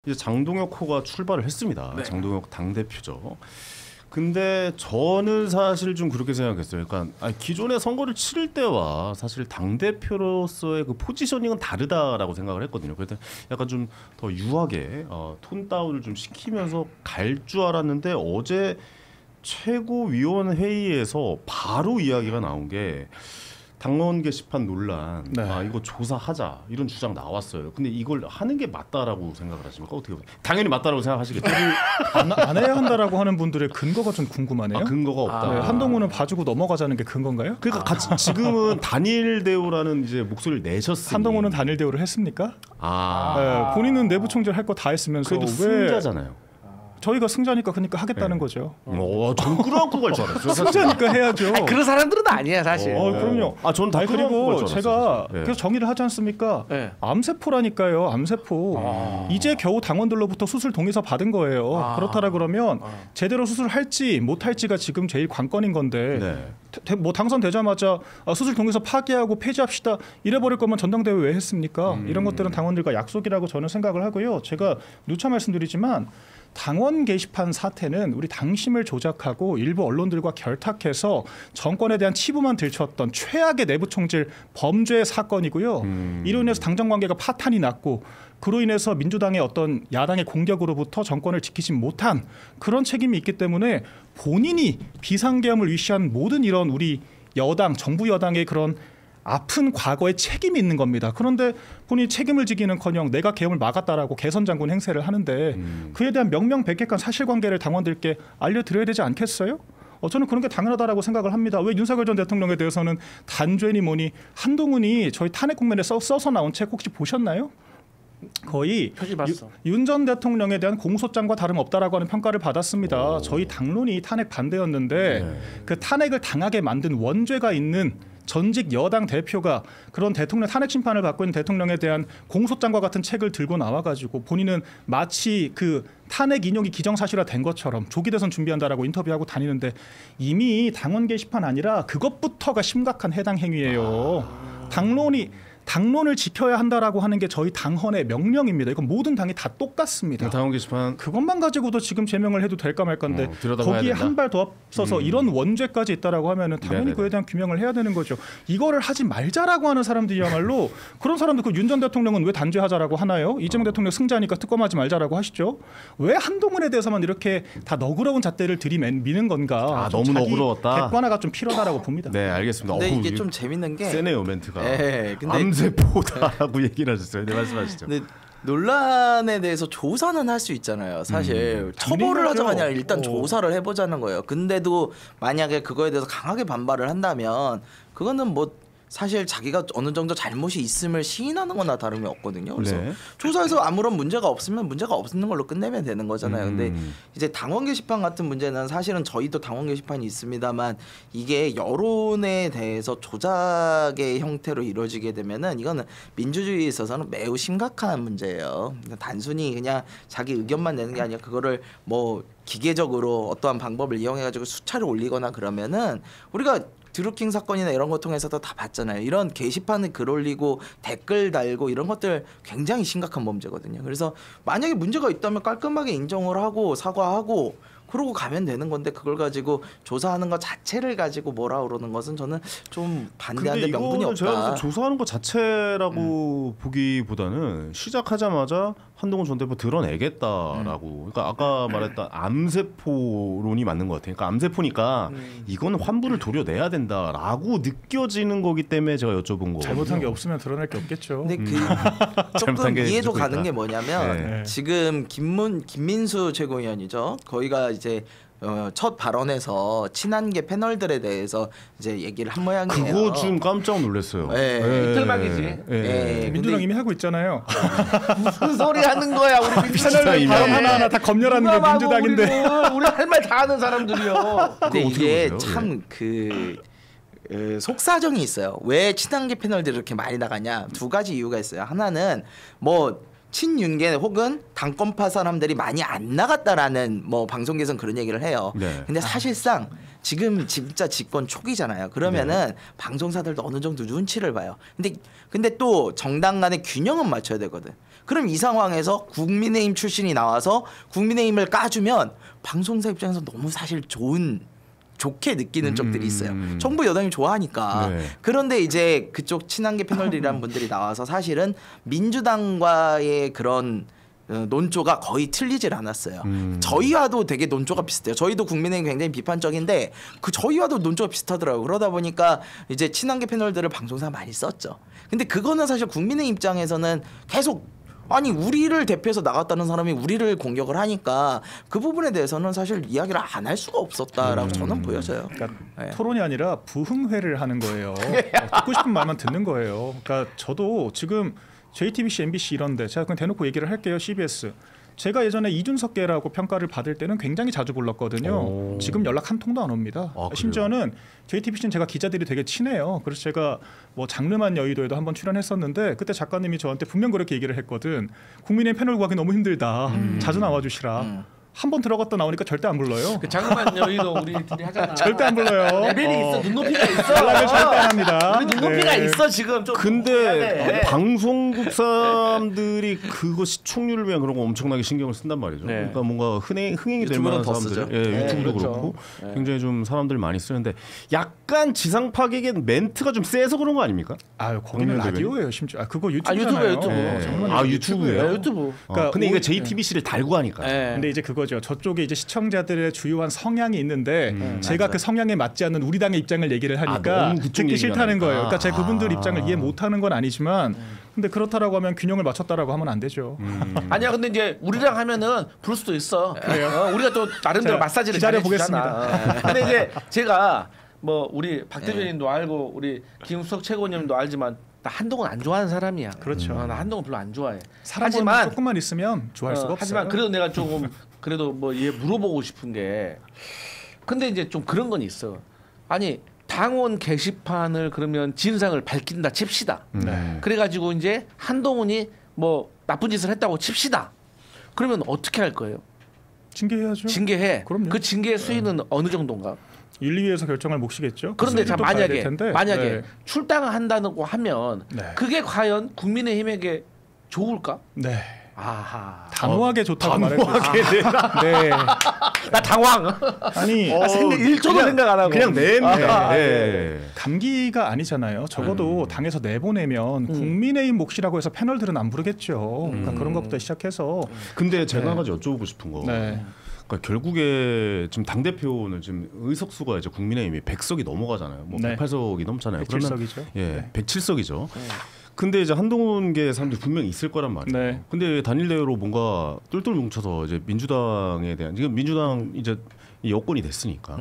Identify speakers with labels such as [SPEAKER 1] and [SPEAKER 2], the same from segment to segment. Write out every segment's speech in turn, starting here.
[SPEAKER 1] 이제 장동혁 호가 출발을 했습니다.
[SPEAKER 2] 네.
[SPEAKER 1] 장동혁 당대표죠. 근데 저는 사실 좀 그렇게 생각했어요. 그러니까 기존의 선거를 치를 때와 사실 당대표로서의 그 포지셔닝은 다르다라고 생각을 했거든요. 그래서 약간 좀 더 유하게 톤 다운을 좀 시키면서 갈 줄 알았는데 어제 최고위원회의에서 바로 이야기가 나온 게 당원 게시판 논란,
[SPEAKER 3] 네.
[SPEAKER 1] 이거 조사하자 이런 주장 나왔어요. 근데 이걸 하는 게 맞다라고 생각을 하십니까? 어떻게 보세요? 당연히 맞다라고 생각하시겠죠.
[SPEAKER 3] 안 해야 한다라고 하는 분들의 근거가 좀 궁금하네요.
[SPEAKER 1] 근거가 없다.
[SPEAKER 3] 네, 한동훈은 봐주고 넘어가자는 게 근거인가요?
[SPEAKER 1] 그러니까 같이 지금은 단일 대우라는 이제 목소리를 내셨으니
[SPEAKER 3] 한동훈은 단일 대우를 했습니까? 네, 본인은 내부 총질 할 거 다 했으면서
[SPEAKER 1] 그래도
[SPEAKER 3] 왜
[SPEAKER 1] 승자잖아요.
[SPEAKER 3] 저희가 승자니까 그러니까 하겠다는
[SPEAKER 1] 네.
[SPEAKER 3] 거죠.
[SPEAKER 1] 전 끌어안고 갈 줄 알았어요.
[SPEAKER 3] 승자니까 해야죠.
[SPEAKER 2] 그런 사람들은 아니야 사실.
[SPEAKER 3] 그럼요.
[SPEAKER 1] 저는 다
[SPEAKER 3] 그리고 제가
[SPEAKER 1] 네.
[SPEAKER 3] 그래서 정의를 하지 않습니까?
[SPEAKER 2] 네.
[SPEAKER 3] 암세포라니까요. 암세포. 이제 겨우 당원들로부터 수술 동의서 받은 거예요. 그렇다라 그러면 제대로 수술할지 못할지가 지금 제일 관건인 건데 뭐 당선되자마자 수술 동의서 파기하고 폐지합시다 이래버릴 거면 전당대회 왜 했습니까? 이런 것들은 당원들과 약속이라고 저는 생각을 하고요. 제가 누차 말씀드리지만 당원 게시판 사태는 우리 당심을 조작하고 일부 언론들과 결탁해서 정권에 대한 치부만 들쳤던 최악의 내부 총질 범죄 사건이고요. 이로 인해서 당정 관계가 파탄이 났고 그로 인해서 민주당의 어떤 야당의 공격으로부터 정권을 지키지 못한 그런 책임이 있기 때문에 본인이 비상계엄을 위시한 모든 이런 우리 여당, 정부 여당의 그런 아픈 과거에 책임이 있는 겁니다. 그런데 본인이 책임을 지기는커녕 내가 계엄을 막았다라고 개선 장군 행세를 하는데 그에 대한 명명백백한 사실관계를 당원들께 알려드려야 되지 않겠어요? 저는 그런 게 당연하다라고 생각을 합니다. 왜 윤석열 전 대통령에 대해서는 단죄니 뭐니 한동훈이 저희 탄핵 국면에 써서 나온 책 혹시 보셨나요? 거의 윤 전 대통령에 대한 공소장과 다름없다라고 하는 평가를 받았습니다. 저희 당론이 탄핵 반대였는데 그 탄핵을 당하게 만든 원죄가 있는 전직 여당 대표가 그런 대통령 탄핵 심판을 받고 있는 대통령에 대한 공소장과 같은 책을 들고 나와가지고 본인은 마치 그 탄핵 인용이 기정사실화된 것처럼 조기 대선 준비한다라고 인터뷰하고 다니는데 이미 당원 게시판 아니라 그것부터가 심각한 해당 행위예요. 당론을 지켜야 한다라고 하는 게 저희 당헌의 명령입니다. 이건 모든 당이 다 똑같습니다.
[SPEAKER 1] 당원 게시판
[SPEAKER 3] 그것만 가지고도 지금 제명을 해도 될까 말까인데 거기에 한 발 더 앞서서 이런 원죄까지 있다라고 하면은 당연히 그에 대한 규명을 해야 되는 거죠. 이거를 하지 말자라고 하는 사람들이야말로 그런 사람들 그 윤 전 대통령은 왜 단죄하자라고 하나요? 이재명 대통령 승자니까 특검하지 말자라고 하시죠. 왜 한동훈에 대해서만 이렇게 다 너그러운 잣대를 들이미는 건가?
[SPEAKER 1] 너무 너그러웠다.
[SPEAKER 3] 객관화가 좀 필요하다고 봅니다.
[SPEAKER 1] 네, 알겠습니다.
[SPEAKER 2] 근데 이게 좀 재밌는 게
[SPEAKER 1] 세네요 멘트가.
[SPEAKER 2] 근데
[SPEAKER 1] 암세포다라고 얘기를 하셨어요. 네, 말씀하시죠.
[SPEAKER 2] 근데 논란에 대해서 조사는 할 수 있잖아요. 사실 처벌을 하자가 아니라 일단 조사를 해보자는 거예요. 근데도 만약에 그거에 대해서 강하게 반발을 한다면 그거는 뭐 사실 자기가 어느 정도 잘못이 있음을 시인하는 거나 다름이 없거든요. 그래서 조사에서 아무런 문제가 없으면 문제가 없는 걸로 끝내면 되는 거잖아요. 근데 이제 당원 게시판 같은 문제는 사실은 저희도 당원 게시판이 있습니다만 이게 여론에 대해서 조작의 형태로 이루어지게 되면은 이거는 민주주의에 있어서는 매우 심각한 문제예요. 단순히 그냥 자기 의견만 내는 게 아니라 그거를 뭐 기계적으로 어떠한 방법을 이용해 가지고 수차를 올리거나 그러면은 우리가 드루킹 사건이나 이런 거 통해서도 다 봤잖아요. 이런 게시판에 글 올리고 댓글 달고 이런 것들 굉장히 심각한 범죄거든요. 그래서 만약에 문제가 있다면 깔끔하게 인정을 하고 사과하고 그러고 가면 되는 건데 그걸 가지고 조사하는 것 자체를 가지고 뭐라 그러는 것은 저는 좀 반대하는 명분이 없다.
[SPEAKER 1] 제가 조사하는 것 자체라고 보기보다는 시작하자마자 한동훈 전 대표 드러내겠다라고. 그러니까 아까 말했던 암세포론이 맞는 것 같아요. 그러니까 암세포니까 이건 환부를 도려내야 된다라고 느껴지는 거기 때문에 제가 여쭤본 거거든요.
[SPEAKER 3] 잘못한 게 없으면 드러낼 게 없겠죠.
[SPEAKER 2] 근데 조금 이해도 가는 게 뭐냐면 지금 김민수 최고위원이죠. 거기가 이제 첫 발언에서 친한계 패널들에 대해서 이제 얘기를 한 모양이에요.
[SPEAKER 1] 그거 좀 깜짝 놀랐어요.
[SPEAKER 2] 이틀막이지.
[SPEAKER 3] 민주당 이미 하고 있잖아요.
[SPEAKER 2] 무슨 소리 하는 거야? 우리
[SPEAKER 3] 패널 발언 하나하나 다 검열하는 게 민주당인데.
[SPEAKER 2] 우리 할 말 다 하는 사람들이요. 근데 이게 참 속사정이 있어요. 왜 친한계 패널들이 이렇게 많이 나가냐? 두 가지 이유가 있어요. 하나는 뭐 친윤계 혹은 당권파 사람들이 많이 안 나갔다라는 뭐 방송에서는 그런 얘기를 해요. 근데 사실상 지금 진짜 집권 초기잖아요. 그러면은 방송사들도 어느 정도 눈치를 봐요. 근데 또 정당 간의 균형은 맞춰야 되거든. 그럼 이 상황에서 국민의힘 출신이 나와서 국민의힘을 까주면 방송사 입장에서 너무 사실 좋게 느끼는 쪽들이 있어요. 정부 여당이 좋아하니까.
[SPEAKER 1] 네.
[SPEAKER 2] 그런데 이제 그쪽 친한계 패널들이란 분들이 나와서 사실은 민주당과의 그런 논조가 거의 틀리질 않았어요. 저희와도 되게 논조가 비슷해요. 저희도 국민의힘 굉장히 비판적인데 저희와도 논조가 비슷하더라고요. 그러다 보니까 이제 친한계 패널들을 방송사 많이 썼죠. 근데 그거는 사실 국민의 입장에서는 계속 아니 우리를 대표해서 나갔다는 사람이 우리를 공격을 하니까 그 부분에 대해서는 사실 이야기를 안 할 수가 없었다라고 저는 보여져요.
[SPEAKER 3] 그러니까
[SPEAKER 2] 네.
[SPEAKER 3] 토론이 아니라 부흥회를 하는 거예요. 듣고 싶은 말만 듣는 거예요. 그러니까 저도 지금 JTBC, MBC 이런데 제가 그냥 대놓고 얘기를 할게요. CBS. 제가 예전에 이준석계라고 평가를 받을 때는 굉장히 자주 불렀거든요. 지금 연락 한 통도 안 옵니다. 심지어는 JTBC는 제가 기자들이 되게 친해요. 그래서 제가 뭐 장르만 여의도에도 한번 출연했었는데 그때 작가님이 저한테 분명 그렇게 얘기를 했거든. 국민의 패널 구하기 너무 힘들다. 자주 나와주시라. 한 번 들어갔다 나오니까 절대 안 불러요.
[SPEAKER 4] 그 장만 여의도 우리들이 하잖아.
[SPEAKER 3] 절대 안 불러요.
[SPEAKER 4] 레벨이 있어, 눈높이가 있어.
[SPEAKER 3] 연락을 절대 안 합니다.
[SPEAKER 4] 우리 눈높이가
[SPEAKER 3] 네.
[SPEAKER 4] 있어 지금. 좀
[SPEAKER 1] 근데 방송국 사람들이 그거 시청률을 위한 그런 거 엄청나게 신경을 쓴단 말이죠.
[SPEAKER 4] 네.
[SPEAKER 1] 그러니까 뭔가 흥행이 될
[SPEAKER 2] 유튜브는
[SPEAKER 1] 만한
[SPEAKER 2] 더
[SPEAKER 1] 사람들,
[SPEAKER 2] 쓰죠.
[SPEAKER 1] 예, 유튜브도
[SPEAKER 4] 그렇죠.
[SPEAKER 1] 그렇고 굉장히 좀 사람들 많이 쓰는데 약간 지상파계엔 멘트가 좀 세서 그런 거 아닙니까?
[SPEAKER 3] 아유 거기는
[SPEAKER 1] 국민의
[SPEAKER 3] 라디오예요 심지어. 그거 유튜브잖아요.
[SPEAKER 4] 유튜브예요, 유튜브.
[SPEAKER 3] 정말
[SPEAKER 1] 아 유튜브예요?
[SPEAKER 4] 네, 유튜브.
[SPEAKER 3] 그러니까
[SPEAKER 1] 근데 이거 JTBC를 달고 하니까.
[SPEAKER 4] 네.
[SPEAKER 3] 근데 이제 그거죠. 저쪽에 이제 시청자들의 주요한 성향이 있는데 제가
[SPEAKER 2] 맞아.
[SPEAKER 3] 그 성향에 맞지 않는 우리 당의 입장을 얘기를 하니까
[SPEAKER 1] 너무 그쪽
[SPEAKER 3] 듣기
[SPEAKER 1] 얘기가
[SPEAKER 3] 싫다는
[SPEAKER 1] 나니까.
[SPEAKER 3] 거예요. 그러니까 제가 그분들 입장을 이해 못하는 건 아니지만 근데 그렇다라고 하면 균형을 맞췄다라고 하면 안 되죠.
[SPEAKER 4] 아니야, 근데 이제 우리랑 하면은 부를 수도 있어. 우리가 또 나름대로
[SPEAKER 3] 자,
[SPEAKER 4] 마사지를
[SPEAKER 3] 기다려
[SPEAKER 4] 잘해주잖아. 근데 이제 제가 뭐 우리 박 대변인도 알고 우리 김숙 최고님도 알지만 나 한동훈 안 좋아하는 사람이야.
[SPEAKER 3] 그렇죠.
[SPEAKER 4] 나 한동훈 별로 안 좋아해.
[SPEAKER 3] 사람은 조금만 있으면 좋아할 수가 없어요.
[SPEAKER 4] 하지만 그래도 내가 조금 그래도 뭐 얘 물어보고 싶은 게 근데 이제 좀 그런 건 있어. 아니 당원 게시판을 그러면 진상을 밝힌다 칩시다.
[SPEAKER 3] 네.
[SPEAKER 4] 그래가지고 이제 한동훈이 뭐 나쁜 짓을 했다고 칩시다. 그러면 어떻게 할 거예요?
[SPEAKER 3] 징계해야죠.
[SPEAKER 4] 징계해.
[SPEAKER 3] 그럼요.
[SPEAKER 4] 그 징계의 수위는 어느 정도인가?
[SPEAKER 3] 윤리위에서 결정을 몫이겠죠.
[SPEAKER 4] 그런데 자
[SPEAKER 3] 수위를 또 봐야 될
[SPEAKER 4] 만약에
[SPEAKER 3] 텐데. 네.
[SPEAKER 4] 출당을 한다고 하면
[SPEAKER 3] 네.
[SPEAKER 4] 그게 과연 국민의힘에게 좋을까?
[SPEAKER 3] 네.
[SPEAKER 4] 아하.
[SPEAKER 3] 단호하게 좋다고 말할 수 있어요. 네.
[SPEAKER 4] 나 당황.
[SPEAKER 3] 아니
[SPEAKER 4] 1초도 생각 안 하고.
[SPEAKER 1] 그냥 냅니다.
[SPEAKER 3] 네.
[SPEAKER 1] 예.
[SPEAKER 3] 감기가 아니잖아요. 적어도 당에서 내보내면 국민의힘 몫이라고 해서 패널들은 안 부르겠죠. 그러니까 그런 것부터 시작해서
[SPEAKER 1] 근데 제가 한 가지 여쭤보고 싶은 거.
[SPEAKER 3] 네.
[SPEAKER 1] 그러니까 결국에 지금 당 대표는 지금 의석수가 이제 국민의힘이 100석이 넘어가잖아요. 뭐
[SPEAKER 3] 네.
[SPEAKER 1] 108석이 넘잖아요.
[SPEAKER 3] 107석이죠.
[SPEAKER 1] 예,
[SPEAKER 3] 네.
[SPEAKER 1] 107석이죠. 근데 이제 한동훈계 사람들이 분명히 있을 거란 말이에요.
[SPEAKER 3] 네.
[SPEAKER 1] 근데 단일 대회로 뭔가 똘똘 뭉쳐서 이제 민주당에 대한 지금 민주당 이제 이 여권이 됐으니까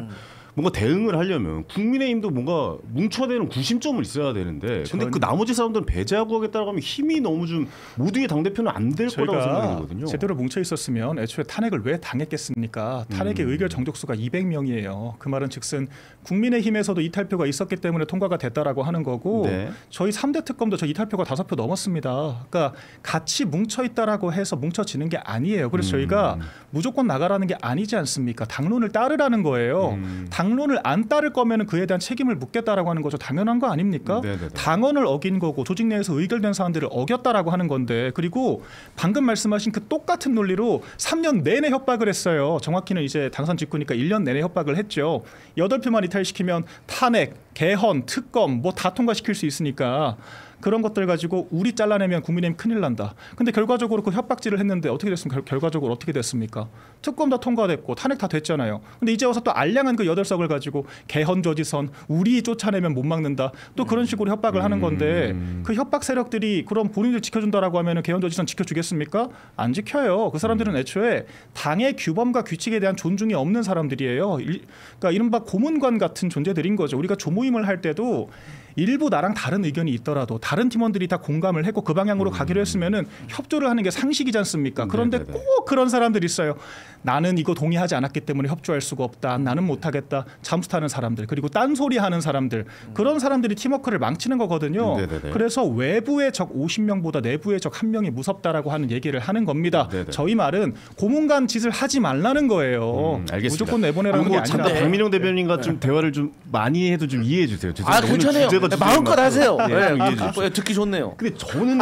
[SPEAKER 1] 뭔가 대응을 하려면 국민의힘도 뭔가 뭉쳐야 되는 구심점은 있어야 되는데 근데 그 나머지 사람들은 배제하고 하겠다고 하면 힘이 너무 좀 모두의 당 대표는 안 될 거라고 생각이
[SPEAKER 3] 저희가
[SPEAKER 1] 들거든요.
[SPEAKER 3] 제대로 뭉쳐 있었으면 애초에 탄핵을 왜 당했겠습니까? 탄핵의 의결 정족수가 200명이에요. 그 말은 즉슨 국민의힘에서도 이탈표가 있었기 때문에 통과가 됐다라고 하는 거고
[SPEAKER 1] 네.
[SPEAKER 3] 저희 3대 특검도 저 이탈표가 5표 넘었습니다. 그러니까 같이 뭉쳐 있다라고 해서 뭉쳐지는 게 아니에요. 그래서 저희가 무조건 나가라는 게 아니지 않습니까? 당론을 따르라는 거예요. 당론을 안 따를 거면 그에 대한 책임을 묻겠다라고 하는 거죠. 당연한 거 아닙니까?
[SPEAKER 1] 네네네.
[SPEAKER 3] 당원을 어긴 거고 조직 내에서 의결된 사안들을 어겼다라고 하는 건데 그리고 방금 말씀하신 그 똑같은 논리로 3년 내내 협박을 했어요. 정확히는 이제 당선 직후니까 1년 내내 협박을 했죠. 8표만 이탈시키면 탄핵, 개헌, 특검 뭐 다 통과시킬 수 있으니까 그런 것들 가지고 우리 잘라내면 국민의힘 큰일 난다. 근데 결과적으로 그 협박질을 했는데 어떻게 됐습니까? 결과적으로 어떻게 됐습니까? 특검 다 통과됐고 탄핵 다 됐잖아요. 근데 이제 와서 또 알량한 그 8석을 가지고 개헌 저지선 우리 쫓아내면 못 막는다. 또 그런 식으로 협박을 하는 건데 그 협박 세력들이 그럼 본인들 지켜준다라고 하면 개헌 저지선 지켜주겠습니까? 안 지켜요. 그 사람들은 애초에 당의 규범과 규칙에 대한 존중이 없는 사람들이에요. 그러니까 이른바 고문관 같은 존재들인 거죠. 우리가 조모임을 할 때도 일부 나랑 다른 의견이 있더라도 다른 팀원들이 다 공감을 했고 그 방향으로 가기로 했으면은 협조를 하는 게 상식이지 않습니까? 그런데
[SPEAKER 1] 네네네.
[SPEAKER 3] 꼭 그런 사람들이 있어요. 나는 이거 동의하지 않았기 때문에 협조할 수가 없다. 나는 못하겠다. 잠수 타는 사람들 그리고 딴소리 하는 사람들 그런 사람들이 팀워크를 망치는 거거든요.
[SPEAKER 1] 네네네.
[SPEAKER 3] 그래서 외부의 적 50명보다 내부의 적 1명이 무섭다라고 하는 얘기를 하는 겁니다.
[SPEAKER 1] 네네.
[SPEAKER 3] 저희 말은 고문관 짓을 하지 말라는 거예요.
[SPEAKER 1] 알겠습니다.
[SPEAKER 3] 무조건 내보내라는 게
[SPEAKER 1] 그리고
[SPEAKER 3] 아니라.
[SPEAKER 1] 잠깐 박민영 대변인과 좀 대화를 좀 많이 해도 좀 이해해 주세요. 죄송합니다. 오늘
[SPEAKER 4] 괜찮아요.
[SPEAKER 1] 주제가
[SPEAKER 4] 마음껏 하세요.
[SPEAKER 1] 네, 이해해 주십시오.
[SPEAKER 4] 듣기 좋네요.
[SPEAKER 1] 근데 저는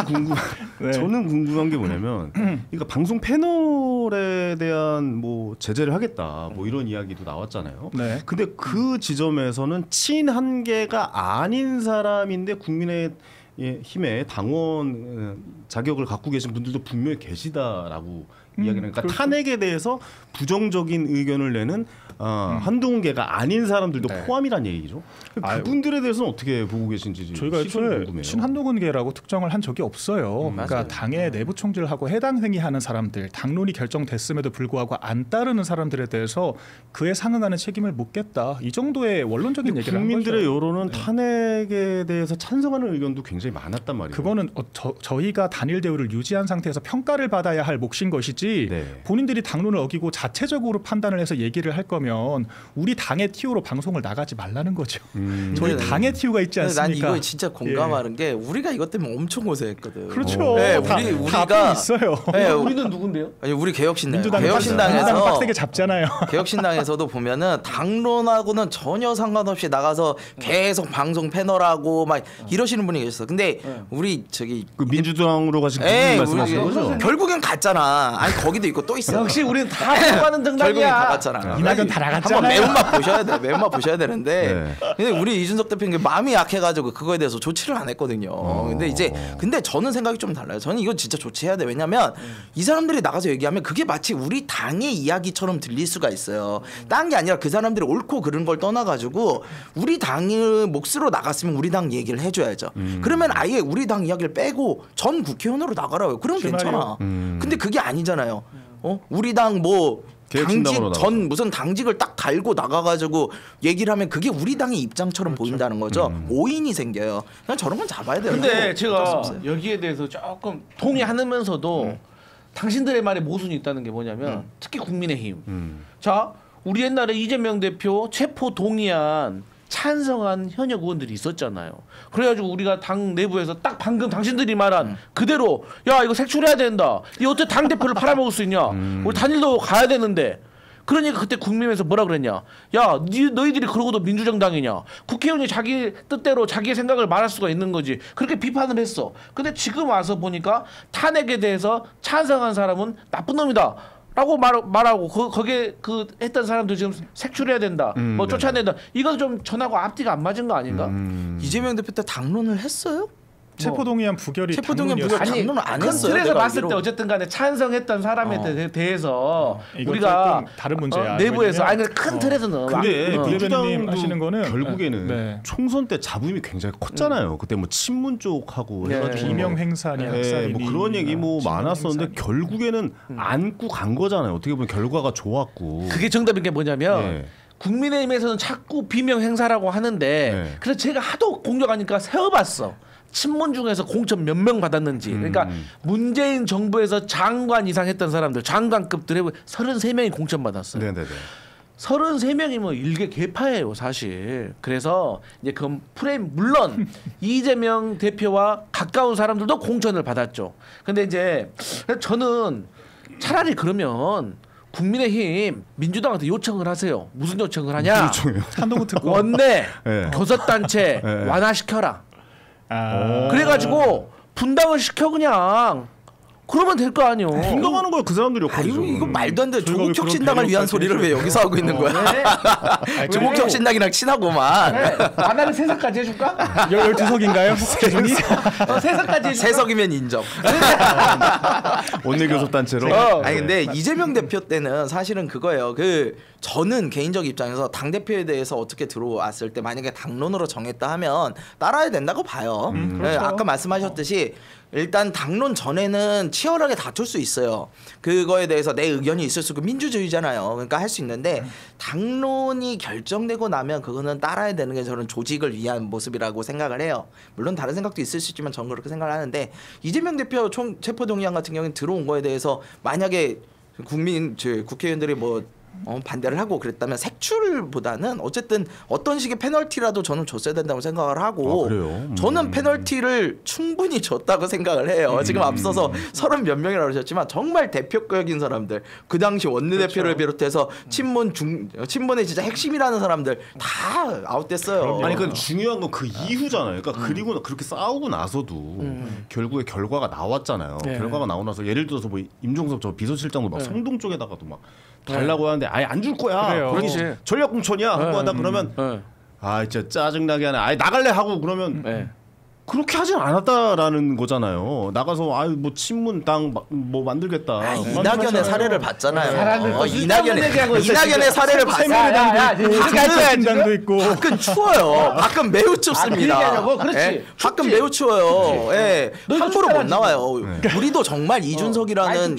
[SPEAKER 1] 궁금한 게 뭐냐면, 그러니까 방송 패널에 대한 뭐 제재를 하겠다, 뭐 이런 이야기도 나왔잖아요.
[SPEAKER 3] 네.
[SPEAKER 1] 근데 그 지점에서는 친한계가 아닌 사람인데 국민의힘의 당원 자격을 갖고 계신 분들도 분명히 계시다라고 이야기는. 그러니까
[SPEAKER 3] 그렇죠.
[SPEAKER 1] 탄핵에 대해서 부정적인 의견을 내는 한동훈계가 아닌 사람들도
[SPEAKER 4] 네.
[SPEAKER 1] 포함이란 얘기죠. 그분들에 대해서는 어떻게 보고 계신지
[SPEAKER 3] 저희가 애초에
[SPEAKER 1] 궁금해요.
[SPEAKER 3] 친한동훈계라고 특정을 한 적이 없어요. 그러니까
[SPEAKER 2] 맞아요.
[SPEAKER 3] 당의 내부 총질하고 해당 행위하는 사람들, 당론이 결정됐음에도 불구하고 안 따르는 사람들에 대해서 그에 상응하는 책임을 묻겠다. 이 정도의 원론적인 얘기를 한
[SPEAKER 1] 국민들의
[SPEAKER 3] 거죠.
[SPEAKER 1] 여론은 탄핵에 대해서 찬성하는 의견도 굉장히 많았단 말이에요.
[SPEAKER 3] 그거는 저희가 단일 대우를 유지한 상태에서 평가를 받아야 할 몫인 것이지
[SPEAKER 1] 네.
[SPEAKER 3] 본인들이 당론을 어기고 자체적으로 판단을 해서 얘기를 할 거면 우리 당의 TO로 방송을 나가지 말라는 거죠. 저희
[SPEAKER 2] 네.
[SPEAKER 3] 당의 TO가 있지
[SPEAKER 2] 근데 난
[SPEAKER 3] 않습니까?
[SPEAKER 2] 이거에 진짜 공감하는 게 우리가 이것 때문에 엄청 고생했거든.
[SPEAKER 3] 그렇죠.
[SPEAKER 2] 네,
[SPEAKER 3] 다
[SPEAKER 2] 우리가
[SPEAKER 3] 앞에 있어요.
[SPEAKER 2] 네,
[SPEAKER 4] 우리는 누군데요?
[SPEAKER 2] 아니 우리 개혁신당
[SPEAKER 3] 민주당
[SPEAKER 2] 개혁신당에서
[SPEAKER 3] 빡세게 잡잖아요.
[SPEAKER 2] 개혁신당에서도 보면은 당론하고는 전혀 상관없이 나가서 계속 방송 패널하고 막 이러시는 분이 계셨어. 근데 우리 저기
[SPEAKER 1] 그 민주당으로 가신 그분
[SPEAKER 2] 에이,
[SPEAKER 1] 말씀하시는
[SPEAKER 2] 우리
[SPEAKER 1] 거죠?
[SPEAKER 2] 결국엔 갔잖아. 아니 거기도 있고 또 있어.
[SPEAKER 4] 역시 우리는 다 가는
[SPEAKER 2] 결국엔
[SPEAKER 4] 정당이야.
[SPEAKER 2] 다 갔잖아.
[SPEAKER 3] 이낙연 다 나갔잖아요.
[SPEAKER 2] 한번 매운맛 보셔야 돼. 매운맛 보셔야 되는데.
[SPEAKER 1] 네.
[SPEAKER 2] 근데 우리 이준석 대표는 마음이 약해가지고 그거에 대해서 조치를 안 했거든요. 근데 저는 생각이 좀 달라요. 저는 이거 진짜 조치해야 돼. 왜냐면 이 사람들이 나가서 얘기하면 그게 마치 우리 당의 이야기처럼 들릴 수가 있어요. 딴 게 아니라 그 사람들이 옳고 그른 걸 떠나가지고 우리 당의 몫으로 나갔으면 우리 당 얘기를 해줘야죠. 그러면 아예 우리 당 이야기를 빼고 전 국회의원으로 나가라고요. 그럼 괜찮아. 근데 그게 아니잖아요. 우리 당 뭐 당직
[SPEAKER 1] 개혁신당으로
[SPEAKER 2] 전 무슨 당직을 딱 갈고 나가가지고 얘기를 하면 그게 우리 당의 입장처럼 보인다는 거죠. 오인이 생겨요. 그냥 저런 건 잡아야 돼요.
[SPEAKER 4] 근데
[SPEAKER 2] 어쩔 수
[SPEAKER 4] 제가
[SPEAKER 2] 없어요.
[SPEAKER 4] 여기에 대해서 조금 동의하면서도 당신들의 말에 모순이 있다는 게 뭐냐면 특히 국민의힘. 자, 우리 옛날에 이재명 대표 체포 동의안 찬성한 현역 의원들이 있었잖아요. 그래가지고 우리가 당 내부에서 딱 방금 당신들이 말한 그대로 야 이거 색출해야 된다. 이 어떻게 당 대표를 팔아먹을 수 있냐? 우리 단일도 가야 되는데. 그러니까 그때 국민에서 뭐라 그랬냐? 야, 너희들이 그러고도 민주정당이냐? 국회의원이 자기 뜻대로 자기의 생각을 말할 수가 있는 거지. 그렇게 비판을 했어. 근데 지금 와서 보니까 탄핵에 대해서 찬성한 사람은 나쁜 놈이다. 라고 말하고 거기에 그 했던 사람들 지금 색출해야 된다. 뭐 쫓아낸다. 이거 좀 전하고 앞뒤가 안 맞은 거 아닌가?
[SPEAKER 2] 이재명 대표 때 당론을 했어요?
[SPEAKER 3] 체포동의안 부결이
[SPEAKER 2] 체포동의안
[SPEAKER 3] 당론이었어요.
[SPEAKER 2] 부결 당론을 안
[SPEAKER 4] 큰
[SPEAKER 2] 했어요.
[SPEAKER 4] 틀에서
[SPEAKER 2] 내가
[SPEAKER 4] 봤을
[SPEAKER 2] 알기로.
[SPEAKER 4] 때 어쨌든 간에 찬성했던 사람에 대해서
[SPEAKER 3] 이건
[SPEAKER 4] 우리가
[SPEAKER 3] 조금 다른 문제야.
[SPEAKER 4] 내부에서
[SPEAKER 3] 왜냐면-
[SPEAKER 4] 아니 큰 틀에서는
[SPEAKER 1] 근데
[SPEAKER 3] 부대변인님
[SPEAKER 1] 민주당도
[SPEAKER 3] 하시는 거는
[SPEAKER 1] 결국에는
[SPEAKER 3] 네.
[SPEAKER 1] 총선 때 잡음이 굉장히 컸잖아요. 그때 뭐 친문 쪽하고
[SPEAKER 4] 네.
[SPEAKER 1] 해가지고
[SPEAKER 3] 비명 행사니 학살이니
[SPEAKER 1] 뭐 그런 얘기 뭐
[SPEAKER 3] 친문
[SPEAKER 1] 많았었는데
[SPEAKER 3] 행사니.
[SPEAKER 1] 결국에는 안고 간 거잖아요. 어떻게 보면 결과가 좋았고.
[SPEAKER 4] 그게 정답인 게 뭐냐면
[SPEAKER 1] 네.
[SPEAKER 4] 국민의힘에서는 자꾸 비명 행사라고 하는데
[SPEAKER 1] 네.
[SPEAKER 4] 그래서 제가 하도 공격하니까 세어봤어. 친문 중에서 공천 몇 명 받았는지. 그러니까 문재인 정부에서 장관 이상 했던 사람들 장관급들 해보 33명이 공천 받았어요.
[SPEAKER 1] 네네네.
[SPEAKER 4] 33명이면 일개 개파예요 사실. 그래서 이제 그 프레임 물론 이재명 대표와 가까운 사람들도 공천을 받았죠. 근데 이제 저는 차라리 그러면 국민의힘 민주당한테 요청을 하세요. 무슨 요청을 하냐?
[SPEAKER 3] 한동훈 특검.
[SPEAKER 4] 원내
[SPEAKER 1] 네.
[SPEAKER 4] 교섭단체
[SPEAKER 1] 네.
[SPEAKER 4] 완화시켜라.
[SPEAKER 3] 아,
[SPEAKER 4] 그래가지고 분당을 시켜 그냥. 그러면 될 거 아니요.
[SPEAKER 1] 분당하는 거야 그 사람들 역할이죠.
[SPEAKER 2] 이거 말도 안 돼.
[SPEAKER 3] 저희가
[SPEAKER 2] 조국
[SPEAKER 3] 그런
[SPEAKER 2] 혁신당을 위한
[SPEAKER 3] 배려까지
[SPEAKER 2] 소리를 왜 여기서 하고 있는 거야?
[SPEAKER 4] 네.
[SPEAKER 2] 조국 혁신당이랑 친하고만.
[SPEAKER 4] 하나를 세석까지 해줄까?
[SPEAKER 3] 12석인가요? 대선이?
[SPEAKER 4] 세석까지 해줄까?
[SPEAKER 2] 세석이면 인정.
[SPEAKER 1] 원내교섭단체로.
[SPEAKER 2] 아니 근데 이재명 대표 때는 사실은 그거예요. 저는 개인적 입장에서 당 대표에 대해서 어떻게 들어왔을 때 만약에 당론으로 정했다 하면 따라야 된다고 봐요.
[SPEAKER 3] 그렇죠.
[SPEAKER 2] 아까 말씀하셨듯이 일단 당론 전에는 치열하게 다툴 수 있어요. 그거에 대해서 내 의견이 있을 수 있고 민주주의잖아요. 그러니까 할 수 있는데 당론이 결정되고 나면 그거는 따라야 되는 게 저는 조직을 위한 모습이라고 생각을 해요. 물론 다른 생각도 있을 수 있지만 저는 그렇게 생각을 하는데 이재명 대표 체포동의안 같은 경우는 들어온 거에 대해서 만약에 국회의원들이 뭐 반대를 하고 그랬다면 색출보다는 어쨌든 어떤 식의 페널티라도 저는 줬어야 된다고 생각을 하고
[SPEAKER 1] 그래요?
[SPEAKER 2] 저는 페널티를 충분히 줬다고 생각을 해요. 지금 앞서서 30 몇 명이라고 하셨지만 정말 대표격인 사람들 그 당시 원내대표를 비롯해서 친문의 진짜 핵심이라는 사람들 다 아웃됐어요.
[SPEAKER 1] 아니 그 중요한 건 그 이후잖아요. 그러니까 그리고 그렇게 싸우고 나서도 결국에 결과가 나왔잖아요.
[SPEAKER 4] 네.
[SPEAKER 1] 결과가 나오고 나서 예를 들어서 뭐 임종석 저 비서실장도 막 성동 쪽에다가도 막 달라고 하는데 아예 안 줄 거야.
[SPEAKER 3] 그래요.
[SPEAKER 1] 그렇지. 전략 공천이야 하고 하다 그러면 아 진짜 짜증나게 하네. 아예 나갈래 하고 그러면 그렇게 하진 않았다라는 거잖아요. 나가서 아유 뭐 친문 당 뭐 만들겠다.
[SPEAKER 2] 이낙연의 사례를 봤잖아요.
[SPEAKER 4] 이낙연의
[SPEAKER 2] 이낙연의 사례를 봤어요.
[SPEAKER 3] 당도 있고
[SPEAKER 2] 밖은 추워요. 밖은 매우 춥습니다.
[SPEAKER 4] 그렇지.
[SPEAKER 2] 예, 밖은 매우 추워요. 예, 함부로 못 나와요. 우리도 정말 이준석이라는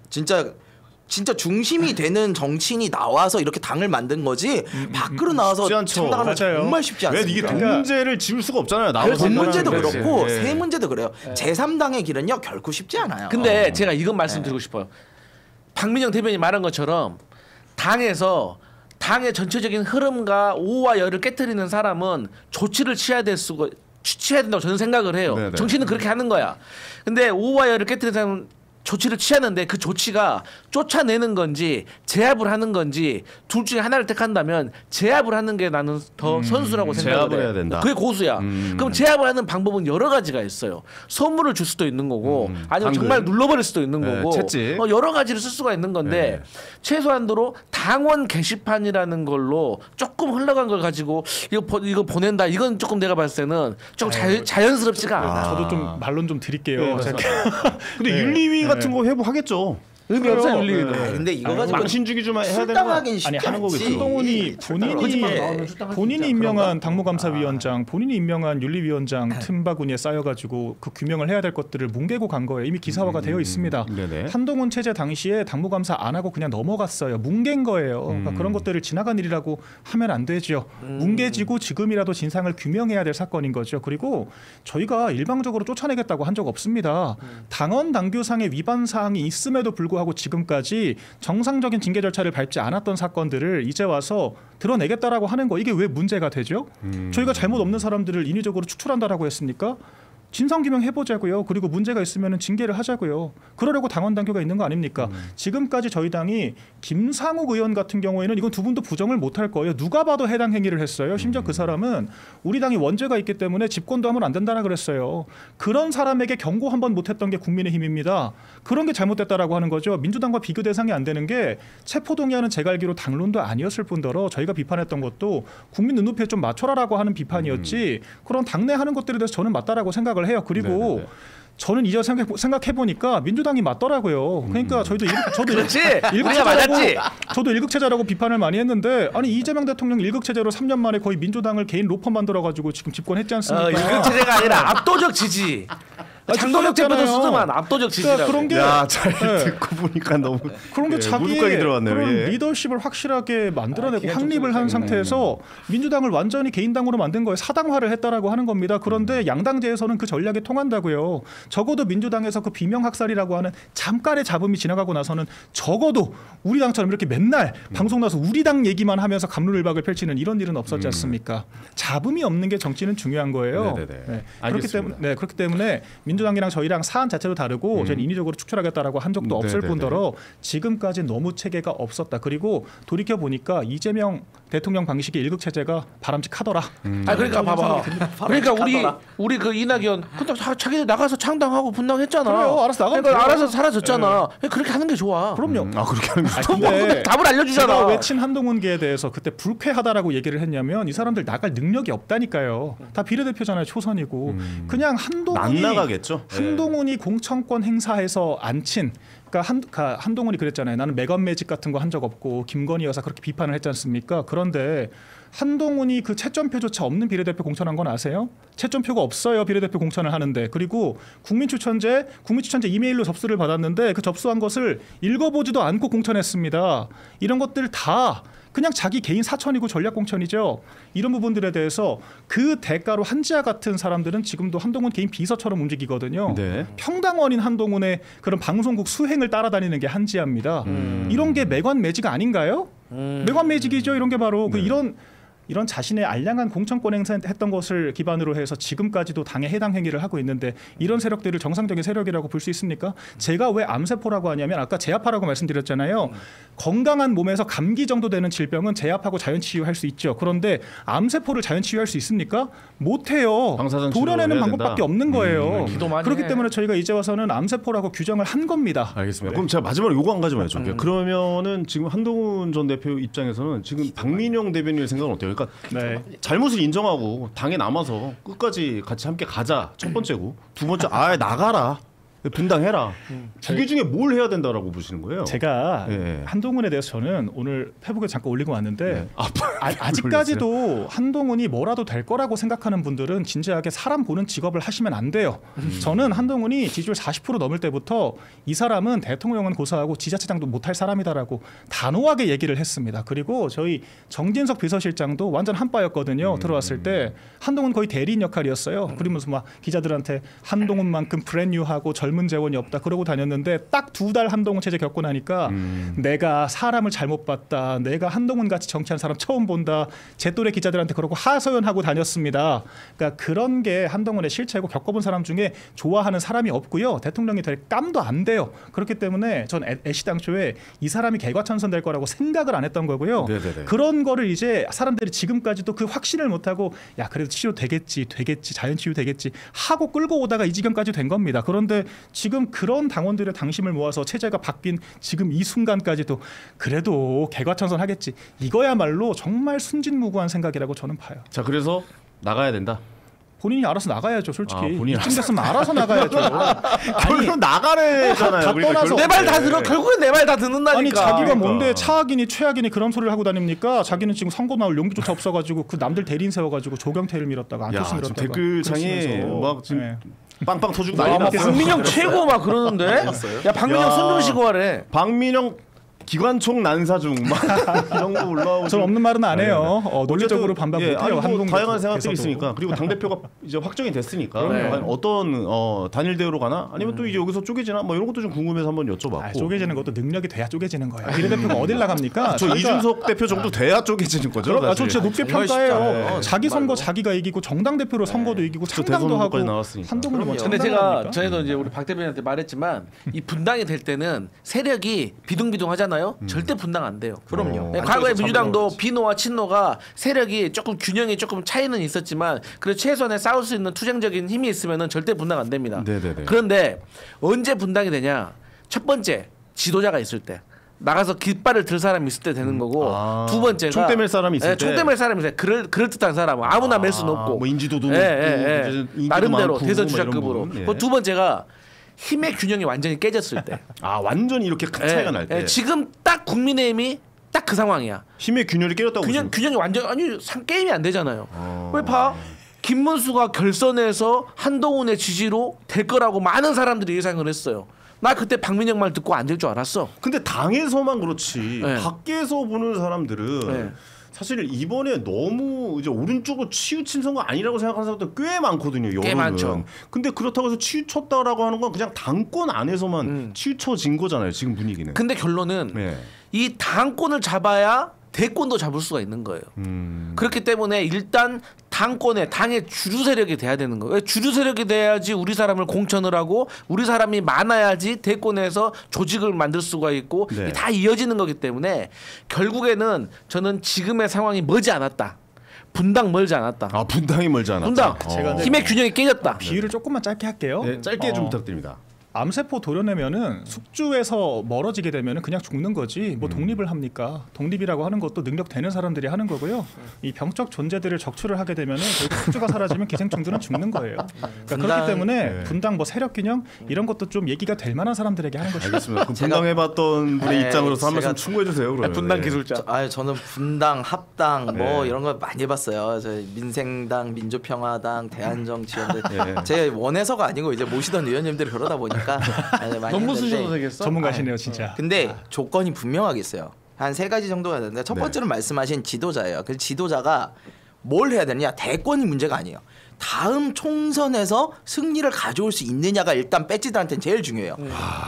[SPEAKER 2] 진짜 중심이 되는 정치인이 나와서 이렇게 당을 만든 거지 밖으로 나와서 창당하는 건 정말 쉽지
[SPEAKER 1] 왜
[SPEAKER 2] 않습니다.
[SPEAKER 1] 이게 돈 문제를 지울 수가 없잖아요.
[SPEAKER 2] 돈 문제도
[SPEAKER 1] 그렇지.
[SPEAKER 2] 그렇고
[SPEAKER 1] 예.
[SPEAKER 2] 세 문제도 그래요. 제3당의 길은요 결코 쉽지 않아요.
[SPEAKER 4] 근데 제가 이건 말씀드리고 싶어요. 박민영 대변인 말한 것처럼 당의 전체적인 흐름과 오와 열을 깨뜨리는 사람은 조치를 취해야 된다고 저는 생각을 해요.
[SPEAKER 1] 네네.
[SPEAKER 4] 정치는 그렇게 하는 거야. 근데 오와 열을 깨뜨리는 사람은 조치를 취하는데 그 조치가 쫓아내는 건지 제압을 하는 건지 둘 중에 하나를 택한다면 제압을 하는 게 나는 더 선수라고 생각을
[SPEAKER 1] 제압을
[SPEAKER 4] 해.
[SPEAKER 1] 해야 된다.
[SPEAKER 4] 그게 고수야. 그럼 제압을 하는 방법은 여러 가지가 있어요. 선물을 줄 수도 있는 거고 아니면
[SPEAKER 1] 당근.
[SPEAKER 4] 정말 눌러버릴 수도 있는
[SPEAKER 1] 네,
[SPEAKER 4] 거고
[SPEAKER 1] 채찍.
[SPEAKER 4] 여러 가지를 쓸 수가 있는 건데 최소한도로 당원 게시판이라는 걸로 조금 흘러간 걸 가지고 이거 보낸다. 이건 조금 내가 봤을 때는 좀 자연스럽지가 않아.
[SPEAKER 3] 저도 좀 말론 좀 드릴게요.
[SPEAKER 1] 근데 윤리위 같은 거 회부하겠죠.
[SPEAKER 4] 의미 없어요, 윤리위는.
[SPEAKER 2] 근데 이거 가지고
[SPEAKER 1] 망신 주기 좀 해야 되는 거
[SPEAKER 2] 출당하긴 쉽지
[SPEAKER 1] 아니 하는 거겠죠.
[SPEAKER 3] 한동훈이 본인이 임명한 당무감사위원장, 본인이 임명한 윤리위원장 틈바구니에 쌓여가지고 그 규명을 해야 될 것들을 뭉개고 간 거예요. 이미 기사화가 되어 있습니다.
[SPEAKER 1] 네네.
[SPEAKER 3] 한동훈 체제 당시에 당무감사 안 하고 그냥 넘어갔어요. 뭉갠 거예요. 그러니까 그런 것들을 지나간 일이라고 하면 안 되죠. 뭉개지고 지금이라도 진상을 규명해야 될 사건인 거죠. 그리고 저희가 일방적으로 쫓아내겠다고 한 적 없습니다. 당원 당규상의 위반 사항이 있음에도 불구하고 지금까지 정상적인 징계 절차를 밟지 않았던 사건들을 이제 와서 드러내겠다라고 하는 거 이게 왜 문제가 되죠? 저희가 잘못 없는 사람들을 인위적으로 축출한다라고 했습니까? 진상규명 해보자고요. 그리고 문제가 있으면 징계를 하자고요. 그러려고 당원 당규가 있는 거 아닙니까? 지금까지 저희 당이 김상욱 의원 같은 경우에는 이건 두 분도 부정을 못할 거예요. 누가 봐도 해당 행위를 했어요. 심지어 그 사람은 우리 당이 원죄가 있기 때문에 집권도 하면 안 된다라 그랬어요. 그런 사람에게 경고 한 번 못했던 게 국민의힘입니다. 그런 게 잘못됐다라고 하는 거죠. 민주당과 비교 대상이 안 되는 게 체포동의안은 제가 알기로 당론도 아니었을 뿐더러 저희가 비판했던 것도 국민 눈높이에 좀 맞춰라라고 하는 비판이었지 그런 당내 하는 것들에 대해서 저는 맞다라고 생각을 해요. 그리고
[SPEAKER 1] 네네네.
[SPEAKER 3] 저는 이제 생각해 보니까 민주당이 맞더라고요. 그러니까 저도
[SPEAKER 4] 그렇지. 우리가 맞았지.
[SPEAKER 3] 저도 일극체제라고 비판을 많이 했는데 아니 이재명 대통령 일극체제로 3년 만에 거의 민주당을 개인 로펌 만들어 가지고 지금 집권했지 않습니까?
[SPEAKER 4] 일극체제가 아니라 압도적 지지. 장동혁 대표도 쓰더만 압도적 지지라고.
[SPEAKER 3] 그런 게
[SPEAKER 1] 잘 듣고 보니까 너무
[SPEAKER 3] 그런 게
[SPEAKER 1] 무릎각이
[SPEAKER 3] 자기의
[SPEAKER 1] 들어왔네요.
[SPEAKER 3] 그런
[SPEAKER 1] 예.
[SPEAKER 3] 리더십을 확실하게 만들어내고 확립을 한 상태에서 민주당을 완전히 개인당으로 만든 거예요. 사당화를 했다라고 하는 겁니다. 그런데 양당제에서는 그 전략이 통한다고요. 적어도 민주당에서 그 비명학살이라고 하는 잠깐의 잡음이 지나가고 나서는 적어도 우리 당처럼 이렇게 맨날 방송 나서 우리 당 얘기만 하면서 감론을박을 펼치는 이런 일은 없었지 않습니까? 잡음이 없는 게 정치는 중요한 거예요.
[SPEAKER 1] 네네네.
[SPEAKER 3] 그렇기 때문에 민주당이랑 저희랑 사안 자체도 다르고 저희는 인위적으로 축출하겠다고 한 적도 없을
[SPEAKER 1] 네네네.
[SPEAKER 3] 뿐더러 지금까지 너무 체계가 없었다. 그리고 돌이켜 보니까 이재명 대통령 방식의 일극체제가 바람직하더라.
[SPEAKER 4] 그러니까 봐봐. 그러니까 우리 그 이낙연 근데 자기들 나가서 창당하고 분당했잖아.
[SPEAKER 3] 그래요. 알아서 나가면
[SPEAKER 4] 그러니까
[SPEAKER 3] 돼요.
[SPEAKER 4] 알아서 사라졌잖아. 그렇게 하는 게 좋아.
[SPEAKER 3] 그럼요.
[SPEAKER 1] 그렇게 하는 거.
[SPEAKER 3] 근데
[SPEAKER 4] 답을 알려주잖아.
[SPEAKER 3] 제가 왜 친한동훈계에 대해서 그때 불쾌하다라고 얘기를 했냐면 이 사람들 나갈 능력이 없다니까요. 다 비례대표잖아요. 초선이고. 그냥
[SPEAKER 1] 안 나가겠죠.
[SPEAKER 3] 한동훈이 공천권 행사해서 안 친. 그러니까 한동훈이 그랬잖아요. 나는 매건 매직 같은 거 한 적 없고 김건희 여사 그렇게 비판을 했지 않습니까? 그런데 한동훈이 그 채점표조차 없는 비례대표 공천한 건 아세요? 채점표가 없어요. 비례대표 공천을 하는데. 그리고 국민추천제 이메일로 접수를 받았는데 그 접수한 것을 읽어보지도 않고 공천했습니다. 이런 것들 다 그냥 자기 개인 사천이고 전략 공천이죠. 이런 부분들에 대해서 그 대가로 한지아 같은 사람들은 지금도 한동훈 개인 비서처럼 움직이거든요.
[SPEAKER 1] 네.
[SPEAKER 3] 평당원인 한동훈의 그런 방송국 수행을 따라다니는 게 한지아입니다. 이런 게 매관매직 아닌가요? 매관매직이죠. 이런 게 바로 그 이런 자신의 알량한 공천권 행사했던 것을 기반으로 해서 지금까지도 당에 해당 행위를 하고 있는데 이런 세력들을 정상적인 세력이라고 볼 수 있습니까? 제가 왜 암세포라고 하냐면 아까 제압하라고 말씀드렸잖아요. 건강한 몸에서 감기 정도 되는 질병은 제압하고 자연치유할 수 있죠. 그런데 암세포를 자연치유할 수 있습니까? 못해요. 도려내는 방법밖에 없는 거예요. 그렇기 때문에 저희가 이제 와서는 암세포라고 규정을 한 겁니다.
[SPEAKER 1] 알겠습니다. 그럼 제가 마지막으로 요거 한 가지만 여쭤볼게요. 그러면은 지금 한동훈 전 대표 입장에서는 지금 박민영 대변인의 생각은 어때요? 그러니까 잘못을 인정하고 당에 남아서 끝까지 같이 함께 가자. 첫 번째고 두 번째 나가라. 분당해라. 두 개 중에 뭘 해야 된다라고 보시는 거예요?
[SPEAKER 3] 제가 한동훈에 대해서 저는 오늘 페북에 잠깐 올린 거 왔는데 아직까지도 한동훈이 뭐라도 될 거라고 생각하는 분들은 진지하게 사람 보는 직업을 하시면 안 돼요. 저는 한동훈이 지지율 40% 넘을 때부터 이 사람은 대통령은 고사하고 지자체장도 못할 사람이다라고 단호하게 얘기를 했습니다. 그리고 저희 정진석 비서실장도 완전 한바였거든요. 들어왔을 때 한동훈 거의 대리인 역할이었어요. 그러면서 막 기자들한테 한동훈만큼 브랜뉴하고 젊은 재원이 없다 그러고 다녔는데 딱 2달 한동훈 체제 겪고 나니까 내가 사람을 잘못 봤다. 내가 한동훈 같이 정치한 사람 처음 본다. 제 또래 기자들한테 그러고 하소연하고 다녔습니다. 그러니까 그런 게 한동훈의 실체고 겪어본 사람 중에 좋아하는 사람이 없고요. 대통령이 될 깜도 안 돼요. 그렇기 때문에 전 애시당초에 이 사람이 개과천선될 거라고 생각을 안 했던 거고요.
[SPEAKER 1] 네네네.
[SPEAKER 3] 그런 거를 이제 사람들이 지금까지도 그 확신을 못하고 야 그래도 치료 되겠지 자연치유 되겠지 하고 끌고 오다가 이 지경까지 된 겁니다. 그런데 지금 그런 당원들의 당심을 모아서 체제가 바뀐 지금 이 순간까지도 그래도 개과천선하겠지. 이거야말로 정말 순진무구한 생각이라고 저는 봐요.
[SPEAKER 1] 자, 그래서 나가야 된다.
[SPEAKER 3] 본인이 알아서 나가야죠, 솔직히.
[SPEAKER 1] 본인이
[SPEAKER 3] 이쯤 됐으면 알아서 나가야죠.
[SPEAKER 1] 결국은 나가래잖아요.
[SPEAKER 3] 다 떠나서
[SPEAKER 2] 내 말 다 들어. 결국엔 내 말 다 듣는다니까.
[SPEAKER 3] 아니 자기가 뭔데 차악이니 최악이니 그런 소리를 하고 다닙니까? 자기는 지금 선거 나올 용기조차 없어가지고 그 남들 대리인 세워가지고 조경태를 밀었다가 안토스 밀었다가.
[SPEAKER 1] 댓글창에 막 지금 빵빵 터지고 난리
[SPEAKER 2] 막
[SPEAKER 1] 났어요.
[SPEAKER 2] 박민영 최고 막 그러는데. 야 박민영 손 좀 쉬고 하래.
[SPEAKER 1] 박민영 기관총 난사 중 막 이런 거 올라오고.
[SPEAKER 3] 저는 없는 말은 안 해요. 논리적으로 반박 못해요.
[SPEAKER 1] 뭐 다양한 생각들이 있으니까. 그리고 당 대표가 이제 확정이 됐으니까 어떤 단일 대우로 가나 아니면 또 이제 여기서 쪼개지나 뭐 이런 것도 좀 궁금해서 한번 여쭤봤고.
[SPEAKER 3] 쪼개지는 것도 능력이 돼야 쪼개지는 거예요. 비례대표가 어딜 나갑니까?
[SPEAKER 1] 저 이준석 대표 정도 돼야 쪼개지는 거죠.
[SPEAKER 3] 저 진짜 높게 평가해요. 자기 선거 자기가 이기고 정당 대표로 선거도 이기고 상당도 하고 한동훈은 뭐.
[SPEAKER 2] 근데 제가 전에도 이제 우리 박 대변인한테 말했지만 이 분당이 될 때는 세력이 비둥비둥하잖아요. 절대 분당 안 돼요.
[SPEAKER 3] 그럼요.
[SPEAKER 2] 과거에 민주당도 비노와 친노가 세력이 조금 균형이 조금 차이는 있었지만 그래도 최소한의 싸울 수 있는 투쟁적인 힘이 있으면은 절대 분당 안 됩니다.
[SPEAKER 1] 네네네.
[SPEAKER 2] 그런데 언제 분당이 되냐? 첫 번째 지도자가 있을 때. 나가서 깃발을 들 사람이 있을 때 되는 거고 두 번째가
[SPEAKER 1] 총대 맬 사람이 있을 때
[SPEAKER 2] 총대 맬 사람이 있을 때 그럴듯한 사람 아무나 맬 수는 없고
[SPEAKER 1] 뭐 인지도도
[SPEAKER 2] 나름대로 대선 주자급으로 두 번째가 힘의 균형이 완전히 깨졌을 때.
[SPEAKER 1] 완전히 이렇게 큰 차이가 날 때.
[SPEAKER 2] 지금 딱 국민의힘이 딱 그 상황이야.
[SPEAKER 1] 힘의 균열이 깨졌다고.
[SPEAKER 2] 균형이 완전 게임이 안 되잖아요. 왜 봐? 김문수가 결선에서 한동훈의 지지로 될 거라고 많은 사람들이 예상을 했어요. 나 그때 박민영 말 듣고 안 될 줄 알았어.
[SPEAKER 1] 근데 당에서만 그렇지. 밖에서 보는 사람들은 사실 이번에 너무 이제 오른쪽으로 치우친 선거 아니라고 생각하는 사람들 꽤 많거든요. 여론은.
[SPEAKER 2] 꽤 많죠.
[SPEAKER 1] 근데 그렇다고 해서 치우쳤다라고 하는 건 그냥 당권 안에서만 치우쳐진 거잖아요. 지금 분위기는.
[SPEAKER 2] 근데 결론은 이 당권을 잡아야 대권도 잡을 수가 있는 거예요. 그렇기 때문에 일단 당권에 당의 주류 세력이 돼야 되는 거예요. 주류 세력이 돼야지 우리 사람을 공천을 하고 우리 사람이 많아야지 대권에서 조직을 만들 수가 있고 다 이어지는 거기 때문에 결국에는 저는 지금의 상황이 멀지 않았다. 분당 멀지 않았다.
[SPEAKER 1] 분당이 멀지 않았다.
[SPEAKER 2] 분당 힘의 균형이 깨졌다.
[SPEAKER 3] 비유를 조금만 짧게 할게요.
[SPEAKER 1] 짧게 좀 부탁드립니다.
[SPEAKER 3] 암세포 도려내면은 숙주에서 멀어지게 되면은 그냥 죽는 거지 뭐 독립을 합니까? 독립이라고 하는 것도 능력 되는 사람들이 하는 거고요. 이 병적 존재들을 적출을 하게 되면은 결국 숙주가 사라지면 기생충들은 죽는 거예요. 그러니까 그렇기 때문에 분당 뭐 세력 균형 이런 것도 좀 얘기가 될 만한 사람들에게 하는 것이죠.
[SPEAKER 1] 알겠습니다. 그럼 분당해봤던 분의 입장으로서 한 말씀 충고해 주세요. 그러면.
[SPEAKER 2] 분당 기술자.
[SPEAKER 5] 저는 분당, 합당 뭐 이런 거 많이 해봤어요. 저희 민생당, 민주평화당, 대한정치연대 제 원해서가 아니고 이제 모시던 의원님들이 그러다 보니까
[SPEAKER 2] 너무 쓰셔도 되겠어?
[SPEAKER 3] 전문가시네요, 진짜.
[SPEAKER 5] 근데 조건이 분명하게 있어요.
[SPEAKER 2] 한 3가지 정도가 되는데 첫 번째는 말씀하신 지도자예요. 그 지도자가 뭘 해야 되느냐? 대권이 문제가 아니에요. 다음 총선에서 승리를 가져올 수 있느냐가 일단 배지들한테는 제일 중요해요.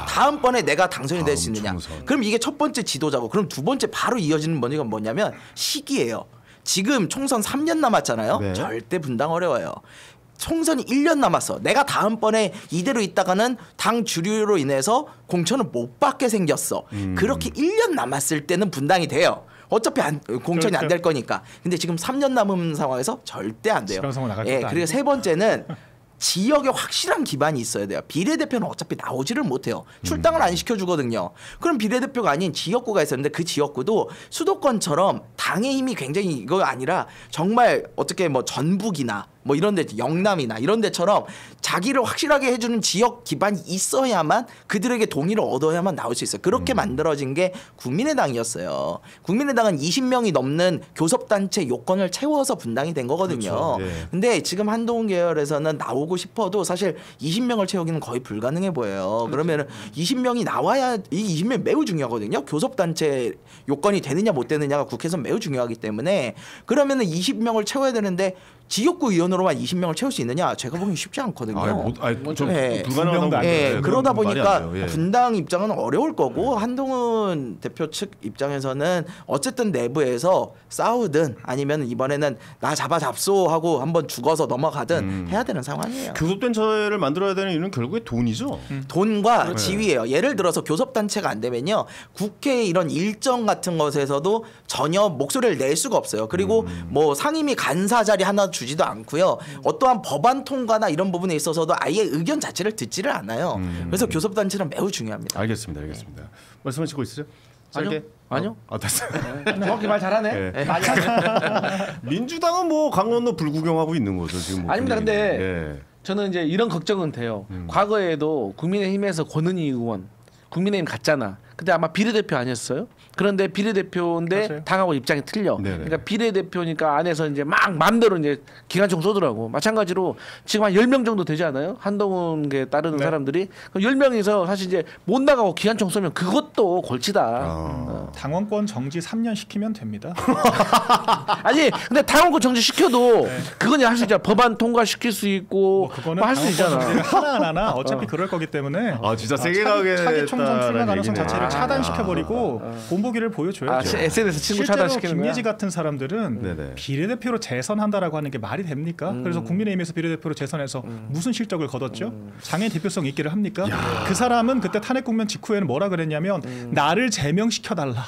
[SPEAKER 2] 다음번에 내가 당선이 될 수 있느냐. 총선. 그럼 이게 첫 번째 지도자고 그럼 두 번째 바로 이어지는 문제가 뭐냐면 시기예요. 지금 총선 3년 남았잖아요. 네. 절대 분당 어려워요. 총선이 1년 남았어. 내가 다음번에 이대로 있다가는 당 주류로 인해서 공천을 못 받게 생겼어. 그렇게 1년 남았을 때는 분당이 돼요. 어차피 공천이 안 될 거니까. 근데 지금 3년 남은 상황에서 절대 안 돼요. 예, 그리고 세 번째는 지역에 확실한 기반이 있어야 돼요. 비례대표는 어차피 나오지를 못해요. 출당을 안 시켜주거든요. 그럼 비례대표가 아닌 지역구가 있었는데 그 지역구도 수도권처럼 당의 힘이 굉장히 이거 아니라 정말 어떻게 뭐 전북이나 뭐 이런 데 영남이나 이런 데처럼 자기를 확실하게 해주는 지역 기반이 있어야만 그들에게 동의를 얻어야만 나올 수 있어요. 그렇게 만들어진 게 국민의당이었어요. 국민의당은 20명이 넘는 교섭단체 요건을 채워서 분당이 된 거거든요. 그렇죠. 네. 근데 지금 한동훈 계열에서는 나오고 싶어도 사실 20명을 채우기는 거의 불가능해 보여요. 그러면 20명이 나와야 이 20명 매우 중요하거든요. 교섭단체 요건이 되느냐 못 되느냐가 국회에서 매우 중요하기 때문에 그러면은 20명을 채워야 되는데 지역구 의원으로만 20명을 채울 수 있느냐? 제가 보기엔 쉽지 않거든요.
[SPEAKER 1] 좀 불가능하다고.
[SPEAKER 2] 예, 그러다 보니까 분당 입장은 어려울 거고 한동훈 대표 측 입장에서는 어쨌든 내부에서 싸우든 아니면 이번에는 나 잡소 하고 한번 죽어서 넘어가든 해야 되는 상황이에요.
[SPEAKER 1] 교섭단체를 만들어야 되는 이유는 결국에 돈이죠.
[SPEAKER 2] 돈과 지위예요. 예를 들어서 교섭단체가 안 되면요. 국회 이런 일정 같은 것에서도 전혀 목소리를 낼 수가 없어요. 그리고 뭐 상임위 간사 자리 하나 주지도 않고요. 어떠한 법안 통과나 이런 부분에 있어서도 아예 의견 자체를 듣지를 않아요. 그래서 교섭단체는 매우 중요합니다.
[SPEAKER 1] 알겠습니다. 말씀하시고 있으세요?
[SPEAKER 4] 아니요.
[SPEAKER 1] 됐어요.
[SPEAKER 4] 정확히 말 잘하네. 네.
[SPEAKER 1] 민주당은 뭐 강원도 불구경하고 있는 거죠 지금.
[SPEAKER 4] 아닙니다. 근데 저는 이제 이런 걱정은 돼요. 과거에도 국민의힘에서 권은희 의원 국민의힘 갔잖아. 근데 아마 비례대표 아니었어요? 그런데 비례대표인데 맞아요. 당하고 입장이 틀려. 네네. 그러니까 비례대표니까 안에서 이제 막 마음대로 이제 기관총 쏘더라고. 마찬가지로 지금 한 10명 정도 되지 않아요? 한동훈에 따르는 사람들이. 10명에서 사실 이제 못 나가고 기관총 쏘면 그것도 골치다.
[SPEAKER 3] 당원권 정지 3년 시키면 됩니다.
[SPEAKER 4] 아니 근데 당원권 정지 시켜도 그건 할 수 있잖아. 법안 통과시킬 수 있고
[SPEAKER 3] 그거는
[SPEAKER 4] 할 수 있잖아.
[SPEAKER 3] 하나하나 어차피 그럴 거기 때문에
[SPEAKER 1] 진짜 세게 가게
[SPEAKER 3] 차기 총선 출마 가능성 자체를 차단시켜버리고 본보기를 보여줘야죠.
[SPEAKER 4] SNS 친구 차단시키는 거야?
[SPEAKER 3] 김예지 같은 사람들은 비례대표로 재선한다라고 하는 게 말이 됩니까? 그래서 국민의힘에서 비례대표로 재선해서 무슨 실적을 거뒀죠? 장애 대표성 있기를 합니까? 그 사람은 그때 탄핵 국면 직후에는 뭐라 그랬냐면 나를 제명시켜달라.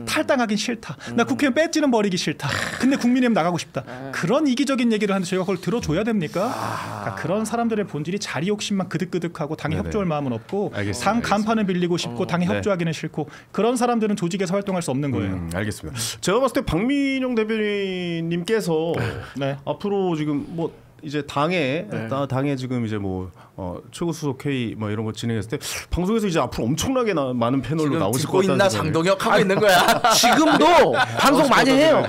[SPEAKER 3] 탈당하긴 싫다. 나 국회의원 배지는 버리기 싫다. 근데 국민의힘 나가고 싶다. 그런 이기적인 얘기를 하는데 저희가 그걸 들어줘야 됩니까? 그러니까 그런 사람들의 본질이 자리 욕심만 그득그득하고 당에 협조할 마음은 없고 당 간판을 빌리고 싶고 당에 협조하기는 싫고 그런 사람들은 조직에서 활동할 수 없는 거예요.
[SPEAKER 1] 알겠습니다. 제가 봤을 때 박민영 대변인님께서 앞으로 지금 뭐 이제 당에 지금 이제 뭐 최고 수석 회의 뭐 이런 거 진행했을 때 방송에서 이제 앞으로 엄청나게 많은 패널로 나오실 것 같다는
[SPEAKER 2] 있나 장동혁 하고 있는 거야.
[SPEAKER 4] 지금도 방송 많이 해요.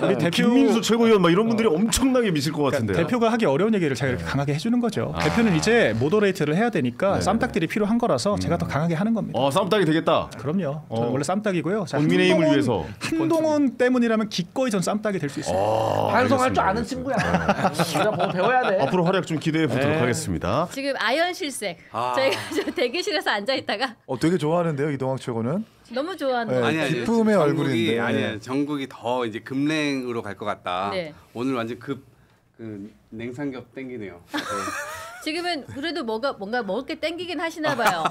[SPEAKER 1] 우리 대표 김민수 최고위원 막 이런 분들이 엄청나게 미실 것 같은데.
[SPEAKER 3] 대표가 하기 어려운 얘기를 제가 이렇게 강하게 해주는 거죠. 대표는 이제 모더레이터를 해야 되니까 쌈딱들이 필요한 거라서 제가 더 강하게 하는 겁니다.
[SPEAKER 1] 쌈딱이 되겠다.
[SPEAKER 3] 그럼요. 저는 원래 쌈딱이고요.
[SPEAKER 1] 국민의힘을 위해서
[SPEAKER 3] 한동훈 때문이라면 기꺼이 전 쌈딱이 될 수 있어요.
[SPEAKER 4] 방송할 줄 아는 친구야. 우리가 배워야 돼.
[SPEAKER 1] 앞으로 활약 좀 기대해 보도록 하겠습니다.
[SPEAKER 6] 지금 아연실색. 저희가 대기실에서 앉아 있다가
[SPEAKER 7] 되게 좋아하는데요, 이동학 최고는.
[SPEAKER 6] 너무 좋아하는 거.
[SPEAKER 8] 아니야,
[SPEAKER 7] 기쁨의 얼굴인데.
[SPEAKER 8] 아니야, 전국이 더 이제 급냉으로 갈 것 같다.
[SPEAKER 6] 네.
[SPEAKER 8] 오늘 완전 그 냉삼겹 땡기네요. 네.
[SPEAKER 6] 지금은 그래도 뭔가 먹을 게 땡기긴 하시나 봐요.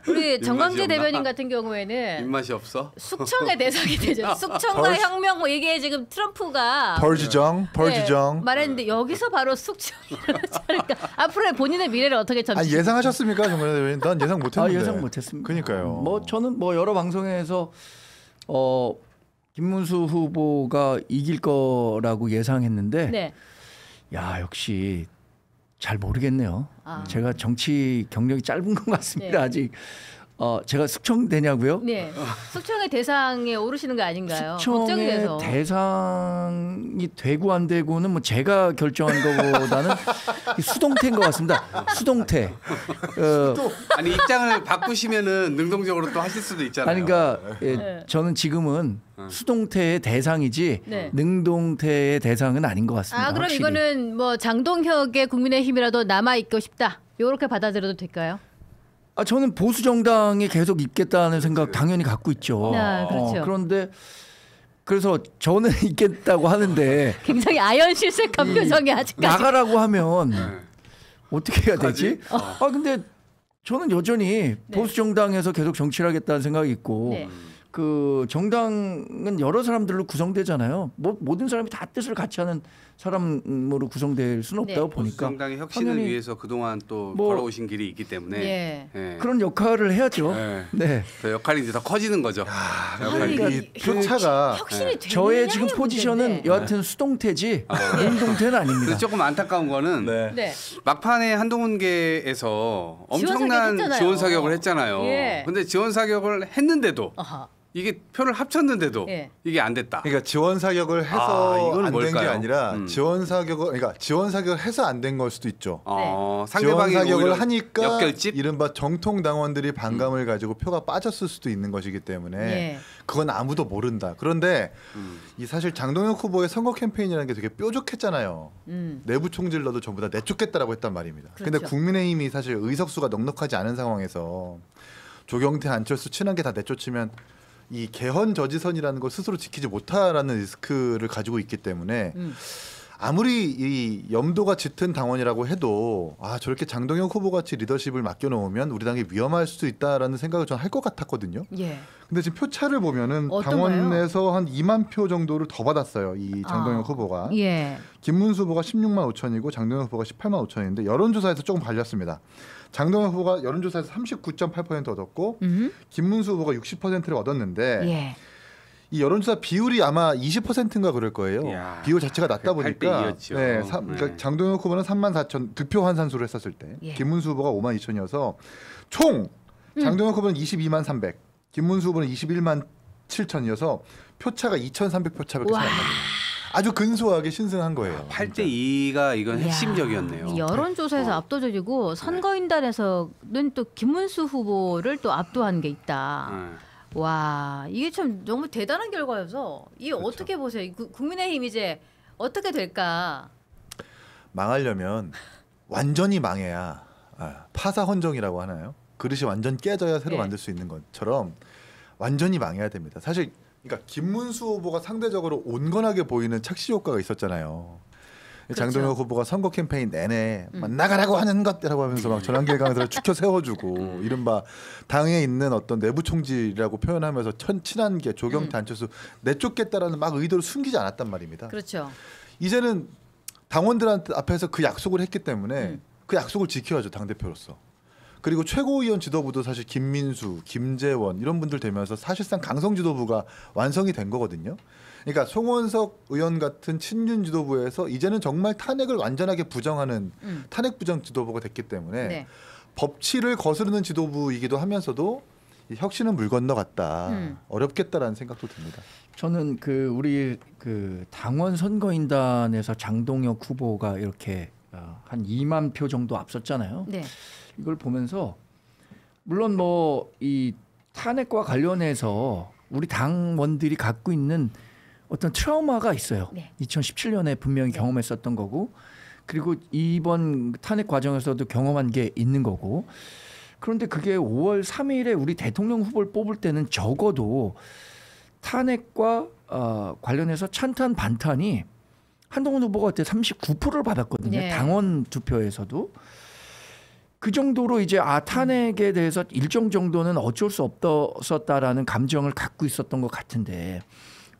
[SPEAKER 6] 우리 정광재 대변인 같은 경우에는
[SPEAKER 8] 입맛이 없어?
[SPEAKER 6] 숙청의 대상이 되죠. 숙청과 혁명 뭐 이게 지금 트럼프가
[SPEAKER 7] 벌지정
[SPEAKER 6] 말했는데 여기서 바로 숙청이 일어나지 않을까. 앞으로의 본인의 미래를 어떻게 점치?
[SPEAKER 7] 예상하셨습니까, 정광재 대변인? 난 예상 못했는데.
[SPEAKER 9] 예상 못했습니다.
[SPEAKER 7] 그러니까요.
[SPEAKER 9] 뭐 저는 뭐 여러 방송에서 김문수 후보가 이길 거라고 예상했는데, 야 역시. 잘 모르겠네요. 제가 정치 경력이 짧은 것 같습니다. 아직 제가 숙청되냐고요?
[SPEAKER 6] 네. 숙청의 대상에 오르시는 거 아닌가요? 걱정이
[SPEAKER 9] 숙청의
[SPEAKER 6] 돼서.
[SPEAKER 9] 대상이 되고 안 되고는 뭐 제가 결정한 것보다는 수동태인 것 같습니다. 수동태.
[SPEAKER 8] 아니 입장을 바꾸시면은 능동적으로 또 하실 수도 있잖아요.
[SPEAKER 9] 아니 그러니까 저는 지금은 수동태의 대상이지
[SPEAKER 6] 네.
[SPEAKER 9] 능동태의 대상은 아닌 것 같습니다.
[SPEAKER 6] 그럼
[SPEAKER 9] 확실히.
[SPEAKER 6] 이거는 뭐 장동혁의 국민의힘이라도 남아 있고 싶다. 이렇게 받아들여도 될까요?
[SPEAKER 9] 저는 보수 정당에 계속 있겠다는 생각 당연히 갖고 있죠.
[SPEAKER 6] 그렇죠.
[SPEAKER 9] 그런데 그래서 저는 있겠다고 하는데
[SPEAKER 6] 굉장히 아연실색한 표정이 아직까지.
[SPEAKER 9] 나가라고 하면 어떻게 해야 되지? 근데 저는 여전히 보수 정당에서 계속 정치를 하겠다는 생각이 있고
[SPEAKER 6] 네.
[SPEAKER 9] 그 정당은 여러 사람들로 구성되잖아요. 뭐 모든 사람이 다 뜻을 같이 하는 사람으로 구성될 수는 없다고 보니까
[SPEAKER 8] 정당의 혁신을 위해서 그동안 또 걸어오신 길이 있기 때문에
[SPEAKER 9] 그런 역할을 해야죠. 네.
[SPEAKER 8] 더 역할이 이제 더 커지는 거죠.
[SPEAKER 7] 이 표차가
[SPEAKER 9] 저의 지금 포지션은 여하튼 수동태지 능동태는 아닙니다.
[SPEAKER 8] 근데 조금 안타까운 거는 막판에 한동훈계에서 엄청난 지원 사격을 했잖아요. 근데 지원 사격을 했는데도 이게 표를 합쳤는데도 이게 안 됐다.
[SPEAKER 7] 그러니까 지원 사격을 해서 안 된 게 아니라 지원 사격을 해서 안 된 걸 수도 있죠.
[SPEAKER 8] 상대방이
[SPEAKER 7] 지원 사격을 하니까
[SPEAKER 8] 역결집?
[SPEAKER 7] 이른바 정통 당원들이 반감을 가지고 표가 빠졌을 수도 있는 것이기 때문에 그건 아무도 모른다. 그런데 이 사실 장동혁 후보의 선거 캠페인이라는 게 되게 뾰족했잖아요. 내부 총질러도 전부 다 내쫓겠다라고 했단 말입니다. 그런데 국민의힘이 사실 의석수가 넉넉하지 않은 상황에서 조경태, 안철수 친한 게 다 내쫓으면 이 개헌 저지선이라는 걸 스스로 지키지 못하라는 리스크를 가지고 있기 때문에 아무리 이 염도가 짙은 당원이라고 해도 저렇게 장동혁 후보 같이 리더십을 맡겨놓으면 우리 당이 위험할 수도 있다라는 생각을 전 할 것 같았거든요. 근데 지금 표차를 보면은 당원에서 한 2만 표 정도를 더 받았어요. 이 장동혁 후보가. 김문수 후보가 16만 5천이고 장동혁 후보가 18만 5천인데 여론조사에서 조금 발렸습니다. 장동혁 후보가 여론조사에서 39.8% 얻었고 김문수 후보가 60%를 얻었는데 이 여론조사 비율이 아마 20%인가 그럴 거예요. 비율 자체가 낮다 보니까 그러니까 장동혁 후보는 3만 4천 득표 환산수를 했었을 때 김문수 후보가 5만 2천이어서 총 장동혁 후보는 22만 300, 김문수 후보는 21만 7천이어서 표차가 2,300표 차밖에 차이 안 납니다. 아주 근소하게 신승한 거예요.
[SPEAKER 8] 8대2가 이건 핵심적이었네요.
[SPEAKER 6] 여론조사에서 압도적이고 선거인단에서는 또 김문수 후보를 또 압도한 게 있다. 와, 이게 참 너무 대단한 결과여서 이게 어떻게 보세요? 국민의힘 이제 어떻게 될까?
[SPEAKER 7] 망하려면 완전히 망해야 파사헌정이라고 하나요? 그릇이 완전 깨져야 새로 만들 수 있는 것처럼 완전히 망해야 됩니다. 사실 그러니까 김문수 후보가 상대적으로 온건하게 보이는 착시 효과가 있었잖아요. 장동혁 후보가 선거 캠페인 내내 나가라고 하는 것이라고 하면서 막 전환길 강에서 축혀 세워주고 이른바 당에 있는 어떤 내부 총질이라고 표현하면서 친한 게 조경태, 안철수 내쫓겠다라는 막 의도를 숨기지 않았단 말입니다.
[SPEAKER 6] 그렇죠.
[SPEAKER 7] 이제는 당원들한테 앞에서 그 약속을 했기 때문에 그 약속을 지켜야죠, 당대표로서. 그리고 최고위원 지도부도 사실 김민수, 김재원 이런 분들 되면서 사실상 강성 지도부가 완성이 된 거거든요. 그러니까 송원석 의원 같은 친윤 지도부에서 이제는 정말 탄핵을 완전하게 부정하는 탄핵 부정 지도부가 됐기 때문에 법치를 거스르는 지도부이기도 하면서도 혁신은 물 건너갔다. 어렵겠다라는 생각도 듭니다.
[SPEAKER 9] 저는 우리 당원 선거인단에서 장동혁 후보가 이렇게 한 2만 표 정도 앞섰잖아요. 이걸 보면서 물론 뭐 이 탄핵과 관련해서 우리 당원들이 갖고 있는 어떤 트라우마가 있어요. 2017년에 분명히 경험했었던 거고, 그리고 이번 탄핵 과정에서도 경험한 게 있는 거고. 그런데 그게 5월 3일에 우리 대통령 후보를 뽑을 때는 적어도 탄핵과 관련해서 찬탄 반탄이 한동훈 후보가 그때 39%를 받았거든요. 당원 투표에서도. 그 정도로 이제 탄핵에 대해서 일정 정도는 어쩔 수 없었다라는 감정을 갖고 있었던 것 같은데,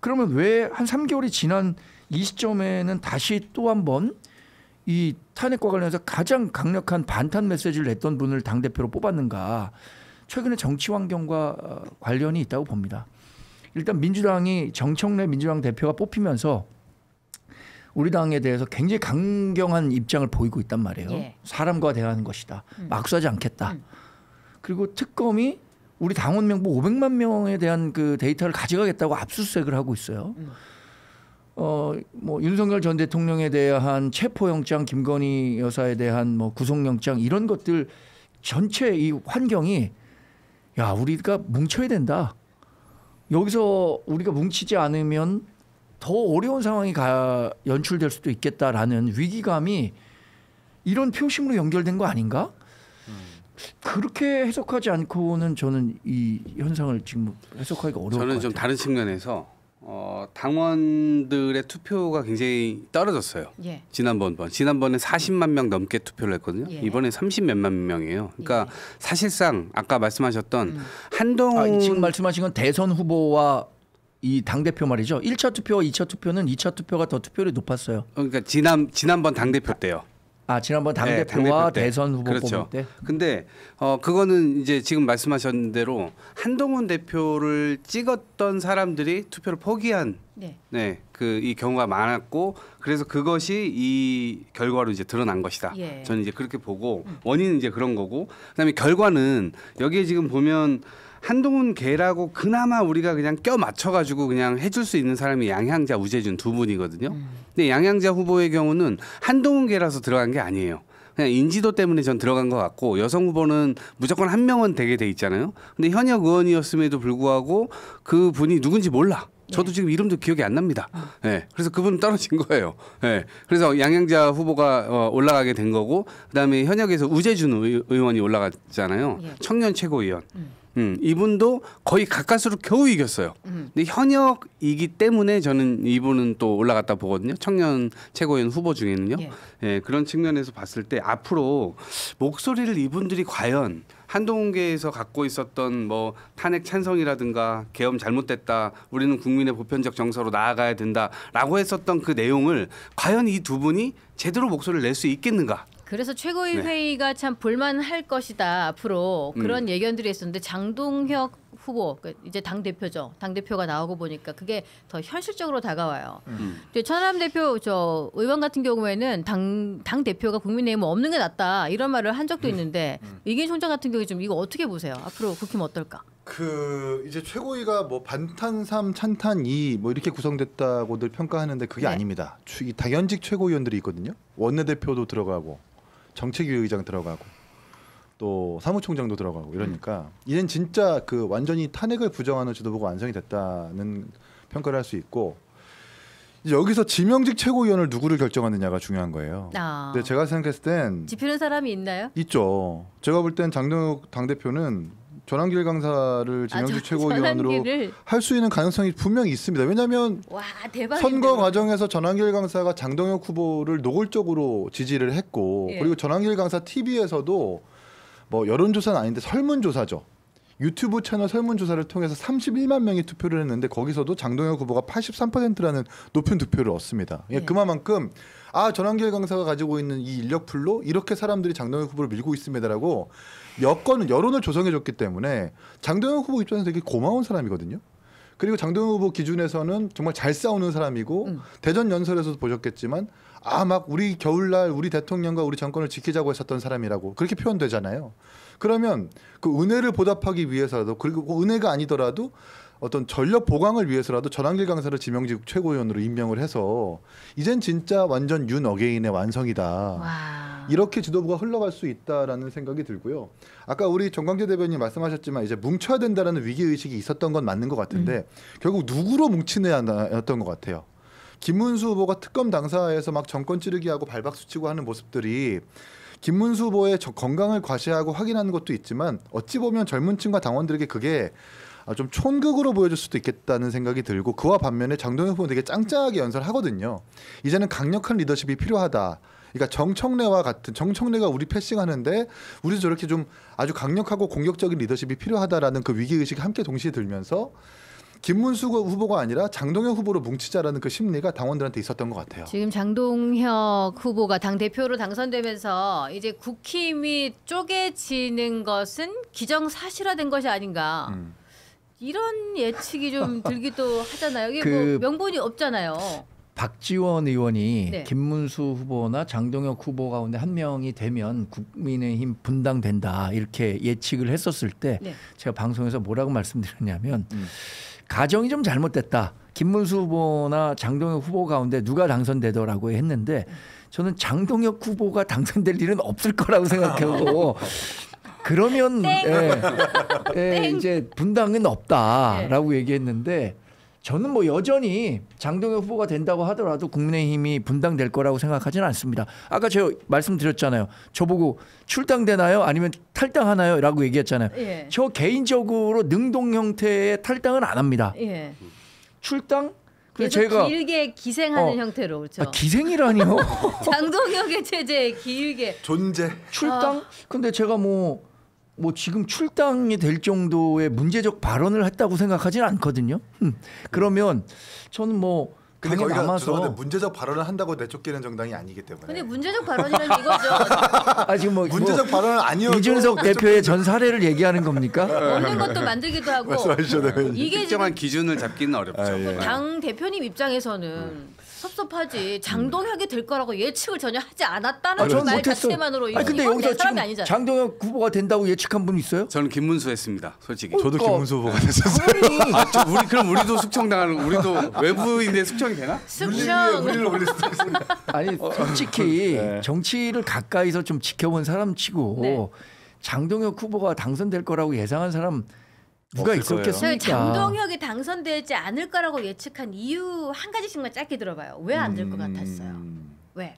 [SPEAKER 9] 그러면 왜 한 3개월이 지난 이 시점에는 다시 또 한 번 이 탄핵과 관련해서 가장 강력한 반탄 메시지를 냈던 분을 당대표로 뽑았는가? 최근에 정치 환경과 관련이 있다고 봅니다. 일단 민주당이 정청래 민주당 대표가 뽑히면서 우리 당에 대해서 굉장히 강경한 입장을 보이고 있단 말이에요. 사람과 대화하는 것이다. 막 쏘지 않겠다. 그리고 특검이 우리 당원 명부 500만 명에 대한 그 데이터를 가져가겠다고 압수수색을 하고 있어요. 뭐 윤석열 전 대통령에 대한 체포영장, 김건희 여사에 대한 뭐 구속영장 이런 것들 전체 이 환경이 야 우리가 뭉쳐야 된다. 여기서 우리가 뭉치지 않으면 더 어려운 상황이 연출될 수도 있겠다라는 위기감이 이런 표심으로 연결된 거 아닌가? 그렇게 해석하지 않고는 저는 이 현상을 지금 해석하기가 어려울 것 같아요.
[SPEAKER 8] 저는 좀 다른 측면에서 당원들의 투표가 굉장히 떨어졌어요. 예. 지난번에 40만 명 넘게 투표를 했거든요. 예. 이번에 30몇만 명이에요. 그러니까 예. 사실상 아까 말씀하셨던 한동훈
[SPEAKER 9] 지금 말씀하신 건 대선 후보와 이 당대표 말이죠. 1차 투표와 2차 투표는 2차 투표가 더 투표율이 높았어요.
[SPEAKER 8] 그러니까 지난번 당대표 때요.
[SPEAKER 9] 지난번 당대표와 네, 대선 후보
[SPEAKER 8] 그렇죠.
[SPEAKER 9] 뽑을 때.
[SPEAKER 8] 근데 그거는 이제 지금 말씀하신 대로 한동훈 대표를 찍었던 사람들이 투표를 포기한 그 이 경우가 많았고 그래서 그것이 이 결과로 이제 드러난 것이다. 예. 저는 이제 그렇게 보고 원인은 이제 그런 거고 그다음에 결과는 여기에 지금 보면 한동훈 계라고 그나마 우리가 그냥 껴 맞춰가지고 그냥 해줄 수 있는 사람이 양향자, 우재준 두 분이거든요. 근데 양향자 후보의 경우는 한동훈 계라서 들어간 게 아니에요. 그냥 인지도 때문에 전 들어간 것 같고 여성 후보는 무조건 한 명은 되게 돼 있잖아요. 근데 현역 의원이었음에도 불구하고 그 분이 누군지 몰라. 저도 지금 이름도 기억이 안 납니다. 네, 그래서 그분은 떨어진 거예요. 네, 그래서 양양자 후보가 올라가게 된 거고 그다음에 현역에서 우재준 의원이 올라갔잖아요. 청년 최고위원. 이분도 거의 가까스로 겨우 이겼어요. 근데 현역이기 때문에 저는 이분은 또 올라갔다 보거든요. 청년 최고위원 후보 중에는요. 예, 그런 측면에서 봤을 때 앞으로 목소리를 이분들이 과연 한동훈계에서 갖고 있었던 뭐 탄핵 찬성이라든가 계엄 잘못됐다. 우리는 국민의 보편적 정서로 나아가야 된다라고 했었던 그 내용을 과연 이 두 분이 제대로 목소리를 낼 수 있겠는가?
[SPEAKER 6] 그래서 최고위 회의가 참 볼만할 것이다 앞으로 그런 예견들이 있었는데 장동혁 후보 이제 당 대표죠. 당 대표가 나오고 보니까 그게 더 현실적으로 다가와요. 천하람 대표 저 의원 같은 경우에는 당 대표가 국민의힘 없는 게 낫다 이런 말을 한 적도 있는데 이기인 총장 같은 경우에 좀 이거 어떻게 보세요? 앞으로 국힘 어떨까?
[SPEAKER 7] 이제 최고위가 뭐 반탄 3, 찬탄 2 뭐 이렇게 구성됐다고들 평가하는데 그게 아닙니다. 이 당연직 최고위원들이 있거든요. 원내대표도 들어가고 정책위 의장 들어가고 또 사무총장도 들어가고 이러니까 이젠 진짜 그 완전히 탄핵을 부정하는 지도부가 완성이 됐다는 평가를 할 수 있고 이제 여기서 지명직 최고위원을 누구를 결정하느냐가 중요한 거예요. 근데 제가 생각했을 땐
[SPEAKER 6] 지피는 사람이 있나요?
[SPEAKER 7] 있죠. 제가 볼 땐 장동혁 당대표는 전환길 강사를 지명직 최고위원으로 할 수 있는 가능성이 분명히 있습니다. 왜냐하면 선거 과정에서 전환길 강사가 장동혁 후보를 노골적으로 지지를 했고 그리고 전환길 강사 TV에서도 뭐 여론조사는 아닌데 설문조사죠. 유튜브 채널 설문조사를 통해서 31만 명이 투표를 했는데 거기서도 장동혁 후보가 83%라는 높은 득표를 얻습니다. 그만큼 전환길 강사가 가지고 있는 이 인력풀로 이렇게 사람들이 장동혁 후보를 밀고 있습니다라고 여론을 조성해줬기 때문에 장동혁 후보 입장에서 되게 고마운 사람이거든요. 그리고 장동혁 후보 기준에서는 정말 잘 싸우는 사람이고 대전 연설에서도 보셨겠지만 막 우리 겨울날 우리 대통령과 우리 정권을 지키자고 했었던 사람이라고 그렇게 표현되잖아요. 그러면 그 은혜를 보답하기 위해서라도 그리고 그 은혜가 아니더라도 어떤 전력 보강을 위해서라도 전환길 강사를 지명직 최고위원으로 임명을 해서 이젠 진짜 완전 윤 어게인의 완성이다.
[SPEAKER 6] 와.
[SPEAKER 7] 이렇게 지도부가 흘러갈 수 있다라는 생각이 들고요. 아까 우리 정광재 대변인 말씀하셨지만 이제 뭉쳐야 된다라는 위기의식이 있었던 건 맞는 것 같은데 결국 누구로 뭉치느냐였던 것 같아요. 김문수 후보가 특검 당사에서 막 정권 찌르기하고 발박수치고 하는 모습들이 김문수 후보의 건강을 과시하고 확인하는 것도 있지만 어찌 보면 젊은 층과 당원들에게 그게 좀 촌극으로 보여줄 수도 있겠다는 생각이 들고 그와 반면에 장동혁 후보는 되게 짱짱하게 연설하거든요. 이제는 강력한 리더십이 필요하다. 그러니까 정청래와 같은 정청래가 우리 패싱하는데 우리도 저렇게 좀 아주 강력하고 공격적인 리더십이 필요하다라는 그 위기의식이 함께 동시에 들면서 김문수 후보가 아니라 장동혁 후보로 뭉치자라는 그 심리가 당원들한테 있었던 것 같아요.
[SPEAKER 6] 지금 장동혁 후보가 당대표로 당선되면서 이제 국힘이 쪼개지는 것은 기정사실화된 것이 아닌가. 이런 예측이 좀 들기도 하잖아요. 이게 뭐 명분이 없잖아요.
[SPEAKER 9] 박지원 의원이 네. 김문수 후보나 장동혁 후보 가운데 한 명이 되면 국민의힘 분당된다 이렇게 예측을 했었을 때 네. 제가 방송에서 뭐라고 말씀드렸냐면 가정이 좀 잘못됐다. 김문수 후보나 장동혁 후보 가운데 누가 당선되더라고 했는데 저는 장동혁 후보가 당선될 일은 없을 거라고 생각하고 그러면 이제 분당은 없다라고 네. 얘기했는데 저는 뭐 여전히 장동혁 후보가 된다고 하더라도 국민의힘이 분당될 거라고 생각하지는 않습니다. 아까 제가 말씀드렸잖아요. 저보고 출당되나요? 아니면 탈당하나요? 라고 얘기했잖아요. 예. 저 개인적으로 능동 형태의 탈당은 안 합니다. 예. 출당?
[SPEAKER 6] 그래서 제가 길게 기생하는 형태로 그렇죠.
[SPEAKER 9] 아, 기생이라니요?
[SPEAKER 6] 장동혁의 체제에 길게
[SPEAKER 7] 존재
[SPEAKER 9] 출당? 근데 제가 뭐 지금 출당이 될 정도의 문제적 발언을 했다고 생각하지는 않거든요. 그러면 저는 뭐
[SPEAKER 7] 근데 거기가 남아서 문제적 발언을 한다고 내쫓기는 정당이 아니기 때문에.
[SPEAKER 6] 근데 문제적 발언이란 이거죠.
[SPEAKER 9] 아 지금 뭐
[SPEAKER 7] 문제적 발언은 아니어도
[SPEAKER 9] 이준석 대표의 전 사례를 얘기하는 겁니까?
[SPEAKER 6] 없는 것도 만들기도 하고.
[SPEAKER 8] 이게 특정한 기준을 잡기는 어렵죠.
[SPEAKER 6] 당 대표님 입장에서는 섭섭하지. 장동혁이 될 거라고 예측을 전혀 하지 않았다는 말 자체만으로
[SPEAKER 9] 근데 여기서 지금 아니잖아요. 장동혁 후보가 된다고 예측한 분 있어요?
[SPEAKER 8] 저는 김문수 했습니다. 솔직히.
[SPEAKER 7] 저도 김문수 후보가 됐었어요.
[SPEAKER 8] 그럼 우리도 숙청당하는 우리도 외부인데 숙청이 되나?
[SPEAKER 6] 숙청.
[SPEAKER 7] 우리를 올릴 수도 있습니다.
[SPEAKER 9] 아니 솔직히 정치를 가까이서 좀 지켜본 사람치고 장동혁 후보가 당선될 거라고 예상한 사람 누가 있었겠습니까?
[SPEAKER 6] 장동혁이 당선되지 않을 거라고 예측한 이유 한 가지씩만 짧게 들어봐요. 왜 안 될 것 같았어요? 왜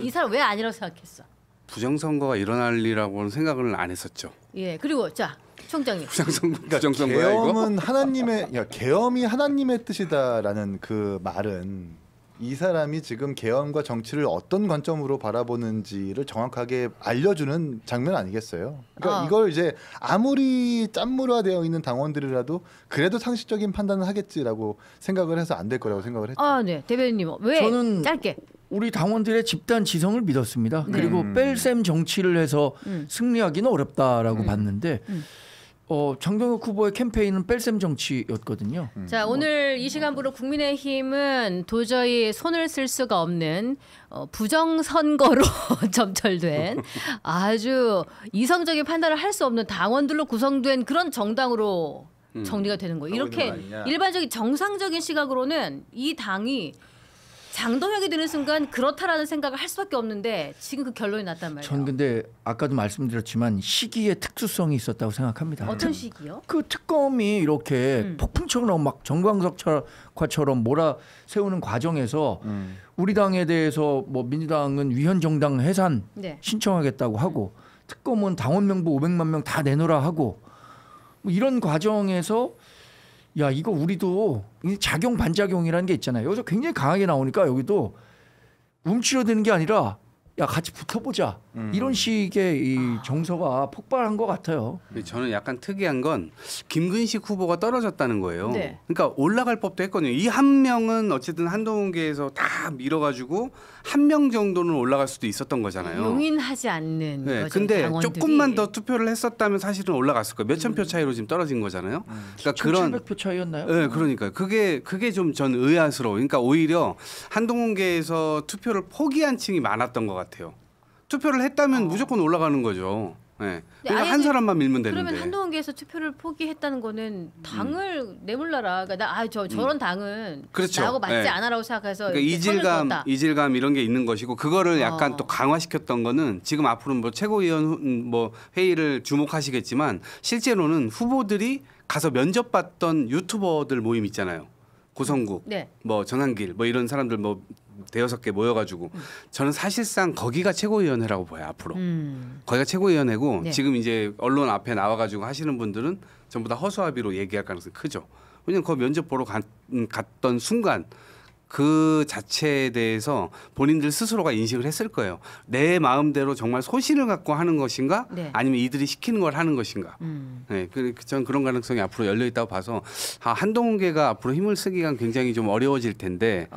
[SPEAKER 6] 이 사람 왜 아니라고 생각했어?
[SPEAKER 8] 부정선거가 일어날리라고는 생각을 안 했었죠.
[SPEAKER 6] 예, 그리고 자 총장님.
[SPEAKER 8] 부정선거야 이거?
[SPEAKER 7] 계엄은 계엄이 하나님의 뜻이다라는 그 말은 이 사람이 지금 계엄과 정치를 어떤 관점으로 바라보는지를 정확하게 알려주는 장면 아니겠어요? 그러니까 이걸 이제 아무리 짠물화되어 있는 당원들이라도 그래도 상식적인 판단을 하겠지라고 생각을 해서 안 될 거라고 생각을 했죠.
[SPEAKER 6] 네. 대변인님 왜? 저는 짧게.
[SPEAKER 9] 우리 당원들의 집단 지성을 믿었습니다. 그리고 뺄셈 정치를 해서 승리하기는 어렵다라고 봤는데 장동혁 후보의 캠페인은 뺄셈 정치였거든요.
[SPEAKER 6] 자, 오늘 이 시간부로 국민의힘은 도저히 손을 쓸 수가 없는 부정선거로 점철된 아주 이성적인 판단을 할 수 없는 당원들로 구성된 그런 정당으로 정리가 되는 거예요. 이렇게 일반적인 정상적인 시각으로는 이 당이 장동혁이 되는 순간 그렇다라는 생각을 할 수밖에 없는데 지금 그 결론이 났단 말이에요.
[SPEAKER 9] 전 근데 아까도 말씀드렸지만 시기의 특수성이 있었다고 생각합니다.
[SPEAKER 6] 어떤 시기요?
[SPEAKER 9] 그 특검이 이렇게 폭풍처럼 막 정광석화처럼 몰아세우는 과정에서 우리 당에 대해서 뭐 민주당은 위헌 정당 해산 신청하겠다고 하고 특검은 당원 명부 500만 명 다 내놓으라 하고 뭐 이런 과정에서 야 이거 우리도 작용 반작용이라는 게 있잖아요. 여기서 굉장히 강하게 나오니까 여기도 움츠러드는 게 아니라 야 같이 붙어보자 이런 식의 이 정서가 폭발한 것 같아요.
[SPEAKER 8] 저는 약간 특이한 건 김근식 후보가 떨어졌다는 거예요. 그러니까 올라갈 법도 했거든요. 이 한 명은 어쨌든 한동훈계에서 다 밀어가지고 한 명 정도는 올라갈 수도 있었던 거잖아요.
[SPEAKER 6] 용인하지 않는 거죠.
[SPEAKER 8] 근데
[SPEAKER 6] 당원들이.
[SPEAKER 8] 조금만 더 투표를 했었다면 사실은 올라갔을 거예요. 몇천 표 차이로 지금 떨어진 거잖아요.
[SPEAKER 9] 그러니까 그런 700표 차이였나요?
[SPEAKER 8] 네, 그러니까 그게 좀 전 의아스러워. 그러니까 오히려 한동훈계에서 투표를 포기한 층이 많았던 것 같아요. 투표를 했다면 무조건 올라가는 거죠. 네. 그러니까 한 사람만 밀면 되는데.
[SPEAKER 6] 그러면 한동훈계에서 투표를 포기했다는 거는 당을 내몰라라. 그러니까 저런 당은
[SPEAKER 8] 그렇죠.
[SPEAKER 6] 나하고 맞지 않아라고 생각해서
[SPEAKER 8] 그러니까 이질감 이런 게 있는 것이고 그거를 약간 또 강화시켰던 거는 지금 앞으로는 뭐 최고위원 뭐 회의를 주목하시겠지만 실제로는 후보들이 가서 면접봤던 유튜버들 모임 있잖아요. 고성국, 뭐 전한길, 뭐 이런 사람들 뭐 대여섯 개 모여가지고 저는 사실상 거기가 최고위원회라고 봐요 앞으로. 거기가 최고위원회고 지금 이제 언론 앞에 나와가지고 하시는 분들은 전부 다 허수아비로 얘기할 가능성이 크죠. 왜냐면 그 면접 보러 갔던 순간 그 자체에 대해서 본인들 스스로가 인식을 했을 거예요. 내 마음대로 정말 소신을 갖고 하는 것인가 아니면 이들이 시키는 걸 하는 것인가. 네, 저는 그런 가능성이 앞으로 열려 있다고 봐서 한동훈계가 앞으로 힘을 쓰기가 굉장히 좀 어려워질 텐데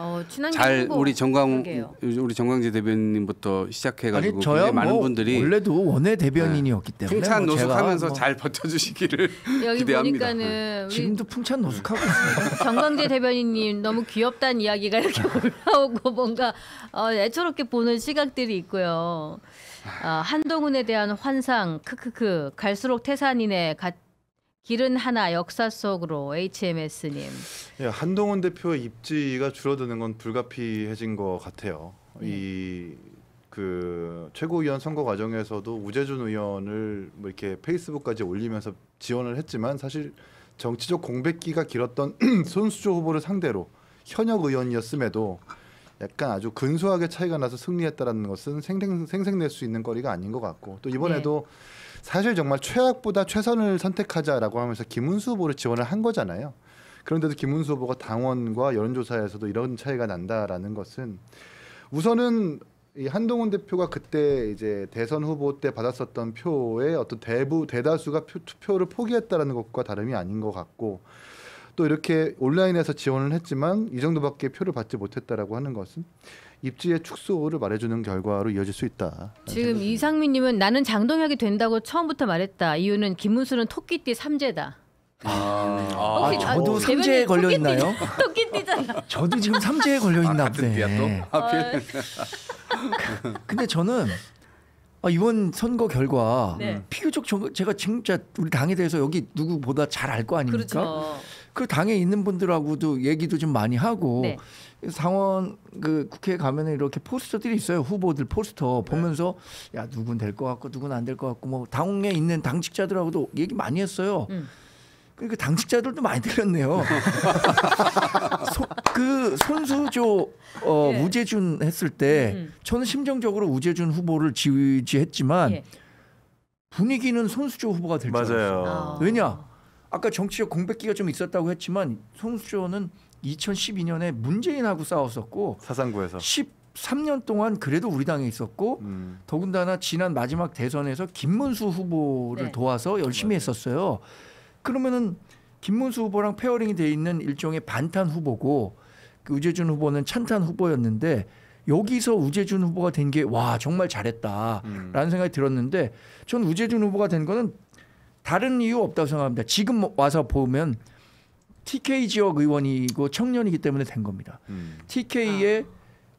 [SPEAKER 8] 잘 우리 정광재 대변인부터 시작해가지고 굉장히 많은 분들이
[SPEAKER 9] 원래도 원외 대변인이었기 때문에
[SPEAKER 8] 풍찬 노숙하면서 잘 버텨주시기를
[SPEAKER 6] 여기
[SPEAKER 8] 기대합니다.
[SPEAKER 6] 보니까는
[SPEAKER 9] 지금도 풍찬 노숙하고 있습니다.
[SPEAKER 6] 정광재 대변인님 너무 귀엽다는 이야기 이야기가 이렇게 올라오고 뭔가 애처롭게 보는 시각들이 있고요. 한동훈에 대한 환상 크크크 갈수록 태산이네 길은 하나 역사 속으로 HMS님.
[SPEAKER 7] 예, 한동훈 대표의 입지가 줄어드는 건 불가피해진 것 같아요. 이 그 최고위원 선거 과정에서도 우재준 의원을 뭐 이렇게 페이스북까지 올리면서 지원을 했지만 사실 정치적 공백기가 길었던 손수조 후보를 상대로 현역 의원이었음에도 약간 아주 근소하게 차이가 나서 승리했다라는 것은 생색낼 수 있는 거리가 아닌 것 같고 또 이번에도 사실 정말 최악보다 최선을 선택하자라고 하면서 김문수 후보를 지원을 한 거잖아요. 그런데도 김문수 후보가 당원과 여론조사에서도 이런 차이가 난다라는 것은 우선은 이 한동훈 대표가 그때 이제 대선 후보 때 받았었던 표의 어떤 대다수가 투표를 포기했다라는 것과 다름이 아닌 것 같고 또 이렇게 온라인에서 지원을 했지만 이 정도밖에 표를 받지 못했다라고 하는 것은 입지의 축소를 말해주는 결과로 이어질 수 있다.
[SPEAKER 6] 지금 이상민님은 나는 장동혁이 된다고 처음부터 말했다. 이유는 김문수는 토끼띠 3제다.
[SPEAKER 9] 저도 삼재에 걸려 있나요?
[SPEAKER 6] 토끼띠잖아.
[SPEAKER 9] 저도 지금 삼재에 걸려 있나 보네. 근데 저는 이번 선거 결과 비교적 제가 진짜 우리 당에 대해서 여기 누구보다 잘 알 거 아닙니까?
[SPEAKER 6] 그렇죠.
[SPEAKER 9] 그 당에 있는 분들하고도 얘기도 좀 많이 하고 상원 그 국회에 가면은 이렇게 포스터들이 있어요. 후보들 포스터 보면서 야 누군 될 것 같고 누군 안 될 것 같고 뭐 당에 있는 당직자들하고도 얘기 많이 했어요. 그러니까 당직자들도 많이 들렸네요. 그 손수조 우재준 했을 때 저는 심정적으로 우재준 후보를 지지했지만 분위기는 손수조 후보가 될 줄 알았어요. 왜냐? 아까 정치적 공백기가 좀 있었다고 했지만 손수조는 2012년에 문재인하고 싸웠었고
[SPEAKER 7] 사상구에서
[SPEAKER 9] 13년 동안 그래도 우리 당에 있었고 더군다나 지난 마지막 대선에서 김문수 후보를 도와서 열심히 했었어요. 그러면은 김문수 후보랑 페어링이 돼 있는 일종의 반탄 후보고 그 우재준 후보는 찬탄 후보였는데 여기서 우재준 후보가 된 게 와 정말 잘했다라는 생각이 들었는데 전 우재준 후보가 된 거는 다른 이유 없다고 생각합니다. 지금 와서 보면 TK 지역 의원이고 청년이기 때문에 된 겁니다. TK에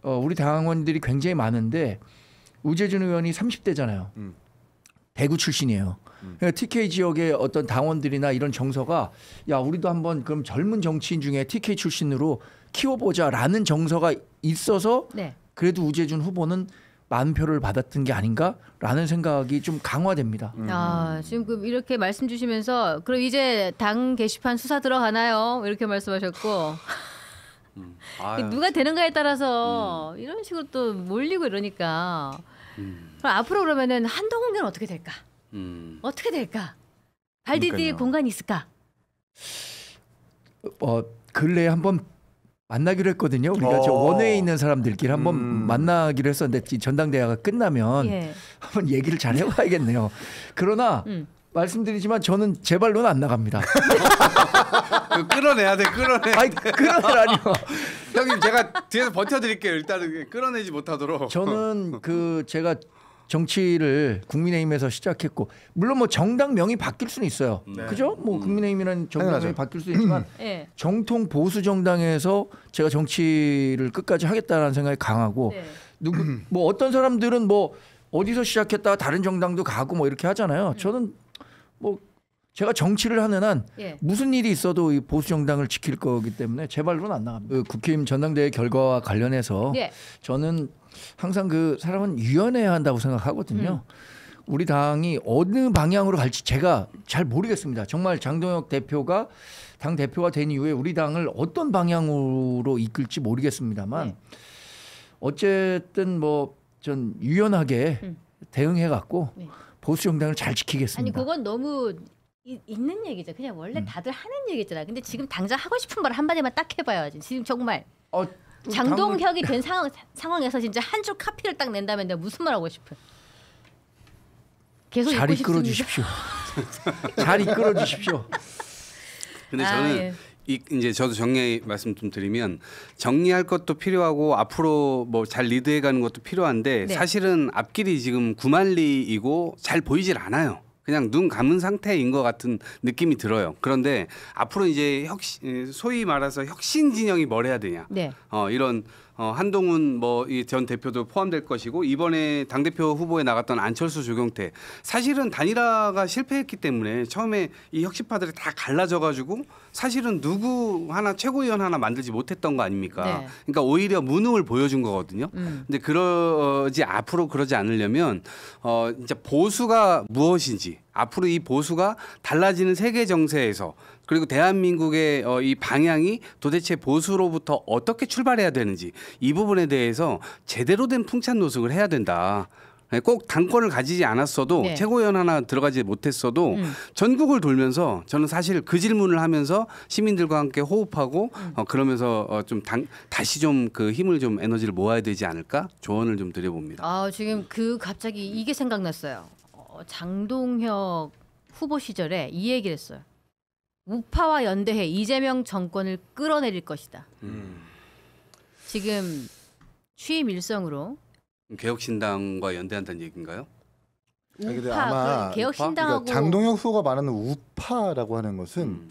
[SPEAKER 9] 우리 당원들이 굉장히 많은데 우재준 의원이 30대잖아요. 대구 출신이에요. 그러니까 TK 지역의 어떤 당원들이나 이런 정서가 야 우리도 한번 그럼 젊은 정치인 중에 TK 출신으로 키워보자라는 정서가 있어서 그래도 우재준 후보는 많은 표를 받았던 게 아닌가라는 생각이 좀 강화됩니다.
[SPEAKER 6] 지금 이렇게 말씀 주시면서 그럼 이제 당 게시판 수사 들어가나요? 이렇게 말씀하셨고 누가 되는가에 따라서 이런 식으로 또 몰리고 이러니까 그럼 앞으로 그러면은 한동훈은 어떻게 될까? 어떻게 될까? 발 디딜 공간이 있을까?
[SPEAKER 9] 근래에 한번 만나기로 했거든요. 우리가 저 원외에 있는 사람들끼리 한번 만나기로 했었는데 전당대회가 끝나면 한번 얘기를 잘 해봐야겠네요. 그러나 말씀드리지만 저는 제 발로는 안 나갑니다.
[SPEAKER 8] 끌어내야 돼, 끌어내.
[SPEAKER 9] 아니 끌어내라니요.
[SPEAKER 8] 형님 제가 뒤에서 버텨드릴게요. 일단은 끌어내지 못하도록.
[SPEAKER 9] 저는 제가 정치를 국민의힘에서 시작했고 물론 뭐 정당명이 바뀔 수는 있어요. 그죠? 뭐 국민의힘이라는 정당명이 바뀔 수 있지만 정통 보수 정당에서 제가 정치를 끝까지 하겠다라는 생각이 강하고 뭐 어떤 사람들은 뭐 어디서 시작했다가 다른 정당도 가고 뭐 이렇게 하잖아요. 저는 뭐 제가 정치를 하는 한 무슨 일이 있어도 이 보수 정당을 지킬 거기 때문에 제 발로는 안 나갑니다. 국회의원 전당대회 결과와 관련해서 저는 항상 그 사람은 유연해야 한다고 생각하거든요. 우리 당이 어느 방향으로 갈지 제가 잘 모르겠습니다. 정말 장동혁 대표가 당 대표가 된 이후에 우리 당을 어떤 방향으로 이끌지 모르겠습니다만 어쨌든 뭐 전 유연하게 대응해 갖고 보수 정당을 잘 지키겠습니다.
[SPEAKER 6] 아니 그건 너무 있는 얘기죠. 그냥 원래 다들 하는 얘기잖아. 근데 지금 당장 하고 싶은 말 한마디만 딱 해봐야지. 지금 정말 장동혁이 된 상황에서 진짜 한 줄 카피를 딱 낸다면 내가 무슨 말 하고 싶어? 계속
[SPEAKER 9] 잘 이끌어 주십시오. 잘 이끌어 주십시오.
[SPEAKER 8] 근데 저는 이제 저도 정리 말씀 좀 드리면 정리할 것도 필요하고 앞으로 뭐 잘 리드해가는 것도 필요한데 사실은 앞길이 지금 구만리이고 잘 보이질 않아요. 그냥 눈 감은 상태인 것 같은 느낌이 들어요. 그런데 앞으로 이제 소위 말해서 혁신 진영이 뭘 해야 되냐.
[SPEAKER 6] 네.
[SPEAKER 8] 이런 한동훈 뭐 이 전 대표도 포함될 것이고 이번에 당대표 후보에 나갔던 안철수 조경태 사실은 단일화가 실패했기 때문에 처음에 이 혁신파들이 다 갈라져가지고 사실은 누구 하나 최고위원 하나 만들지 못했던 거 아닙니까?
[SPEAKER 6] 네.
[SPEAKER 8] 그러니까 오히려 무능을 보여준 거거든요. 근데 앞으로 그러지 않으려면 진짜 보수가 무엇인지 앞으로 이 보수가 달라지는 세계 정세에서 그리고 대한민국의 이 방향이 도대체 보수로부터 어떻게 출발해야 되는지 이 부분에 대해서 제대로 된 풍찬 노숙을 해야 된다. 꼭 당권을 가지지 않았어도
[SPEAKER 6] 네.
[SPEAKER 8] 최고위원 하나 들어가지 못했어도 전국을 돌면서 저는 사실 그 질문을 하면서 시민들과 함께 호흡하고 그러면서 좀 다시 좀 그 힘을 좀 에너지를 모아야 되지 않을까 조언을 좀 드려봅니다.
[SPEAKER 6] 지금 갑자기 이게 생각났어요. 장동혁 후보 시절에 이 얘기를 했어요. 우파와 연대해 이재명 정권을 끌어내릴 것이다. 지금 취임 일성으로
[SPEAKER 8] 개혁신당과 연대한다는 얘기인가요?
[SPEAKER 6] 우파, 개혁신당하고
[SPEAKER 7] 그러니까 장동혁 후보가 말하는 우파라고 하는 것은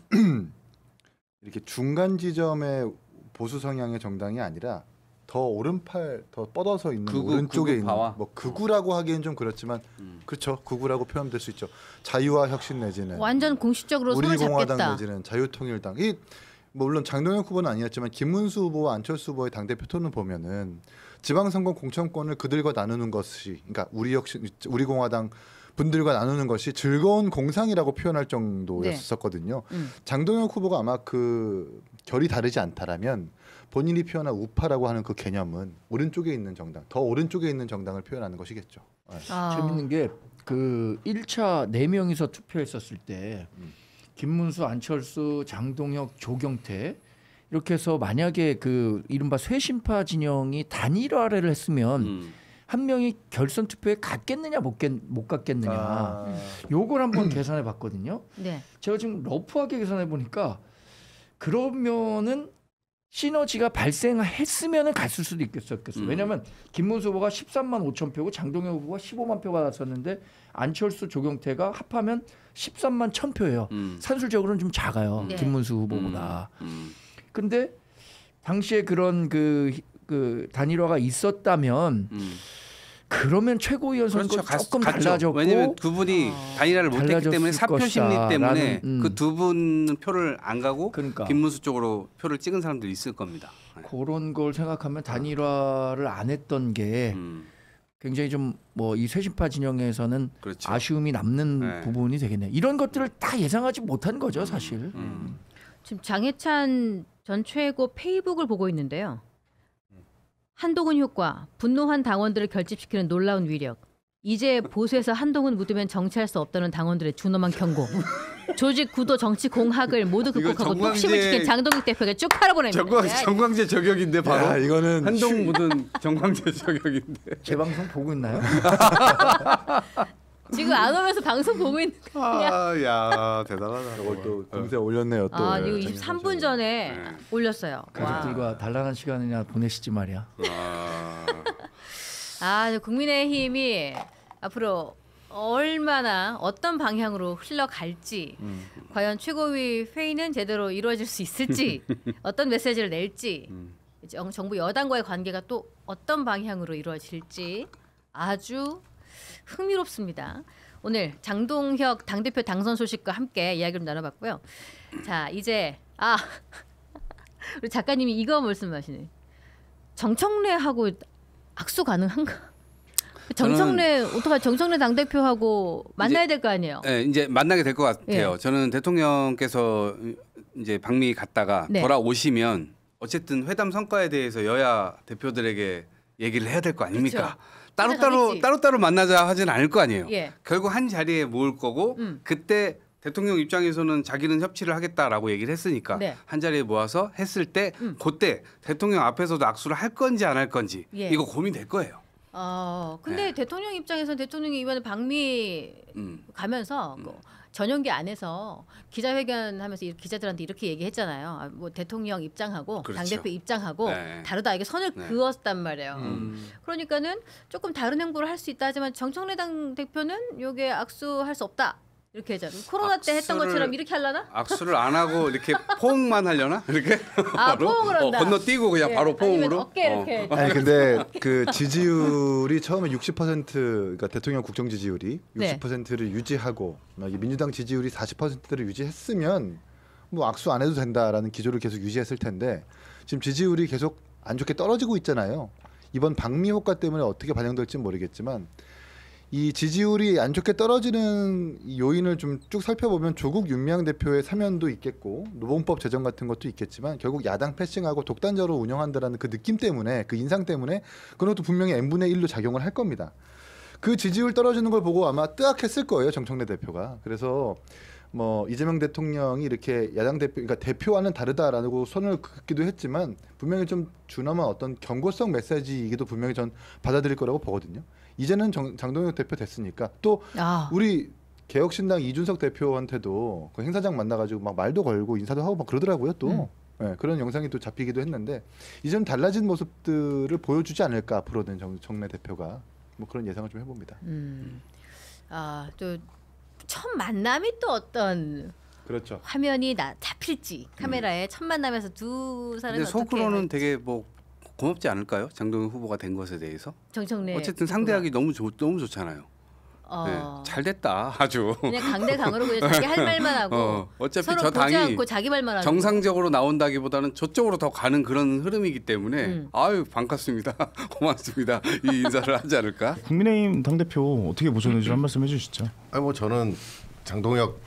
[SPEAKER 7] 이렇게 중간 지점의 보수 성향의 정당이 아니라 더 오른팔 더 뻗어서 있는 오른쪽에 있는 뭐 극우라고 하기엔 좀 그렇지만 그렇죠. 극우라고 표현될 수 있죠. 자유와 혁신 내지는
[SPEAKER 6] 완전 공식적으로 손을 잡겠다.
[SPEAKER 7] 우리공화당 내지는 자유통일당. 이 물론 장동혁 후보는 아니었지만 김문수 후보와 안철수 후보의 당대표 톤을 보면은 지방선거 공천권을 그들과 나누는 것이 그러니까 우리공화당 분들과 나누는 것이 즐거운 공상이라고 표현할 정도였었거든요. 장동혁 후보가 아마 그 결이 다르지 않다라면 본인이 표현한 우파라고 하는 그 개념은 오른쪽에 있는 정당, 더 오른쪽에 있는 정당을 표현하는 것이겠죠.
[SPEAKER 9] 재밌는 게 그 1차 4명이서 투표했었을 때 김문수, 안철수, 장동혁, 조경태 이렇게 해서 만약에 그 이른바 쇄신파 진영이 단일화를 했으면 한 명이 결선 투표에 갔겠느냐 못 갔겠느냐 요걸 한번 계산해 봤거든요.
[SPEAKER 6] 네.
[SPEAKER 9] 제가 지금 러프하게 계산해 보니까 그러면은 시너지가 발생했으면은 갔을 수도 있겠어요. 왜냐하면 김문수 후보가 13만 5천 표고 장동혁 후보가 15만 표가 나섰는데 안철수, 조경태가 합하면 13만 1천 표예요. 산술적으로는 좀 작아요.
[SPEAKER 6] 네.
[SPEAKER 9] 김문수 후보보다. 근데 당시에 그런 그 단일화가 있었다면 그러면 최고위원 선거 조금 달라졌고
[SPEAKER 8] 왜냐하면 두 분이 단일화를 못했기 때문에 사표 심리 때문에 그 두 분 표를 안 가고
[SPEAKER 9] 그러니까.
[SPEAKER 8] 김문수 쪽으로 표를 찍은 사람들이 있을 겁니다.
[SPEAKER 9] 그런 걸 생각하면 단일화를 안 했던 게 굉장히 좀 뭐 이 쇄신파 진영에서는
[SPEAKER 8] 그렇죠.
[SPEAKER 9] 아쉬움이 남는 부분이 되겠네요. 이런 것들을 다 예상하지 못한 거죠, 사실.
[SPEAKER 6] 지금 장해찬 전 최고 페이북을 보고 있는데요. 한동훈 효과, 분노한 당원들을 결집시키는 놀라운 위력. 이제 보수에서 한동훈 묻으면 정치할 수 없다는 당원들의 준엄한 경고. 조직 구도 정치 공학을 모두 극복하고 독심을 지킨 장동혁 대표가 쭉 팔아보냅니다.
[SPEAKER 8] 정광재 저격인데 바로.
[SPEAKER 7] 야, 이거는
[SPEAKER 8] 한동훈 묻은 정광재 저격인데.
[SPEAKER 9] 제 방송 보고 있나요?
[SPEAKER 6] 지금 안 오면서 방송 보고 있는 거야.
[SPEAKER 7] 야 대단하다. 저걸 또 공세 올렸네요. 또.
[SPEAKER 6] 이거 23분 전에 올렸어요.
[SPEAKER 9] 가족들과 단란한 시간이나 보내시지 말이야.
[SPEAKER 6] 국민의힘이 앞으로 얼마나 어떤 방향으로 흘러갈지 과연 최고위 회의는 제대로 이루어질 수 있을지 어떤 메시지를 낼지 정부 여당과의 관계가 또 어떤 방향으로 이루어질지 아주 흥미롭습니다. 오늘 장동혁 당대표 당선 소식과 함께 이야기를 나눠봤고요. 자 이제 우리 작가님이 이거 말씀하시네. 정청래하고 악수 가능한가? 정청래 당대표하고 만나야 될 거 아니에요?
[SPEAKER 8] 네, 이제 만나게 될 것 같아요.
[SPEAKER 6] 예.
[SPEAKER 8] 저는 대통령께서 이제 방미 갔다가
[SPEAKER 6] 네.
[SPEAKER 8] 돌아오시면 어쨌든 회담 성과에 대해서 여야 대표들에게 얘기를 해야 될 거 아닙니까? 따로따로 만나자 하지는 않을 거 아니에요.
[SPEAKER 6] 예.
[SPEAKER 8] 결국 한 자리에 모을 거고 그때 대통령 입장에서는 자기는 협치를 하겠다라고 얘기를 했으니까
[SPEAKER 6] 네.
[SPEAKER 8] 한 자리에 모아서 했을 때 그때 대통령 앞에서도 악수를 할 건지 안 할 건지
[SPEAKER 6] 예.
[SPEAKER 8] 이거 고민될 거예요.
[SPEAKER 6] 근데 대통령 입장에서는 대통령이 이번에 방미 가면서 전용기 안에서 기자회견하면서 기자들한테 이렇게 얘기했잖아요. 뭐 대통령 입장하고
[SPEAKER 8] 그렇죠.
[SPEAKER 6] 당대표 입장하고
[SPEAKER 8] 네.
[SPEAKER 6] 다르다. 이게 선을
[SPEAKER 8] 네.
[SPEAKER 6] 그었단 말이에요. 그러니까는 조금 다른 행보를 할 수 있다 하지만 정청래 당대표는 요게 악수할 수 없다. 이렇게 하잖아. 코로나 때 했던 것처럼 이렇게 하려나?
[SPEAKER 8] 악수를 안 하고 이렇게 포옹만 하려나? 이렇게?
[SPEAKER 6] 포옹을 한다.
[SPEAKER 8] 건너뛰고 그냥 바로 포옹으로?
[SPEAKER 6] 어깨 이렇게.
[SPEAKER 7] 아니 근데 그 지지율이 처음에 60% 그러니까 대통령 국정 지지율이 60%를 유지하고 민주당 지지율이 40%를 유지했으면 뭐 악수 안 해도 된다라는 기조를 계속 유지했을 텐데 지금 지지율이 계속 안 좋게 떨어지고 있잖아요. 이번 방미 효과 때문에 어떻게 반영될지는 모르겠지만 이 지지율이 안 좋게 떨어지는 요인을 좀 쭉 살펴보면 조국 윤미향 대표의 사면도 있겠고 노봉법 제정 같은 것도 있겠지만 결국 야당 패싱하고 독단적으로 운영한다라는 그 느낌 때문에 그 인상 때문에 그것도 분명히 n분의 1로 작용을 할 겁니다. 그 지지율 떨어지는 걸 보고 아마 뜨악했을 거예요 정청래 대표가. 그래서 뭐 이재명 대통령이 이렇게 야당 대표, 그러니까 대표와는 다르다라고 손을 긋기도 했지만 분명히 좀 준엄한 어떤 경고성 메시지이기도 분명히 전 받아들일 거라고 보거든요. 이제는 장동혁 대표 됐으니까 또 우리 개혁신당 이준석 대표한테도 그 행사장 만나가지고 막 말도 걸고 인사도 하고 막 그러더라고요 또. 네, 그런 영상이 또 잡히기도 했는데 이제 좀 달라진 모습들을 보여주지 않을까 앞으로는 정청래 대표가 뭐 그런 예상을 좀 해봅니다.
[SPEAKER 6] 또 첫 만남이 또 어떤
[SPEAKER 7] 그렇죠.
[SPEAKER 6] 화면이 잡힐지 카메라에 첫 만남에서 두 사람이
[SPEAKER 8] 근데 속으로는 되게 뭐 고맙지 않을까요? 장동혁 후보가 된 것에 대해서.
[SPEAKER 6] 정청래
[SPEAKER 8] 어쨌든 상대하기 너무 좋잖아요. 네, 잘 됐다 아주.
[SPEAKER 6] 그냥 강대강으로 그냥 자기 할 말만 하고
[SPEAKER 8] 어차피
[SPEAKER 6] 서로
[SPEAKER 8] 저
[SPEAKER 6] 보지
[SPEAKER 8] 당이
[SPEAKER 6] 않고 자기 말만 하고
[SPEAKER 8] 정상적으로 나온다기보다는 저쪽으로 더 가는 그런 흐름이기 때문에 아유 반갑습니다. 고맙습니다. 이 인사를 하지 않을까?
[SPEAKER 3] 국민의힘 당대표 어떻게 보셨는지 한 말씀 해주시죠.
[SPEAKER 10] 아니 뭐 저는 장동혁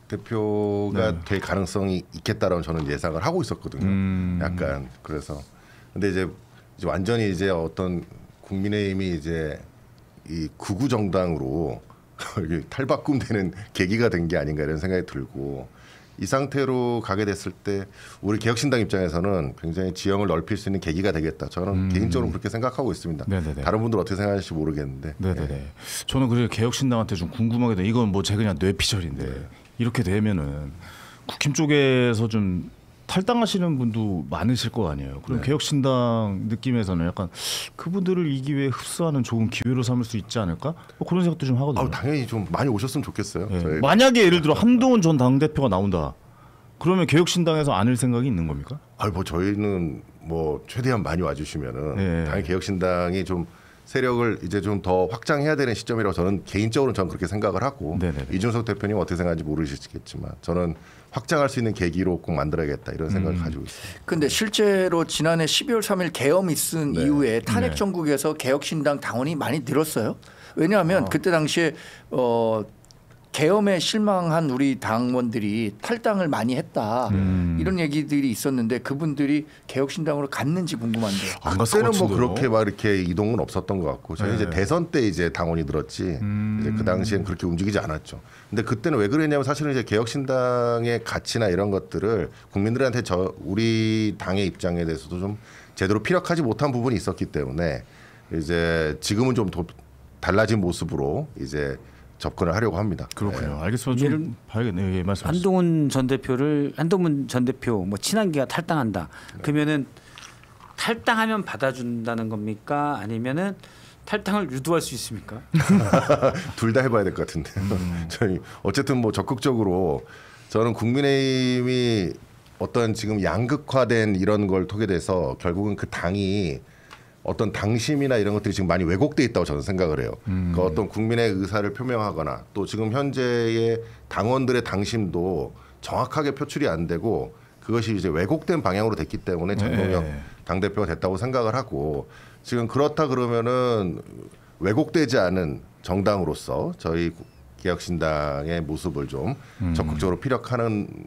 [SPEAKER 10] 대표가 될 가능성이 있겠다라고 저는 예상을 하고 있었거든요. 약간 그래서 근데 이제 완전히 이제 어떤 국민의힘이 이제 이 극우 정당으로 탈바꿈되는 계기가 된 게 아닌가 이런 생각이 들고 이 상태로 가게 됐을 때 우리 개혁신당 입장에서는 굉장히 지형을 넓힐 수 있는 계기가 되겠다. 저는 개인적으로 그렇게 생각하고 있습니다. 네네네. 다른 분들 어떻게 생각하실지 모르겠는데.
[SPEAKER 3] 네네네. 네. 저는 그래서 개혁신당한테 좀 궁금하게 돼. 이건 뭐 제 그냥 뇌피셜인데 이렇게 되면은 국힘 쪽에서 좀 탈당하시는 분도 많으실 거 아니에요. 그럼 개혁신당 느낌에서는 약간 그분들을 이 기회에 흡수하는 좋은 기회로 삼을 수 있지 않을까? 뭐 그런 생각도 좀 하거든요.
[SPEAKER 10] 당연히 좀 많이 오셨으면 좋겠어요.
[SPEAKER 3] 만약에 예를 들어 한동훈 전 당대표가 나온다. 그러면 개혁신당에서 안을 생각이 있는 겁니까?
[SPEAKER 10] 뭐 저희는 뭐 최대한 많이 와주시면은 당연히 개혁신당이 좀 세력을 이제 좀 더 확장해야 되는 시점이라고 저는 개인적으로는 저는 그렇게 생각을 하고 이준석 대표님 어떻게 생각하는지 모르시겠지만 저는 확장할 수 있는 계기로 꼭 만들어야겠다 이런 생각을 가지고 있습니다.
[SPEAKER 9] 그런데 실제로 지난해 12월 3일 계엄이 있은 이후에 탄핵 정국에서 개혁신당 당원이 많이 늘었어요. 왜냐하면 그때 당시에 계엄에 실망한 우리 당원들이 탈당을 많이 했다 이런 얘기들이 있었는데 그분들이 개혁신당으로 갔는지 궁금한데요.
[SPEAKER 10] 그때는 뭐 그렇게 막 이렇게 이동은 없었던 것 같고 저희 이제 대선 때 이제 당원이 늘었지 이제 그 당시엔 그렇게 움직이지 않았죠. 근데 그때는 왜 그랬냐면 사실은 이제 개혁신당의 가치나 이런 것들을 국민들한테 우리 당의 입장에 대해서도 좀 제대로 피력하지 못한 부분이 있었기 때문에 이제 지금은 좀 더 달라진 모습으로 이제 접근을 하려고 합니다.
[SPEAKER 3] 그렇군요. 알겠습니다. 좀 봐야겠네요. 말씀하시죠.
[SPEAKER 11] 한동훈 전 대표 뭐 친한계가 탈당한다. 그러면은 탈당하면 받아준다는 겁니까? 아니면은 탈당을 유도할 수 있습니까?
[SPEAKER 10] 둘 다 해봐야 될 것 같은데. 저희 어쨌든 뭐 적극적으로 저는 국민의힘이 어떤 지금 양극화된 이런 걸 통해 돼서 결국은 그 당이 어떤 당심이나 이런 것들이 지금 많이 왜곡돼 있다고 저는 생각을 해요. 그러니까 어떤 국민의 의사를 표명하거나 또 지금 현재의 당원들의 당심도 정확하게 표출이 안 되고 그것이 이제 왜곡된 방향으로 됐기 때문에 장동혁 당대표가 됐다고 생각을 하고 지금 그렇다 그러면은 왜곡되지 않은 정당으로서 저희 개혁신당의 모습을 좀 적극적으로 피력하는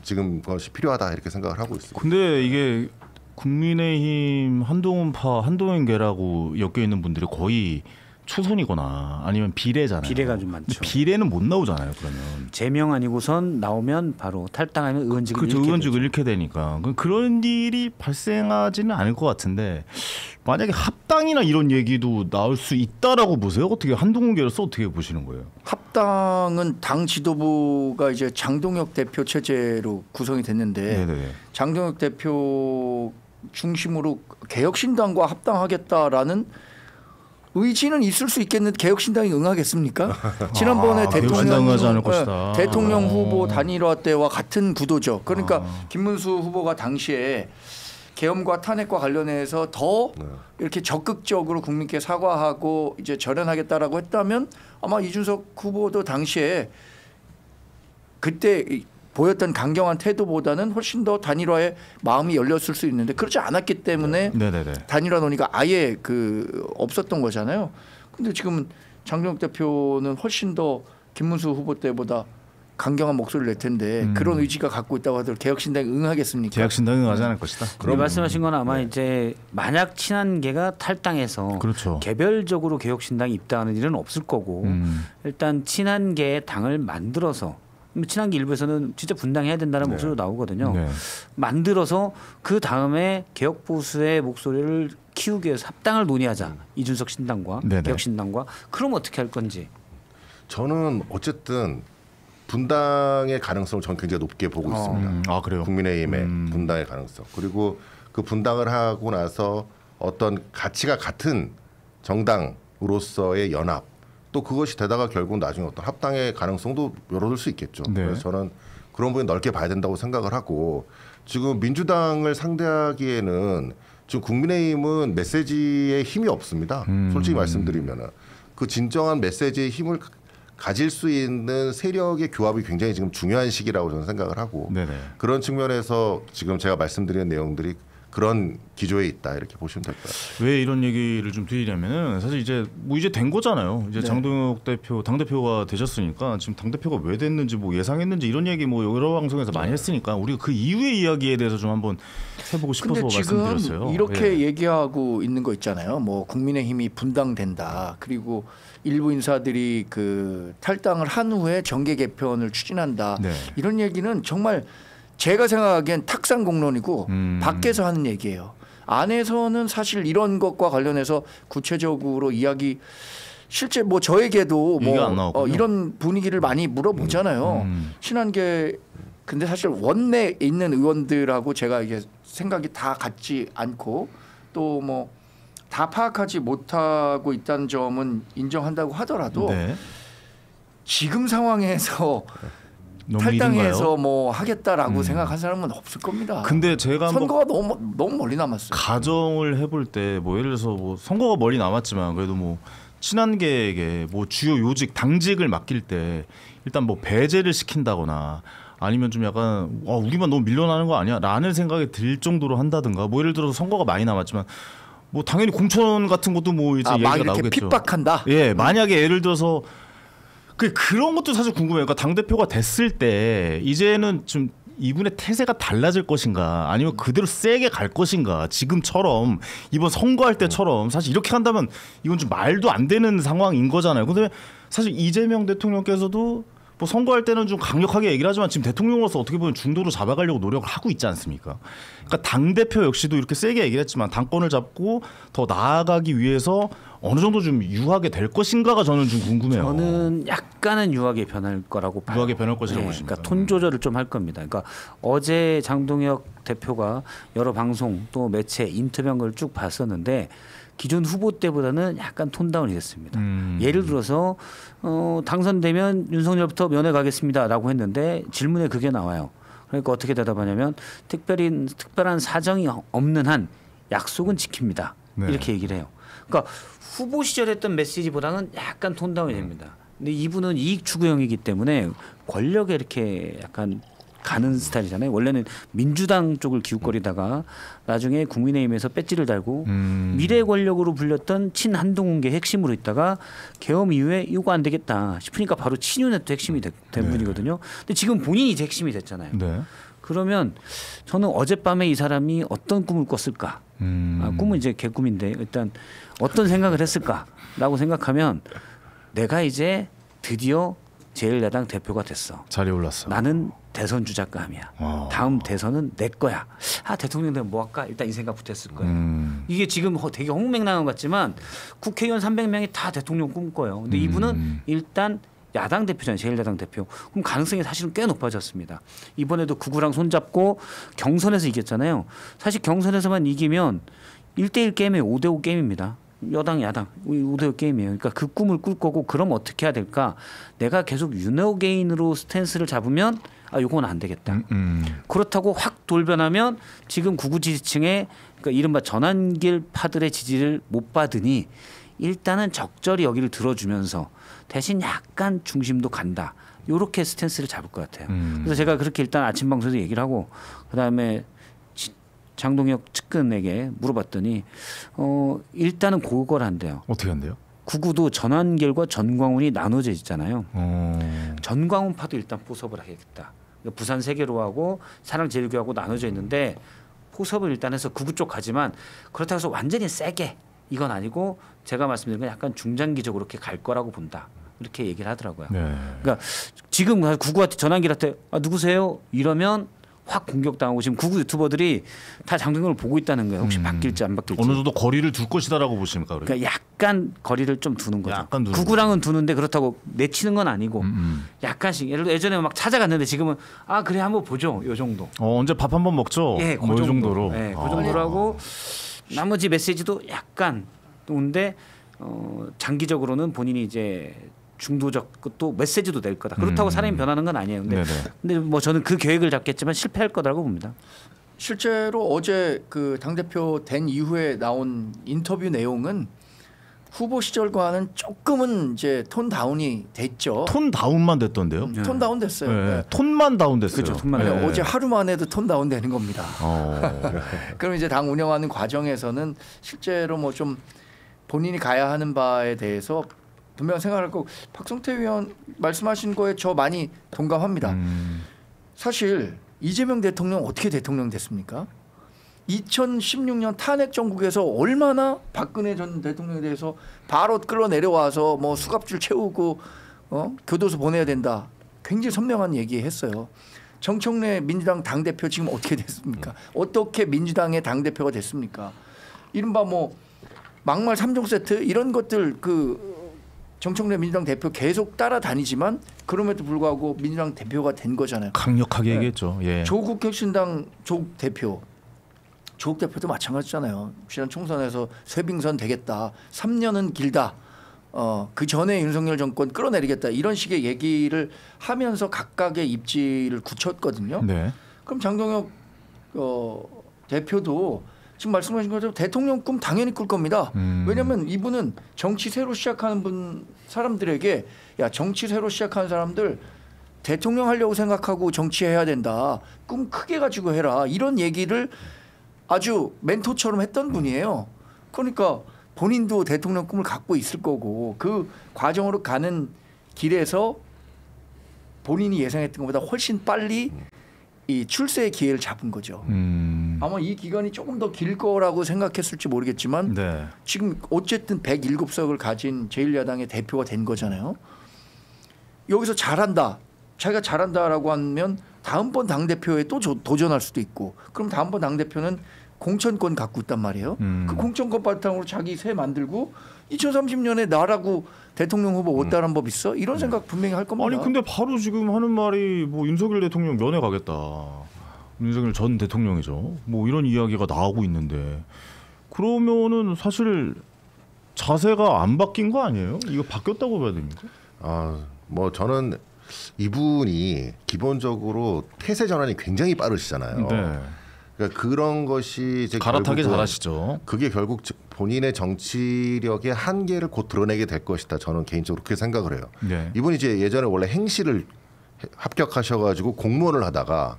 [SPEAKER 10] 지금 것이 필요하다 이렇게 생각을 하고 있습니다.
[SPEAKER 3] 근데 이게 국민의힘 한동훈파 한동훈계라고 엮여 있는 분들이 거의
[SPEAKER 1] 초선이거나 아니면 비례잖아요.
[SPEAKER 11] 비례가 좀 많죠.
[SPEAKER 1] 비례는 못 나오잖아요. 그러면
[SPEAKER 11] 제명 아니고선 나오면 바로 탈당하면 의원직을
[SPEAKER 1] 그렇죠. 의원직을 잃게 되니까 그런 일이 발생하지는 않을 것 같은데 만약에 합당이나 이런 얘기도 나올 수 있다라고 보세요. 어떻게 한동훈계로서 어떻게 보시는 거예요?
[SPEAKER 9] 합당은 당 지도부가 이제 장동혁 대표 체제로 구성이 됐는데 네네. 장동혁 대표 중심으로 개혁신당과 합당하겠다라는 의지는 있을 수 있겠는데 개혁신당이 응하겠습니까? 지난번에 대통령 후보 단일화 때와 같은 구도죠. 그러니까 김문수 후보가 당시에 계엄과 탄핵과 관련해서 더 이렇게 적극적으로 국민께 사과하고 이제 절연하겠다라고 했다면 아마 이준석 후보도 당시에 그때 보였던 강경한 태도보다는 훨씬 더 단일화에 마음이 열렸을 수 있는데 그렇지 않았기 때문에 단일화 논의가 아예 없었던 거잖아요. 근데 지금 장동혁 대표는 훨씬 더 김문수 후보 때보다 강경한 목소리를 낼 텐데 그런 의지가 갖고 있다고 하더라도 개혁신당이 응하겠습니까?
[SPEAKER 1] 개혁신당이 응하지 않을 것이다.
[SPEAKER 11] 그럼 말씀하신 건 아마 이제 만약 친한계가 탈당해서
[SPEAKER 1] 그렇죠.
[SPEAKER 11] 개별적으로 개혁신당이 입당하는 일은 없을 거고 일단 친한계의 당을 만들어서 친한계 일부에서는 진짜 분당해야 된다는 목소리가 나오거든요. 만들어서 그 다음에 개혁보수의 목소리를 키우기 위해서 합당을 논의하자. 이준석 신당과 개혁신당과. 그럼 어떻게 할 건지.
[SPEAKER 10] 저는 어쨌든 분당의 가능성을 저는 굉장히 높게 보고 있습니다.
[SPEAKER 1] 아, 그래요?
[SPEAKER 10] 국민의힘의 분당의 가능성. 그리고 그 분당을 하고 나서 어떤 가치가 같은 정당으로서의 연합 또 그것이 되다가 결국 나중에 어떤 합당의 가능성도 열어둘 수 있겠죠. 그래서 저는 그런 부분 넓게 봐야 된다고 생각을 하고 지금 민주당을 상대하기에는 지금 국민의힘은 메시지에 힘이 없습니다. 솔직히 말씀드리면은 그 진정한 메시지의 힘을 가질 수 있는 세력의 교합이 굉장히 지금 중요한 시기라고 저는 생각을 하고 그런 측면에서 지금 제가 말씀드린 내용들이 그런 기조에 있다 이렇게 보시면 될 것 같아요.
[SPEAKER 1] 왜 이런 얘기를 좀 드리냐면은 사실 이제 된 거잖아요. 이제 장동혁 대표 당 대표가 되셨으니까 지금 당 대표가 왜 됐는지 예상했는지 이런 얘기 여러 방송에서 많이 했으니까 우리가 그 이후의 이야기에 대해서 좀 한번 해보고 싶어서 말씀드렸어요.
[SPEAKER 9] 지금 이렇게 얘기하고 있는 거 있잖아요. 국민의힘이 분당된다. 그리고 일부 인사들이 탈당을 한 후에 정계 개편을 추진한다. 이런 얘기는 정말 제가 생각하기엔 탁상공론이고 밖에서 하는 얘기예요. 안에서는 사실 이런 것과 관련해서 구체적으로 이야기 실제 저에게도 이런 분위기를 많이 물어보잖아요. 친한계 근데 사실 원내에 있는 의원들하고 제가 이게 생각이 다 같지 않고 또 다 파악하지 못하고 있다는 점은 인정한다고 하더라도 지금 상황에서 탈당해서 하겠다라고 생각한 사람은 없을 겁니다.
[SPEAKER 1] 근데 제가
[SPEAKER 9] 선거가 너무 멀리 남았어요.
[SPEAKER 1] 가정을 해볼 때 예를 들어서 선거가 멀리 남았지만 그래도 친한계에게 주요 요직 당직을 맡길 때 일단 배제를 시킨다거나 아니면 좀 약간 우리만 너무 밀려나는 거 아니야? 라는 생각이 들 정도로 한다든가 예를 들어서 선거가 많이 남았지만 당연히 공천 같은 것도 이제 얘기가 나오겠죠.
[SPEAKER 9] 핍박한다.
[SPEAKER 1] 만약에 예를 들어서 그런 것도 사실 궁금해요. 그러니까 당 대표가 됐을 때 이제는 좀 이분의 태세가 달라질 것인가, 아니면 그대로 세게 갈 것인가. 지금처럼 이번 선거할 때처럼 사실 이렇게 한다면 이건 좀 말도 안 되는 상황인 거잖아요. 근데 사실 이재명 대통령께서도 선거할 때는 좀 강력하게 얘기를 하지만 지금 대통령으로서 어떻게 보면 중도로 잡아가려고 노력을 하고 있지 않습니까? 그러니까 당대표 역시도 이렇게 세게 얘기를 했지만 당권을 잡고 더 나아가기 위해서 어느 정도 좀 유하게 될 것인가가 저는 좀 궁금해요.
[SPEAKER 11] 저는 약간은 유하게 변할 거라고 봐요.
[SPEAKER 1] 유하게 변할 것이라고 보십니까?
[SPEAKER 11] 그러니까 톤 조절을 좀 할 겁니다. 그러니까 어제 장동혁 대표가 여러 방송 또 매체 인터뷰한 걸 쭉 봤었는데 기존 후보 때보다는 약간 톤다운이 됐습니다. 예를 들어서 당선되면 윤석열부터 면회 가겠습니다라고 했는데 질문에 그게 나와요. 그러니까 어떻게 대답하냐면 특별한 사정이 없는 한 약속은 지킵니다. 이렇게 얘기를 해요. 그러니까 후보 시절 했던 메시지보다는 약간 톤다운이 됩니다. 근데 이분은 이익 추구형이기 때문에 권력에 이렇게 약간 가는 스타일이잖아요. 원래는 민주당 쪽을 기웃거리다가 나중에 국민의힘에서 배지를 달고 미래 권력으로 불렸던 친한동훈계 핵심으로 있다가 계엄 이후에 이거 안 되겠다 싶으니까 바로 친윤의 또 핵심이 된 분이거든요. 근데 지금 본인이 이제 핵심이 됐잖아요. 그러면 저는 어젯밤에 이 사람이 어떤 꿈을 꿨을까? 꿈은 이제 개꿈인데 일단 어떤 생각을 했을까라고 생각하면 내가 이제 드디어 제1야당 대표가 됐어.
[SPEAKER 1] 자리에 올랐어.
[SPEAKER 11] 나는 대선 주자감이야. 다음 대선은 내 거야. 대통령 되면 뭐 할까? 일단 이 생각부터 했을 거예요. 이게 지금 되게 홍맹랑한 것 같지만 국회의원 300명이 다 대통령 꿈꿔요. 근데 이분은 일단 야당 대표잖아요. 제1야당 대표. 그럼 가능성이 사실은 꽤 높아졌습니다. 이번에도 구구랑 손잡고 경선에서 이겼잖아요. 사실 경선에서만 이기면 1대1 게임이 5대5 게임입니다. 여당 야당 5대5 게임이에요. 그러니까 그 꿈을 꿀 거고 그럼 어떻게 해야 될까? 내가 계속 윤호개인으로 스탠스를 잡으면 요건 안 되겠다. 그렇다고 확 돌변하면 지금 구구 지지층의 그러니까 이른바 전환길 파들의 지지를 못 받으니 일단은 적절히 여기를 들어주면서 대신 약간 중심도 간다. 요렇게 스탠스를 잡을 것 같아요. 그래서 제가 그렇게 일단 아침 방송에서 얘기를 하고 그다음에 장동혁 측근에게 물어봤더니 일단은 그걸 한대요.
[SPEAKER 1] 어떻게 한대요?
[SPEAKER 11] 구구도 전환길과 전광훈이 나눠져 있잖아요. 전광훈파도 일단 포섭을 하겠다. 그러니까 부산 세계로하고 사랑제일교하고 나눠져 있는데 포섭을 일단 해서 구구 쪽 가지만 그렇다고 해서 완전히 세게 이건 아니고 제가 말씀드린 건 약간 중장기적으로 그렇게 갈 거라고 본다. 이렇게 얘기를 하더라고요. 네. 그러니까 지금 구구한테 전환길한테 누구세요? 이러면 확 공격당하고 지금 구구 유튜버들이 다 장동혁을 보고 있다는 거예요. 혹시 바뀔지 안 바뀔지.
[SPEAKER 1] 어느 정도 거리를 둘 것이다라고 보십니까?
[SPEAKER 11] 그러니까 약간 거리를 좀 두는 거죠. 구구랑은 두는데 그렇다고 내치는 건 아니고 약간씩. 예를 들어 예전에 막 찾아갔는데 지금은 그래 한번 보죠. 요 정도.
[SPEAKER 1] 언제 밥 한번 먹죠?
[SPEAKER 11] 예, 그 정도로. 예, 그 정도로 하고 나머지 메시지도 약간 근데 장기적으로는 본인이 이제 중도적 것도 메시지도 낼 거다. 그렇다고 사람이 변하는 건 아니에요. 근데 뭐 저는 그 계획을 잡겠지만 실패할 거라고 봅니다.
[SPEAKER 9] 실제로 어제 그 당대표 된 이후에 나온 인터뷰 내용은 후보 시절과는 조금은 이제 톤 다운이 됐죠.
[SPEAKER 1] 톤 다운만 됐던데요?
[SPEAKER 9] 톤 다운 됐어요.
[SPEAKER 1] 네. 톤만 다운 됐어요.
[SPEAKER 11] 그렇죠. 톤만
[SPEAKER 9] 네. 어제 하루만 해도 톤 다운 되는 겁니다. 그럼 이제 당 운영하는 과정에서는 실제로 뭐 좀 본인이 가야 하는 바에 대해서 분명 생각할 거고 박성태 의원 말씀하신 거에 저 많이 동감합니다. 사실 이재명 대통령 어떻게 대통령 됐습니까? 2016년 탄핵 정국에서 얼마나 박근혜 전 대통령에 대해서 바로 끌어내려와서 뭐 수갑줄 채우고 교도소 보내야 된다. 굉장히 선명한 얘기했어요. 정청래 민주당 당대표 지금 어떻게 됐습니까? 어떻게 민주당의 당대표가 됐습니까? 이른바 뭐 막말 3종 세트 이런 것들 그 정청래 민주당 대표 계속 따라다니지만 그럼에도 불구하고 민주당 대표가 된 거잖아요.
[SPEAKER 1] 강력하게 얘기했죠. 예.
[SPEAKER 9] 조국 혁신당 조국 대표도 마찬가지잖아요. 지난 총선에서 쇄빙선 되겠다. 3년은 길다. 그 전에 윤석열 정권 끌어내리겠다. 이런 식의 얘기를 하면서 각각의 입지를 굳혔거든요. 네. 그럼 장동혁 대표도 지금 말씀하신 것처럼 대통령 꿈 당연히 꿀 겁니다. 왜냐하면 이분은 정치 새로 시작하는 사람들에게 야 정치 새로 시작하는 사람들 대통령 하려고 생각하고 정치해야 된다. 꿈 크게 가지고 해라. 이런 얘기를 아주 멘토처럼 했던 분이에요. 그러니까 본인도 대통령 꿈을 갖고 있을 거고 그 과정으로 가는 길에서 본인이 예상했던 것보다 훨씬 빨리 이 출세의 기회를 잡은 거죠. 아마 이 기간이 조금 더 길 거라고 생각했을지 모르겠지만 네. 지금 어쨌든 107석을 가진 제1야당의 대표가 된 거잖아요. 여기서 잘한다. 자기가 잘한다라고 하면 다음번 당대표에 또 도전할 수도 있고 그럼 다음번 당대표는 공천권 갖고 있단 말이에요. 그 공천권 바탕으로 자기 새 만들고 2030년에 나라고 대통령 후보 못 따라한 법 있어? 이런 생각 분명히 할 겁니다.
[SPEAKER 1] 아니 근데 바로 지금 하는 말이 뭐 윤석열 대통령 면회 가겠다. 윤석열 전 대통령이죠. 뭐 이런 이야기가 나오고 있는데 그러면은 사실 자세가 안 바뀐 거 아니에요? 이거 바뀌었다고 봐야 됩니까?
[SPEAKER 10] 뭐 저는 이분이 기본적으로 태세 전환이 굉장히 빠르시잖아요. 네. 그러니까 그런 것이 이제
[SPEAKER 1] 갈아타기 잘하시죠.
[SPEAKER 10] 그게 결국 본인의 정치력의 한계를 곧 드러내게 될 것이다. 저는 개인적으로 그렇게 생각을 해요. 네. 이분이 이제 예전에 원래 행시를 합격하셔가지고 공무원을 하다가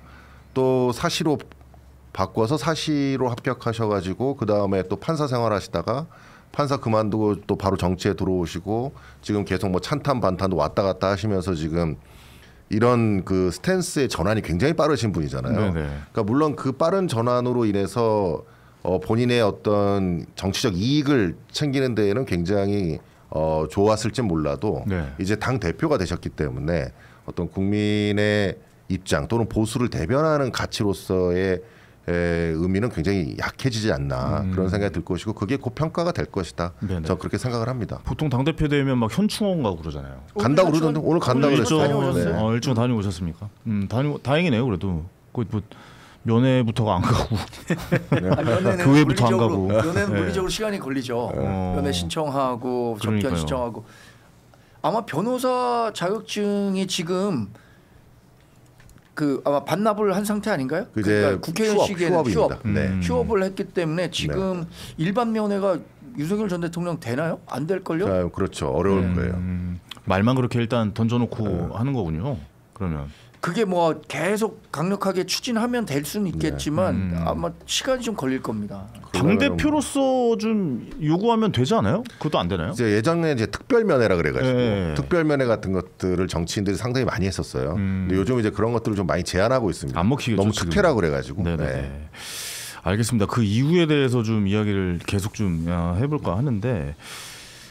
[SPEAKER 10] 또 사시로 바꿔서 사시로 합격하셔가지고 그 다음에 또 판사 생활하시다가 판사 그만두고 또 바로 정치에 들어오시고 지금 계속 뭐 찬탄 반탄도 왔다 갔다 하시면서 지금 이런 그 스탠스의 전환이 굉장히 빠르신 분이잖아요. 네네. 그러니까 물론 그 빠른 전환으로 인해서 본인의 어떤 정치적 이익을 챙기는 데에는 굉장히 좋았을지 몰라도 네. 이제 당 대표가 되셨기 때문에 어떤 국민의 입장 또는 보수를 대변하는 가치로서의 의미는 굉장히 약해지지 않나 그런 생각이 들 것이고 그게 곧 평가가 될 것이다. 저는 그렇게 생각을 합니다.
[SPEAKER 1] 보통 당대표 되면 막 현충원 가고 그러잖아요.
[SPEAKER 10] 간다고 그러던데 오늘 간다고 그랬어요.
[SPEAKER 1] 네. 일정 다녀오셨습니까? 다행이네요. 그래도 뭐 면회부터가 안 가고 교회부터 안 가고
[SPEAKER 9] 면회는 물리적으로 시간이 걸리죠. 면회 신청하고 접견 신청하고 아마 변호사 자격증이 지금 아마 반납을 한 상태 아닌가요? 그러니까 국회의원 시기에는 휴업을 했기 때문에 지금 일반 면회가 윤석열 전 대통령 되나요? 안 될걸요?
[SPEAKER 10] 그렇죠. 어려울 거예요.
[SPEAKER 1] 말만 그렇게 일단 던져놓고 하는 거군요. 그러면
[SPEAKER 9] 그게 뭐 계속 강력하게 추진하면 될 수는 있겠지만 아마 시간이 좀 걸릴 겁니다.
[SPEAKER 1] 당 대표로서 좀 요구하면 되지 않아요? 그것도 안 되나요?
[SPEAKER 10] 이제 예전에 이제 특별 면회라 그래가지고 특별 면회 같은 것들을 정치인들이 상당히 많이 했었어요. 근데 요즘 이제 그런 것들을 좀 많이 제한하고 있습니다.
[SPEAKER 1] 안 먹히겠죠.
[SPEAKER 10] 너무 특혜라 그래가지고.
[SPEAKER 1] 네. 알겠습니다. 그 이유에 대해서 좀 이야기를 계속 좀 해볼까 하는데.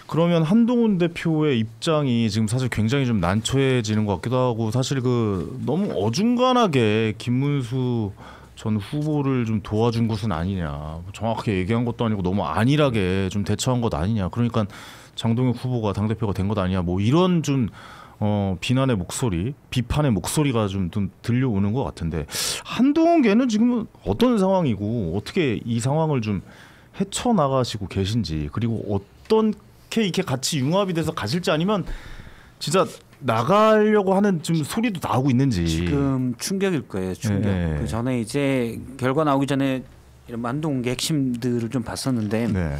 [SPEAKER 1] 그러면 한동훈 대표의 입장이 지금 사실 굉장히 좀 난처해지는 것 같기도 하고 사실 너무 어중간하게 김문수 전 후보를 좀 도와준 것은 아니냐, 정확하게 얘기한 것도 아니고 너무 안일하게 좀 대처한 것 아니냐, 그러니까 장동혁 후보가 당대표가 된 것 아니냐, 뭐 이런 좀 비난의 목소리, 비판의 목소리가 좀 들려오는 것 같은데 한동훈계는 지금 어떤 상황이고 어떻게 이 상황을 좀 헤쳐나가시고 계신지, 그리고 어떤 이렇게 같이 융합이 돼서 가실지 아니면 진짜 나가려고 하는 좀 소리도 나오고 있는지.
[SPEAKER 11] 지금 충격일 거예요. 충격. 그 전에 이제 결과 나오기 전에 이런 한동훈계 핵심들을 좀 봤었는데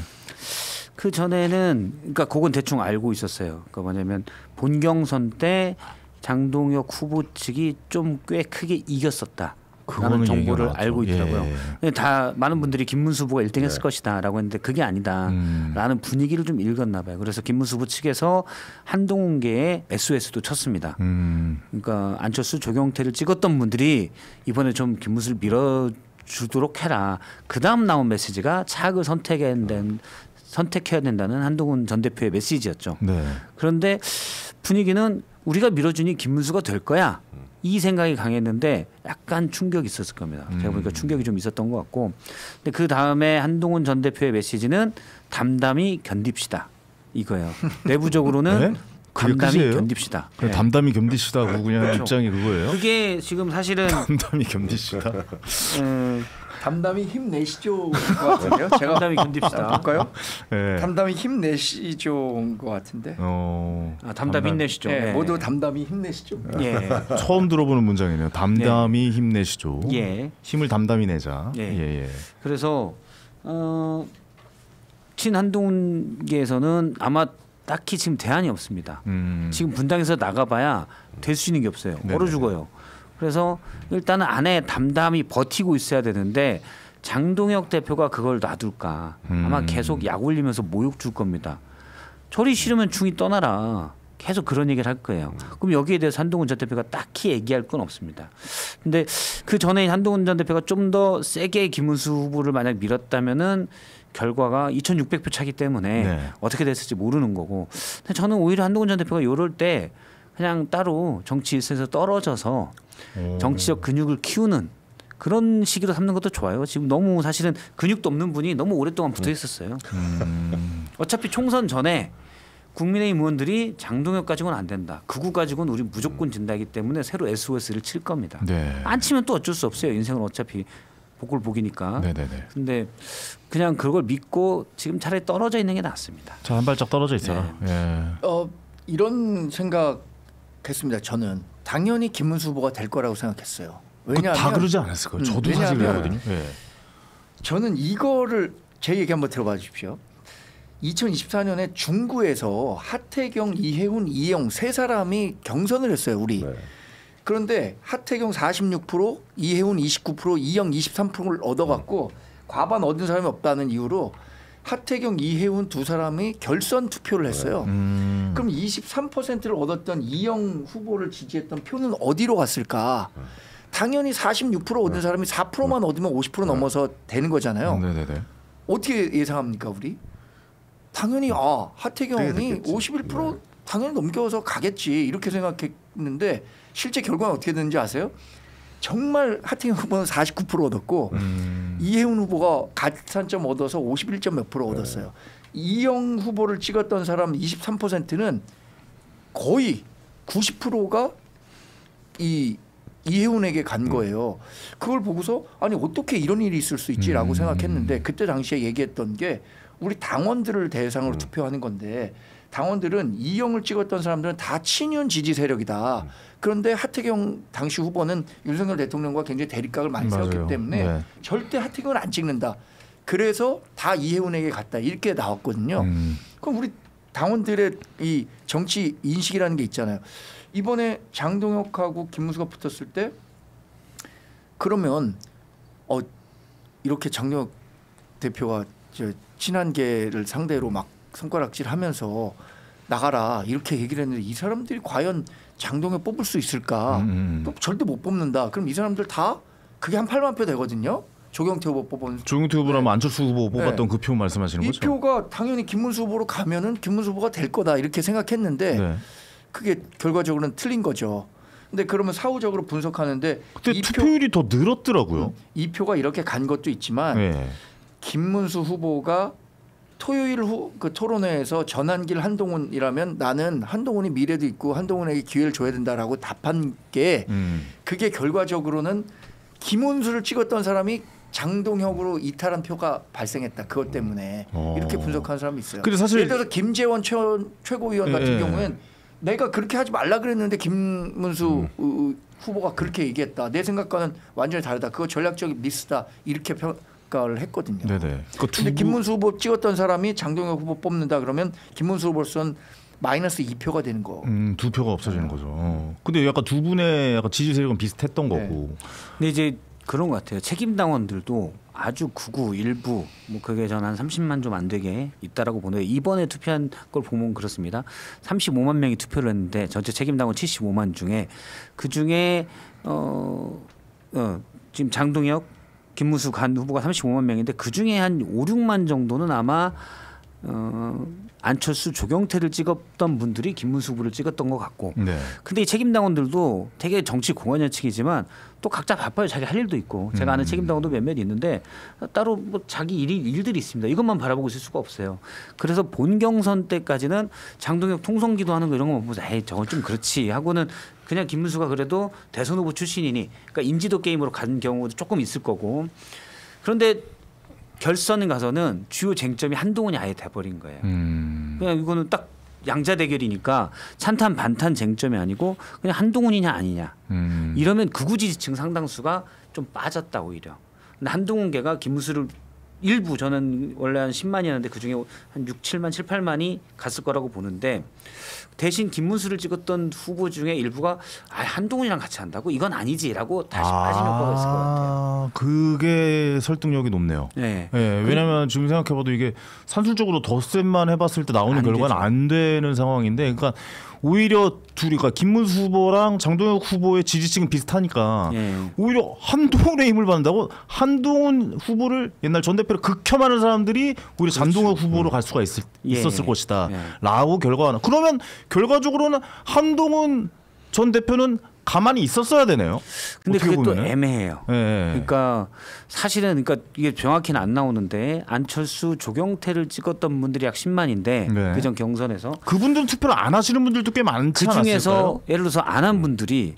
[SPEAKER 11] 그 전에는 그러니까 그건 대충 알고 있었어요. 그러니까 뭐냐면 본경선 때 장동혁 후보 측이 좀 꽤 크게 이겼었다. 라는 정보를 알고 있더라고요. 다 많은 분들이 김문수 후보가 1등 했을 것이다라고 했는데 그게 아니다라는 분위기를 좀 읽었나 봐요. 그래서 김문수 후보 측에서 한동훈계에 SOS도 쳤습니다. 그러니까 안철수 조경태를 찍었던 분들이 이번에 좀 김문수를 밀어주도록 해라. 그다음 나온 메시지가 차악을 선택해야 된다는 한동훈 전 대표의 메시지였죠. 그런데 분위기는 우리가 밀어주니 김문수가 될 거야. 이 생각이 강했는데 약간 충격이 있었을 겁니다. 제가 보니까 충격이 좀 있었던 것 같고, 근데 그 다음에 한동훈 전 대표의 메시지는 담담히 견딥시다 이거예요. 내부적으로는 담담히 견딥시다.
[SPEAKER 1] 담담히 견디시다고 그냥 입장이 그거예요.
[SPEAKER 11] 그게 지금 사실은
[SPEAKER 1] 담담히 견디시다.
[SPEAKER 9] 담담히 힘내시죠 것 같은데요. 제가
[SPEAKER 11] 담담히 견딥시다.
[SPEAKER 9] 볼까요? 담담히 힘내시죠 것 같은데.
[SPEAKER 11] 담담히 힘내시죠.
[SPEAKER 9] 모두 담담히 힘내시죠.
[SPEAKER 1] 처음 들어보는 문장이네요. 담담히 힘내시죠. 힘을 담담히 내자.
[SPEAKER 11] 그래서 친한동훈계에서는 아마 딱히 지금 대안이 없습니다. 지금 분당에서 나가봐야 될 수 있는 게 없어요. 얼어 죽어요. 그래서 일단은 안에 담담히 버티고 있어야 되는데 장동혁 대표가 그걸 놔둘까. 아마 계속 약 올리면서 모욕 줄 겁니다. 저리 싫으면 중이 떠나라. 계속 그런 얘기를 할 거예요. 그럼 여기에 대해서 한동훈 전 대표가 딱히 얘기할 건 없습니다. 근데 그 전에 한동훈 전 대표가 좀 더 세게 김문수 후보를 만약 밀었다면은 결과가 2,600표 차기 때문에 어떻게 됐을지 모르는 거고. 근데 저는 오히려 한동훈 전 대표가 이럴 때 그냥 따로 정치 일선에서 떨어져서 정치적 근육을 키우는 그런 시기로 삼는 것도 좋아요. 지금 너무 사실은 근육도 없는 분이 너무 오랫동안 붙어 있었어요. 어차피 총선 전에 국민의힘 의원들이 장동혁 가지고는 안 된다. 극우 가지고는 우리 무조건 진다기 때문에 새로 SOS를 칠 겁니다. 안 치면 또 어쩔 수 없어요. 인생은 어차피 복골복이니까. 근데 그냥 그걸 믿고 지금 차라리 떨어져 있는 게 낫습니다.
[SPEAKER 1] 자, 한 발짝 떨어져 있어라.
[SPEAKER 9] 이런 생각했습니다. 저는 당연히 김문수 후보가 될 거라고 생각했어요. 왜냐하면
[SPEAKER 1] 다 그러지 않았을 거예요. 저도 사실 그러거든요.
[SPEAKER 9] 저는 이거를 제 얘기 한번 들어봐 주십시오. 2024년에 중구에서 하태경, 이해훈, 이영 세 사람이 경선을 했어요. 우리. 그런데 하태경 46%, 이해훈 29%, 이영 23%를 얻어갖고 과반 얻은 사람이 없다는 이유로 하태경, 이해운 두 사람이 결선 투표를 했어요. 그럼 23%를 얻었던 이영 후보를 지지했던 표는 어디로 갔을까? 당연히 46% 얻은 사람이 4%만 얻으면 50% 넘어서 되는 거잖아요.
[SPEAKER 1] 네네네.
[SPEAKER 9] 어떻게 예상합니까 우리? 당연히 하태경이 51% 당연히 넘겨서 가겠지 이렇게 생각했는데 실제 결과는 어떻게 되는지 아세요? 정말 하태경 후보는 49% 얻었고 이해운 후보가 가산점 얻어서 51점 몇 프로 얻었어요. 이영 후보를 찍었던 사람 23%는 거의 90%가 이해운에게 간 거예요. 그걸 보고서 아니 어떻게 이런 일이 있을 수 있지라고 생각했는데 그때 당시에 얘기했던 게 우리 당원들을 대상으로 투표하는 건데 당원들은 이영을 찍었던 사람들은 다 친윤 지지 세력이다. 그런데 하태경 당시 후보는 윤석열 대통령과 굉장히 대립각을 많이 세웠기 때문에 절대 하태경을 안 찍는다. 그래서 다 이해운에게 갔다 이렇게 나왔거든요. 그럼 우리 당원들의 이 정치 인식이라는 게 있잖아요. 이번에 장동혁하고 김문수가 붙었을 때 그러면 이렇게 장동혁 대표가 친한계를 상대로 막 손가락질하면서 나가라 이렇게 얘기를 했는데 이 사람들이 과연 장동혁 뽑을 수 있을까? 절대 못 뽑는다. 그럼 이 사람들 다 그게 한 8만 표 되거든요. 조경태 후보 뽑은
[SPEAKER 1] 조경태 후보라면 안철수 후보 뽑았던 그 표 말씀하시는 거죠?
[SPEAKER 9] 이 표가 당연히 김문수 후보로 가면은 김문수 후보가 될 거다 이렇게 생각했는데 그게 결과적으로는 틀린 거죠. 근데 그러면 사후적으로 분석하는데
[SPEAKER 1] 근데 투표율이 더 늘었더라고요.
[SPEAKER 9] 이 표가 이렇게 간 것도 있지만 김문수 후보가 토요일 그 토론회에서 전환길 한동훈이라면 나는 한동훈이 미래도 있고 한동훈에게 기회를 줘야 된다라고 답한 게 그게 결과적으로는 김문수를 찍었던 사람이 장동혁으로 이탈한 표가 발생했다. 그것 때문에 이렇게 분석하는 사람이 있어요.
[SPEAKER 1] 사실
[SPEAKER 9] 예를 들어서 김재원 최고위원 같은 경우는 내가 그렇게 하지 말라 그랬는데 김문수 후보가 그렇게 얘기했다. 내 생각과는 완전히 다르다. 그거 전략적인 미스다. 이렇게 평가를 했거든요. 그런데 김문수 후보 찍었던 사람이 장동혁 후보 뽑는다 그러면 김문수 후보로서는 마이너스 2표가 되는 거.
[SPEAKER 1] 2표가 없어지는 거죠. 근데 약간 두 분의 약간 지지 세력은 비슷했던 거고.
[SPEAKER 11] 근데 이제 그런 것 같아요. 책임 당원들도 아주 극우 일부 뭐 그게 전 한 30만 좀 안 되게 있다라고 보는데 이번에 투표한 걸 보면 그렇습니다. 35만 명이 투표를 했는데 전체 책임 당원 75만 중에 그 중에 지금 장동혁, 김문수 간 후보가 35만 명인데 그 중에 한 5, 6만 정도는 아마 안철수, 조경태를 찍었던 분들이 김문수 후보를 찍었던 것 같고. 근데 이 책임당원들도 되게 정치 공헌여측이지만 또 각자 바빠요. 자기 할 일도 있고. 제가 아는 책임당원도 몇몇 있는데 따로 뭐 자기 일들이 있습니다. 이것만 바라보고 있을 수가 없어요. 그래서 본 경선 때까지는 장동혁 통성기도 하는 거 이런 거 보면서 에이 저건 좀 그렇지 하고는 그냥 김문수가 그래도 대선 후보 출신이니 그러니까 인지도 게임으로 간 경우도 조금 있을 거고. 그런데 결선에 가서는 주요 쟁점이 한동훈이 아예 돼버린 거예요. 그냥 이거는 딱 양자 대결이니까 찬탄 반탄 쟁점이 아니고 그냥 한동훈이냐 아니냐. 이러면 극우 지지층 상당수가 좀 빠졌다 오히려. 근데 한동훈계가 김문수를 일부 저는 원래 한 10만이었는데 그중에 한 6, 7만, 7, 8만이 갔을 거라고 보는데 대신 김문수를 찍었던 후보 중에 일부가 한동훈이랑 같이 한다고? 이건 아니지라고 다시 빠진 효과가 있을 것 같아요.
[SPEAKER 1] 그게 설득력이 높네요. 왜냐하면 지금 생각해봐도 이게 산술적으로 덧셈만 해봤을 때 나오는 결과는 안 되는 상황인데 그러니까 오히려 둘이가 김문수 후보랑 장동혁 후보의 지지층은 비슷하니까 오히려 한동훈의 힘을 받는다고 한동훈 후보를 옛날 전 대표를 극혐하는 사람들이 오히려 장동혁 후보로 갈 수가 있었을 것이다 라고 결과가 그러면 결과적으로는 한동훈 전 대표는 가만히 있었어야 되네요.
[SPEAKER 11] 근데 그게 또 애매해요. 그러니까 사실은 그러니까 이게 정확히는 안 나오는데 안철수, 조경태를 찍었던 분들이 약 10만인데 그전 경선에서
[SPEAKER 1] 그분들은 투표를 안 하시는 분들도 꽤 많지 않았을까요?
[SPEAKER 11] 그 중에서 예를 들어서 안 한 분들이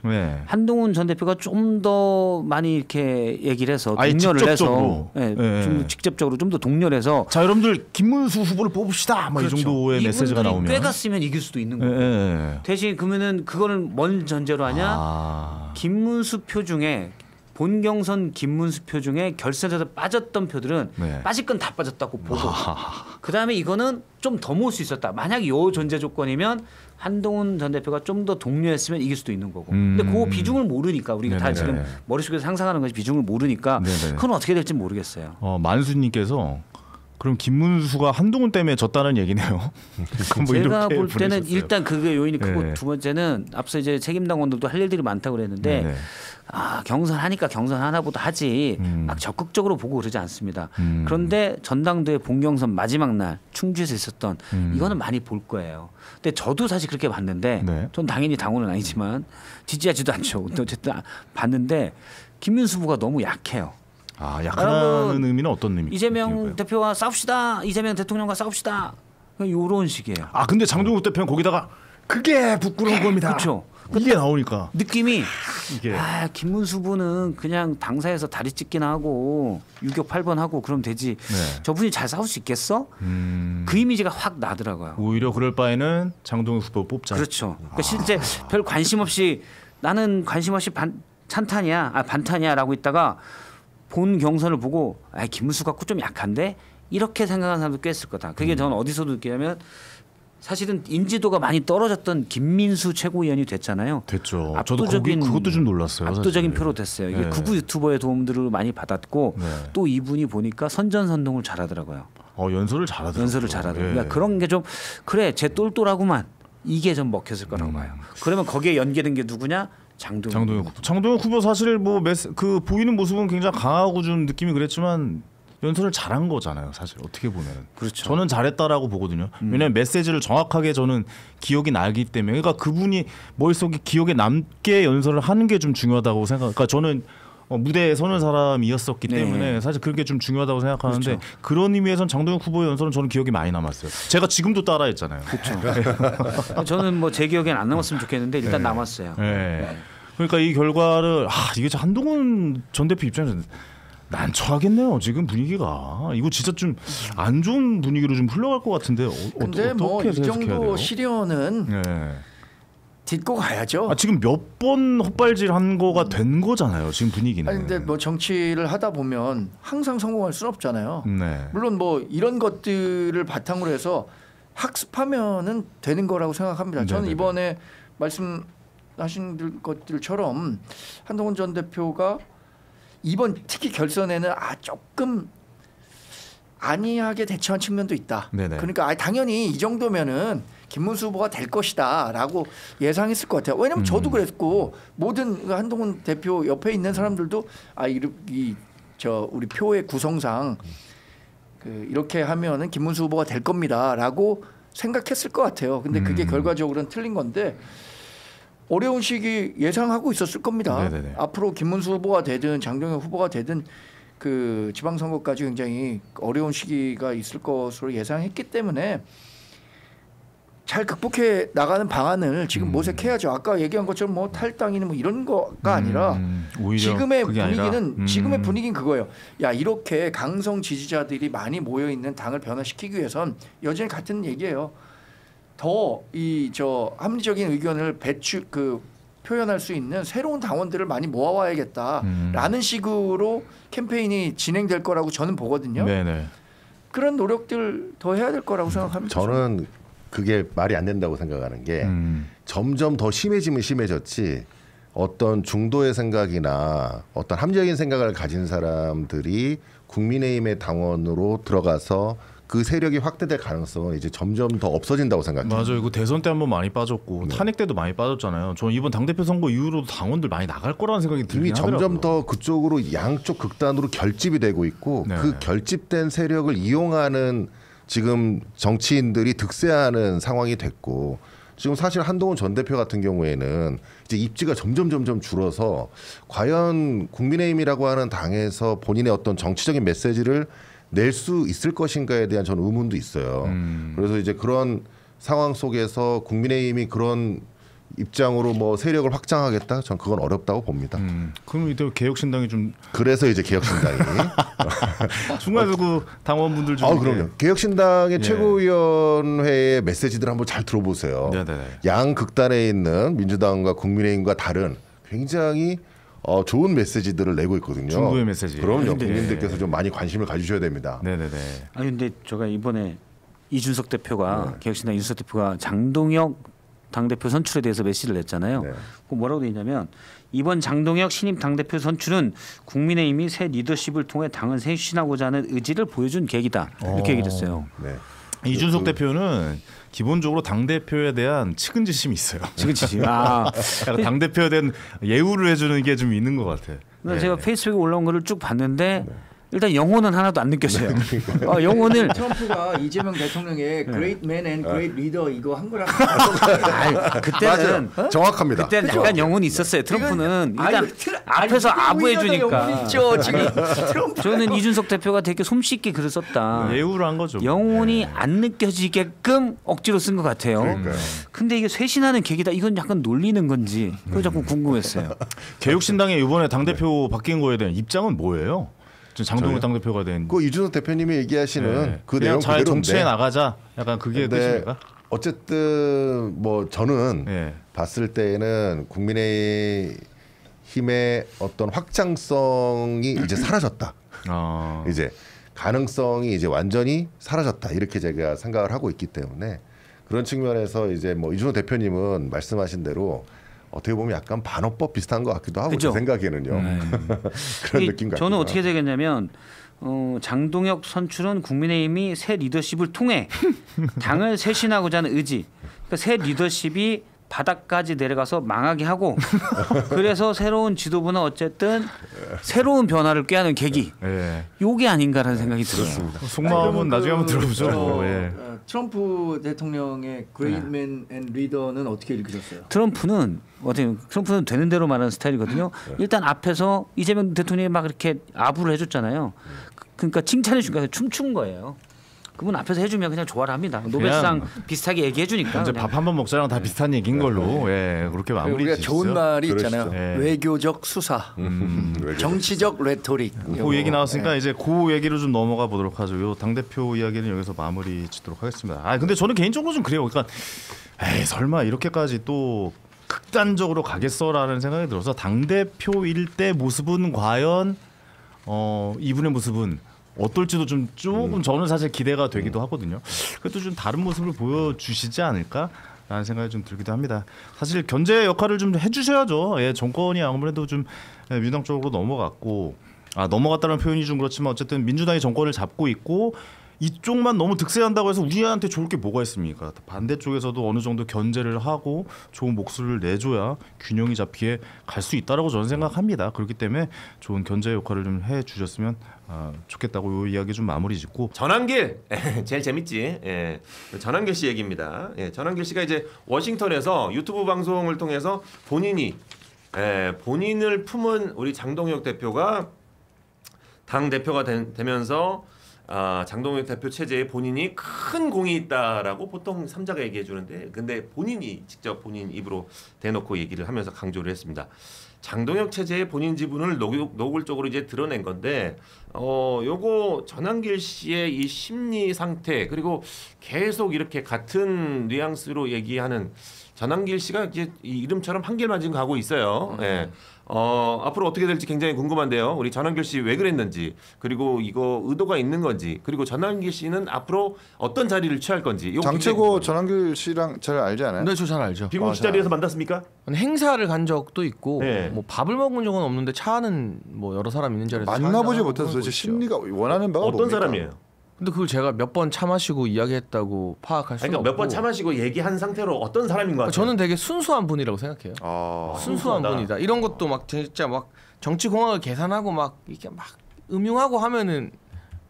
[SPEAKER 11] 한동훈 전 대표가 좀 더 많이 이렇게 얘기를 해서 동료를 해서 좀 직접적으로 좀 더 동료를 해서
[SPEAKER 1] 자 여러분들 김문수 후보를 뽑읍시다 뭐 이 정도의 메시지가 나오면
[SPEAKER 11] 꿰갔으면 이길 수도 있는 거고 대신 그러면은 그거를 뭔 전제로 하냐? 김문수 표 중에 본 경선 김문수 표 중에 결선에서 빠졌던 표들은 빠질 건 다 빠졌다고 보고 그다음에 이거는 좀 더 모을 수 있었다. 만약 요 존재 조건이면 한동훈 전 대표가 좀 더 독려했으면 이길 수도 있는 거고. 근데 그 비중을 모르니까 우리가 다 지금 머릿속에서 상상하는 것이 비중을 모르니까 그건 어떻게 될지 모르겠어요.
[SPEAKER 1] 만수님께서 그럼 김문수가 한동훈 때문에 졌다는 얘기네요.
[SPEAKER 11] 뭐 제가 볼 때는 일단 그게 요인이 크고 네. 두 번째는 앞서 이제 책임당원들도 할 일들이 많다고 그랬는데 네. 경선하니까 경선 하나보다 하지 막 적극적으로 보고 그러지 않습니다. 그런데 전당대회 본경선 마지막 날 충주에서 있었던 이거는 많이 볼 거예요. 근데 저도 사실 그렇게 봤는데 네. 전 당연히 당원은 아니지만 지지하지도 않죠. 어쨌든 봤는데 김문수 후보가 너무 약해요.
[SPEAKER 1] 약하다는 의미는 어떤 의미인가요?
[SPEAKER 11] 이재명 대표와 싸웁시다. 이재명 대통령과 싸웁시다. 이런 식이에요.
[SPEAKER 1] 근데 장동욱 대표는 거기다가 그게 부끄러운 겁니다.
[SPEAKER 11] 그렇죠.
[SPEAKER 1] 이게 나오니까
[SPEAKER 11] 느낌이 이게 김문수 후보는 그냥 당사에서 다리 찢기나 하고 유격 8번 하고 그러면 되지. 네. 저분이 잘 싸울 수 있겠어? 그 이미지가 확 나더라고요.
[SPEAKER 1] 오히려 그럴 바에는 장동욱 후보 뽑자.
[SPEAKER 11] 그렇죠. 그러니까 실제 별 관심 없이 나는 관심 없이 반탄이야라고 있다가 본 경선을 보고 김문수 갖고 좀 약한데 이렇게 생각하는 사람도 꽤 있을 거다. 그게 저는 어디서도 느끼냐면 사실은 인지도가 많이 떨어졌던 김민수 최고위원이 됐잖아요.
[SPEAKER 1] 됐죠. 저도 그것도 좀 놀랐어요.
[SPEAKER 11] 압도적인
[SPEAKER 1] 사실.
[SPEAKER 11] 표로 됐어요. 이게 극우 유튜버의 도움들을 많이 받았고 또 이분이 보니까 선전선동을 잘하더라고요.
[SPEAKER 1] 연설을 잘하더라고요.
[SPEAKER 11] 그러니까 그런 게 좀 그래 쟤 똘똘하구만 이게 좀 먹혔을 거라고 봐요. 그러면 거기에 연계된 게 누구냐?
[SPEAKER 1] 장동혁 후보 사실 그 보이는 모습은 굉장히 강하고 좀 느낌이 그랬지만 연설을 잘한 거잖아요. 사실 어떻게 보면.
[SPEAKER 11] 그렇죠.
[SPEAKER 1] 저는 잘했다라고 보거든요. 왜냐하면 메시지를 정확하게 저는 기억이 나기 때문에 그러니까 그분이 머릿속에 기억에 남게 연설을 하는 게 좀 중요하다고 그러니까 저는 무대에 서는 사람이었었기 때문에 사실 그게 좀 중요하다고 생각하는데 그렇죠. 그런 의미에서는 장동혁 후보의 연설은 저는 기억이 많이 남았어요. 제가 지금도 따라했잖아요.
[SPEAKER 11] 그렇죠. 저는 제 기억엔 안 남았으면 좋겠는데 일단 남았어요.
[SPEAKER 1] 네. 그러니까 이 결과를 이게 한동훈 전 대표 입장에서는 난처하겠네요. 지금 분위기가 이거 진짜 좀 안 좋은 분위기로 좀 흘러갈 것 같은데
[SPEAKER 9] 근데 이 정도 시련은 딛고 가야죠.
[SPEAKER 1] 지금 몇 번 헛발질한 거가 된 거잖아요. 지금 분위기는.
[SPEAKER 9] 근데 정치를 하다 보면 항상 성공할 수는 없잖아요.
[SPEAKER 1] 네.
[SPEAKER 9] 물론 이런 것들을 바탕으로 해서 학습하면은 되는 거라고 생각합니다. 저는 이번에 말씀하신 것들처럼 한동훈 전 대표가 이번 특히 결선에는 조금 안이하게 대처한 측면도 있다.
[SPEAKER 1] 네네.
[SPEAKER 9] 그러니까 당연히 이 정도면은 김문수 후보가 될 것이다라고 예상했을 것 같아요. 왜냐하면 저도 그랬고 모든 한동훈 대표 옆에 있는 사람들도 우리 표의 구성상 이렇게 하면은 김문수 후보가 될 겁니다라고 생각했을 것 같아요. 근데 그게 결과적으로는 틀린 건데 어려운 시기 예상하고 있었을 겁니다.
[SPEAKER 1] 네네네.
[SPEAKER 9] 앞으로 김문수 후보가 되든 장동혁 후보가 되든 그 지방선거까지 굉장히 어려운 시기가 있을 것으로 예상했기 때문에 잘 극복해 나가는 방안을 지금 모색해야죠. 아까 얘기한 것처럼 탈당이는 이런 거가 아니라 지금의 분위기는 지금의 분위기는 그거예요. 이렇게 강성 지지자들이 많이 모여 있는 당을 변화시키기 위해선 여전히 같은 얘기예요. 더 합리적인 의견을 표현할 수 있는 새로운 당원들을 많이 모아와야겠다라는 식으로 캠페인이 진행될 거라고 저는 보거든요.
[SPEAKER 1] 네네.
[SPEAKER 9] 그런 노력들 더 해야 될 거라고 생각합니다.
[SPEAKER 10] 저는 그게 말이 안 된다고 생각하는 게 점점 더 심해지면 심해졌지 어떤 중도의 생각이나 어떤 합리적인 생각을 가진 사람들이 국민의힘의 당원으로 들어가서 그 세력이 확대될 가능성은 이제 점점 더 없어진다고 생각해요.
[SPEAKER 1] 맞아요. 이거 대선 때 한번 많이 빠졌고 탄핵 때도 많이 빠졌잖아요. 저는 이번 당대표 선거 이후로도 당원들 많이 나갈 거라는 생각이 들긴 하더라고요.
[SPEAKER 10] 점점 더 그쪽으로 양쪽 극단으로 결집이 되고 있고 그 결집된 세력을 이용하는 지금 정치인들이 득세하는 상황이 됐고 지금 사실 한동훈 전 대표 같은 경우에는 이제 입지가 점점 줄어서 과연 국민의힘이라고 하는 당에서 본인의 어떤 정치적인 메시지를 낼 수 있을 것인가에 대한 저는 의문도 있어요. 그래서 이제 그런 상황 속에서 국민의힘이 그런 입장으로 세력을 확장하겠다? 전 그건 어렵다고 봅니다.
[SPEAKER 1] 그럼 이때 개혁신당이 좀
[SPEAKER 10] 그래서 이제 개혁신당이
[SPEAKER 1] 중간에 그 당원분들 중에
[SPEAKER 10] 그럼요. 개혁신당의 최고위원회의 메시지들 한번 잘 들어보세요.
[SPEAKER 1] 네네네.
[SPEAKER 10] 양 극단에 있는 민주당과 국민의힘과 다른 굉장히 좋은 메시지들을 내고 있거든요.
[SPEAKER 1] 중도의 메시지.
[SPEAKER 10] 그럼요. 국민들께서 좀 많이 관심을 가지셔야 됩니다.
[SPEAKER 1] 네네네.
[SPEAKER 11] 근데 제가 이번에 이준석 대표가 개혁신당 이준석 대표가 장동혁 당대표 선출에 대해서 메시지를 냈잖아요. 그 뭐라고 돼 있냐면 이번 장동혁 신임 당대표 선출은 국민의힘이 새 리더십을 통해 당을 쇄신하고자 하는 의지를 보여준 계기다. 이렇게 얘기를 했어요.
[SPEAKER 1] 네. 이준석 대표는 기본적으로 당 대표에 대한 측은지심이 있어요.
[SPEAKER 11] 측은지심.
[SPEAKER 1] 당 대표에 대한 예우를 해주는 게 좀 있는 것 같아.
[SPEAKER 11] 제가 페이스북에 올라온 거를 쭉 봤는데 일단 영혼은 하나도 안 느꼈어요. 영혼을
[SPEAKER 9] 트럼프가 이재명 대통령의 Great Man and Great Leader 이거 한 거랑
[SPEAKER 11] 그때는
[SPEAKER 10] 맞아요. 정확합니다.
[SPEAKER 11] 그때는
[SPEAKER 10] 그렇죠?
[SPEAKER 11] 약간 영혼이 있었어요. 트럼프는 일단 앞에서 아부해 주니까. 저는 이준석 대표가 되게 솜씨있게 글을 썼다.
[SPEAKER 1] 예우를 한 거죠.
[SPEAKER 11] 영혼이 안 느껴지게끔 억지로 쓴 것 같아요. 근데 이게 쇄신하는 계기다. 이건 약간 놀리는 건지 그거 자꾸 궁금했어요.
[SPEAKER 1] 개혁신당에 이번에 당 대표 바뀐 거에 대한 입장은 뭐예요? 장동혁 당대표가 된.
[SPEAKER 10] 그 이준석 대표님이 얘기하시는 그 내용
[SPEAKER 1] 잘
[SPEAKER 10] 그대로인데.
[SPEAKER 1] 정치에 나가자. 약간 그게 뜻입니까?
[SPEAKER 10] 어쨌든 뭐 저는 봤을 때는 국민의힘의 어떤 확장성이 이제 사라졌다. 이제 가능성이 이제 완전히 사라졌다. 이렇게 제가 생각을 하고 있기 때문에 그런 측면에서 이제 뭐 이준석 대표님은 말씀하신 대로 어떻게 보면 약간 반어법 비슷한 것 같기도 하고 제 생각에는요. 그런 느낌 같아요.
[SPEAKER 11] 저는 어떻게 되겠냐면 장동혁 선출은 국민의힘이 새 리더십을 통해 당을 쇄신하고자 하는 의지. 그러니까 새 리더십이 바닥까지 내려가서 망하게 하고 그래서 새로운 지도부는 어쨌든 새로운 변화를 꾀하는 계기. 요게 아닌가라는 생각이 들었습니다.
[SPEAKER 1] 속마음은 나중에 한번 들어보죠.
[SPEAKER 9] 트럼프 대통령의 Great Man and Leader는 어떻게 읽으셨어요?
[SPEAKER 11] 트럼프는 되는 대로 말하는 스타일이거든요. 일단 앞에서 이재명 대통령이 막 이렇게 아부를 해줬잖아요. 그러니까 칭찬해 주니까 춤춘 거예요. 그분 앞에서 해주면 그냥 좋아를 합니다. 노벨상 비슷하게 얘기해주니까.
[SPEAKER 1] 이제 밥 한 번 먹자랑 다 비슷한 얘기인 걸로 그렇게 마무리.
[SPEAKER 9] 우리가 좋은 말이 있잖아요.
[SPEAKER 1] 네.
[SPEAKER 9] 외교적 수사, 정치적 레토릭.
[SPEAKER 1] 그 얘기 나왔으니까 이제 그 얘기로 좀 넘어가 보도록 하죠. 요 당 대표 이야기는 여기서 마무리 짓도록 하겠습니다. 근데 저는 개인적으로 좀 그래요. 그러니까 설마 이렇게까지 또 극단적으로 가겠어라는 생각이 들어서 당 대표일 때 모습은 과연 이분의 모습은 어떨지도 조금 저는 사실 기대가 되기도 하거든요. 그래도 좀 다른 모습을 보여주시지 않을까라는 생각이 좀 들기도 합니다. 사실 견제 역할을 좀 해주셔야죠. 정권이 아무래도 좀 민주당 쪽으로 넘어갔고 넘어갔다는 표현이 좀 그렇지만 어쨌든 민주당이 정권을 잡고 있고 이쪽만 너무 득세한다고 해서 우리한테 좋을 게 뭐가 있습니까? 반대쪽에서도 어느 정도 견제를 하고 좋은 목소리를 내줘야 균형이 잡히게 갈 수 있다라고 저는 생각합니다. 그렇기 때문에 좋은 견제 역할을 좀 해주셨으면 좋겠다고 이 이야기 좀 마무리 짓고.
[SPEAKER 12] 전한길 제일 재밌지. 전한길 씨 얘기입니다. 전한길 씨가 이제 워싱턴에서 유튜브 방송을 통해서 본인을 품은 우리 장동혁 대표가 당 대표가 되면서 장동혁 대표 체제에 본인이 큰 공이 있다라고 보통 삼자가 얘기해 주는데 근데 본인이 직접 본인 입으로 대놓고 얘기를 하면서 강조를 했습니다. 장동혁 체제의 본인 지분을 노골적으로 이제 드러낸 건데 요거 전한길 씨의 이 심리 상태 그리고 계속 이렇게 같은 뉘앙스로 얘기하는 전한길 씨가 이제 이 이름처럼 한길만 지금 가고 있어요. 앞으로 어떻게 될지 굉장히 궁금한데요. 우리 전한길 씨 왜 그랬는지 그리고 이거 의도가 있는 건지 그리고 전한길 씨는 앞으로 어떤 자리를 취할 건지.
[SPEAKER 7] 장채고 전한길 씨랑 잘 알지 않아요?
[SPEAKER 13] 네, 저 잘 알죠.
[SPEAKER 12] 비공식 자리에서 만났습니까?
[SPEAKER 13] 행사를 간 적도 있고 뭐 밥을 먹은 적은 없는데 차는 뭐 여러 사람 있는 자리에서
[SPEAKER 7] 만나보지 못해서 도대체 심리가 원하는 바가
[SPEAKER 12] 어떤
[SPEAKER 7] 뭡니까?
[SPEAKER 12] 사람이에요?
[SPEAKER 13] 근데 그걸 제가 몇 번 차 마시고 이야기했다고 파악할 수는 없고.
[SPEAKER 12] 몇 번 차 마시고 얘기한 상태로 어떤 사람인 것 같아요?
[SPEAKER 13] 저는 되게 순수한 분이라고 생각해요. 순수한 분이다. 이런 것도 막 진짜 막 정치 공학을 계산하고 막 이렇게 막 음흉하고 하면은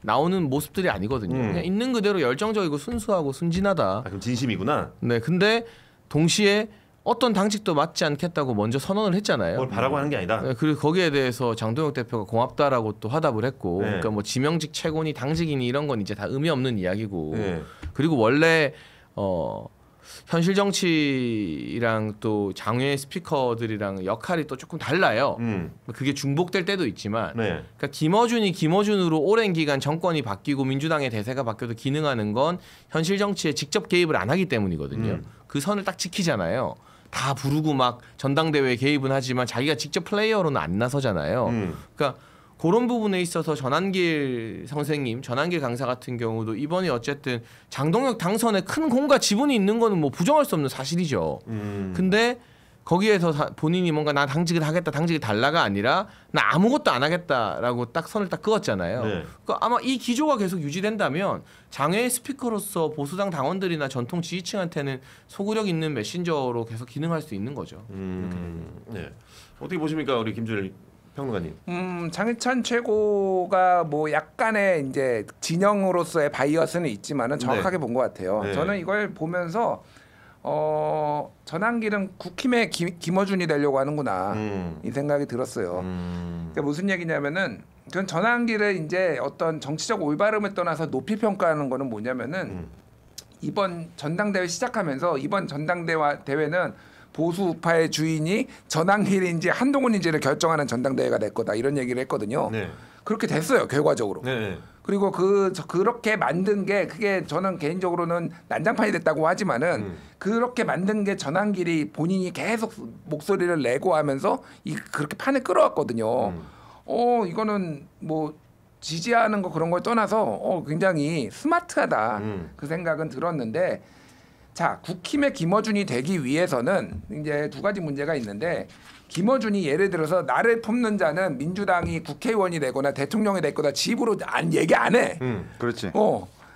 [SPEAKER 13] 나오는 모습들이 아니거든요. 그냥 있는 그대로 열정적이고 순수하고 순진하다.
[SPEAKER 12] 그럼 진심이구나.
[SPEAKER 13] 네, 근데 동시에 어떤 당직도 맡지 않겠다고 먼저 선언을 했잖아요.
[SPEAKER 12] 뭘 바라고 하는 게 아니다.
[SPEAKER 13] 네, 그리고 거기에 대해서 장동혁 대표가 고맙다라고 또 화답을 했고, 그러니까 뭐 지명직 최고니 당직이니 이런 건 이제 다 의미 없는 이야기고, 그리고 원래 현실 정치랑 또 장외 스피커들이랑 역할이 또 조금 달라요. 그게 중복될 때도 있지만, 그러니까 김어준이 김어준으로 오랜 기간 정권이 바뀌고 민주당의 대세가 바뀌어도 기능하는 건 현실 정치에 직접 개입을 안 하기 때문이거든요. 그 선을 딱 지키잖아요. 다 부르고 막 전당대회에 개입은 하지만 자기가 직접 플레이어로는 안 나서잖아요. 그러니까 그런 부분에 있어서 전한길 선생님, 전한길 강사 같은 경우도 이번에 어쨌든 장동혁 당선에 큰 공과 지분이 있는 거는 뭐 부정할 수 없는 사실이죠. 근데 거기에서 본인이 뭔가 나 당직을 하겠다, 당직이 달라가 아니라 나 아무것도 안 하겠다라고 딱 선을 딱 그었잖아요. 네. 그러니까 아마 이 기조가 계속 유지된다면 장외 스피커로서 보수당 당원들이나 전통 지지층한테는 소구력 있는 메신저로 계속 기능할 수 있는 거죠.
[SPEAKER 12] 네. 어떻게 보십니까, 우리 김준일 평론가님?
[SPEAKER 14] 장희찬 최고가 뭐 약간의 이제 진영으로서의 바이어스는 있지만은 정확하게 본 것 같아요. 네. 저는 이걸 보면서 전한길은 국힘의 김어준이 되려고 하는구나 이 생각이 들었어요. 그러니까 무슨 얘기냐면은 전 전한길을 이제 어떤 정치적 올바름을 떠나서 높이 평가하는 거는 뭐냐면은 이번 전당대회 시작하면서 이번 전당대회는 보수 우파의 주인이 전한길인지 한동훈인지를 결정하는 전당대회가 될 거다 이런 얘기를 했거든요. 네. 그렇게 됐어요 결과적으로. 네. 그리고 그렇게 만든 게 그게 저는 개인적으로는 난장판이 됐다고 하지만은 그렇게 만든 게 전한길이 본인이 계속 목소리를 내고 하면서 그렇게 판을 끌어왔거든요. 이거는 뭐 지지하는 거 그런 걸 떠나서 굉장히 스마트하다 그 생각은 들었는데. 자, 국힘의 김어준이 되기 위해서는 이제 두 가지 문제가 있는데 김어준이 예를 들어서 나를 품는 자는 민주당이 국회의원이 되거나 대통령이 되거나 집으로 얘기 안 해.
[SPEAKER 7] 그렇지.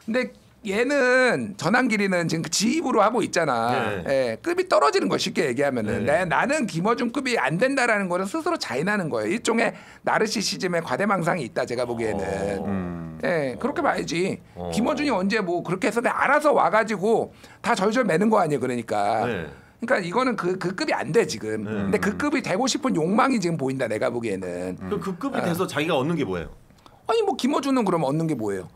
[SPEAKER 14] 근데 얘는 전한길이는 지금 지입으로 하고 있잖아. 네. 예, 급이 떨어지는 거 쉽게 얘기하면은 나는 김어준 급이 안 된다라는 거는 스스로 자인하는 거예요. 일종의 나르시시즘의 과대망상이 있다 제가 보기에는. 예, 그렇게 봐야지. 김어준이 언제 뭐 그렇게 해서 알아서 와가지고 다 절절 매는 거 아니에요. 그러니까. 네. 그러니까 이거는 그 급이 안 돼 지금. 근데 그 급이 되고 싶은 욕망이 지금 보인다 내가 보기에는.
[SPEAKER 12] 그 급이 돼서 자기가 얻는 게 뭐예요?
[SPEAKER 14] 아니 뭐 김어준은 그러면 얻는 게 뭐예요?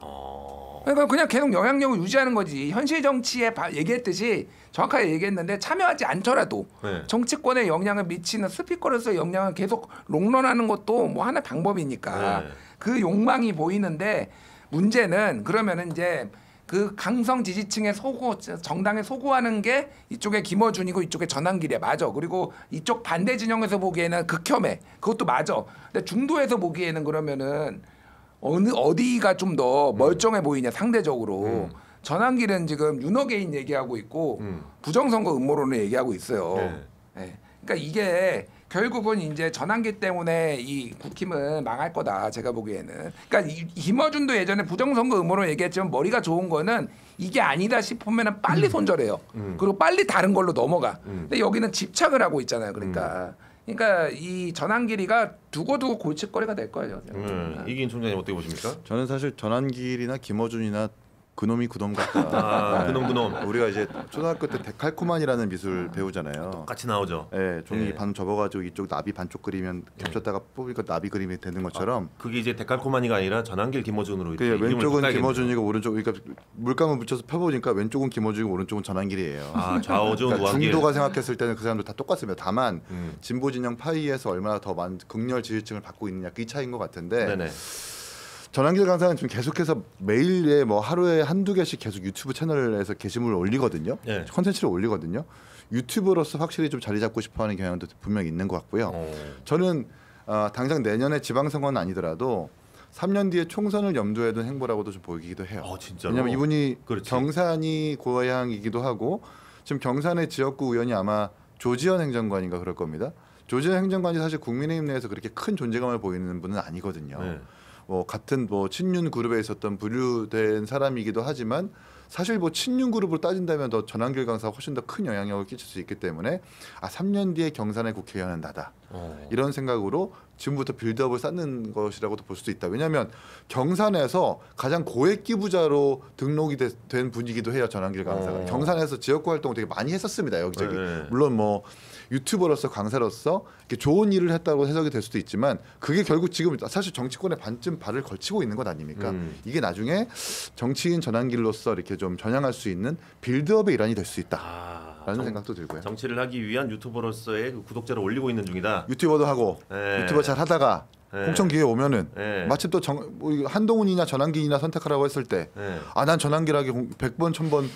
[SPEAKER 14] 그러니까 그냥 계속 영향력을 유지하는 거지. 현실 정치에 얘기했듯이 정확하게 얘기했는데 참여하지 않더라도 정치권에 영향을 미치는 스피커로서의 영향을 계속 롱런하는 것도 뭐 하나의 방법이니까 그 욕망이 보이는데 문제는 그러면은 이제 그 강성 지지층의 정당에 소구하는 게 이쪽에 김어준이고 이쪽에 전한길이야. 맞아. 그리고 이쪽 반대 진영에서 보기에는 극혐해. 그것도 맞아. 근데 중도에서 보기에는 그러면은 어디가 좀 더 멀쩡해 보이냐 상대적으로. 전한길은 지금 윤호개인 얘기하고 있고 부정선거 음모론을 얘기하고 있어요. 네. 그러니까 이게 결국은 이제 전한길 때문에 이 국힘은 망할 거다 제가 보기에는. 그러니까 김어준도 예전에 부정선거 음모론 얘기했지만 머리가 좋은 거는 이게 아니다 싶으면 빨리 손절해요. 그리고 빨리 다른 걸로 넘어가. 근데 여기는 집착을 하고 있잖아요. 그러니까 이 전한길이가 두고두고 골칫거리가 될 거예요.
[SPEAKER 12] 이기인 총장님 어떻게 보십니까?
[SPEAKER 7] 저는 사실 전한길이나 김어준이나 그놈이 그놈 같다.
[SPEAKER 12] 그놈.
[SPEAKER 7] 우리가 이제 초등학교 때 데칼코만이라는 미술 배우잖아요.
[SPEAKER 12] 똑같이 나오죠.
[SPEAKER 7] 네, 종이 반 접어가지고 이쪽 나비 반쪽 그리면 겹쳤다가 뽑으니까 나비 그림이 되는 것처럼.
[SPEAKER 12] 그게 이제 데칼코만이가 아니라 전한길 김어준으로.
[SPEAKER 7] 왼쪽은 김어준이고 오른쪽, 그러니까 물감을 붙여서 펴보니까 왼쪽은 김어준이고 오른쪽은 전한길이에요.
[SPEAKER 12] 좌우죠.
[SPEAKER 7] 그러니까 중도가 생각했을 때는 그 사람들 다 똑같습니다. 다만 진보 진영 파이에서 얼마나 더 극렬 지지층을 받고 있느냐 그 차이인 것 같은데. 네네. 전한길 강사는 지금 계속해서 매일에 뭐 하루에 한두 개씩 계속 유튜브 채널에서 게시물을 올리거든요. 콘텐츠를 올리거든요. 유튜버로서 확실히 좀 자리 잡고 싶어하는 경향도 분명히 있는 것 같고요. 저는 당장 내년에 지방선거는 아니더라도 3년 뒤에 총선을 염두에 둔 행보라고도 좀 보이기도 해요.
[SPEAKER 12] 진짜로?
[SPEAKER 7] 왜냐하면 이분이 경산이 고향이기도 하고 지금 경산의 지역구 의원이 아마 조지현 행정관인가 그럴 겁니다. 조지현 행정관이 사실 국민의힘 내에서 그렇게 큰 존재감을 보이는 분은 아니거든요. 같은 친윤 그룹에 있었던 분류된 사람이기도 하지만 사실 친윤 그룹으로 따진다면 더 전한길 강사가 훨씬 더 큰 영향력을 끼칠 수 있기 때문에 3년 뒤에 경산의 국회의원은 나다. 이런 생각으로 지금부터 빌드업을 쌓는 것이라고도 볼 수도 있다. 왜냐하면 경산에서 가장 고액 기부자로 등록이 된 분이기도 해요. 전한길 강사가. 경산에서 지역구 활동을 되게 많이 했었습니다. 여기저기. 물론 유튜버로서 강사로서 이렇게 좋은 일을 했다고 해석이 될 수도 있지만 그게 결국 지금 사실 정치권에 반쯤 발을 걸치고 있는 것 아닙니까? 이게 나중에 정치인 전한길로서 이렇게 좀 전향할 수 있는 빌드업의 일환이 될 수 있다라는 생각도 들고요.
[SPEAKER 12] 정치를 하기 위한 유튜버로서의 그 구독자를 올리고 있는 중이다.
[SPEAKER 7] 유튜버도 하고 유튜버 잘 하다가 공천 기회 오면은 마침 또 한동훈이나 전한길이나 선택하라고 했을 때 난 전한길에게 100번 1000번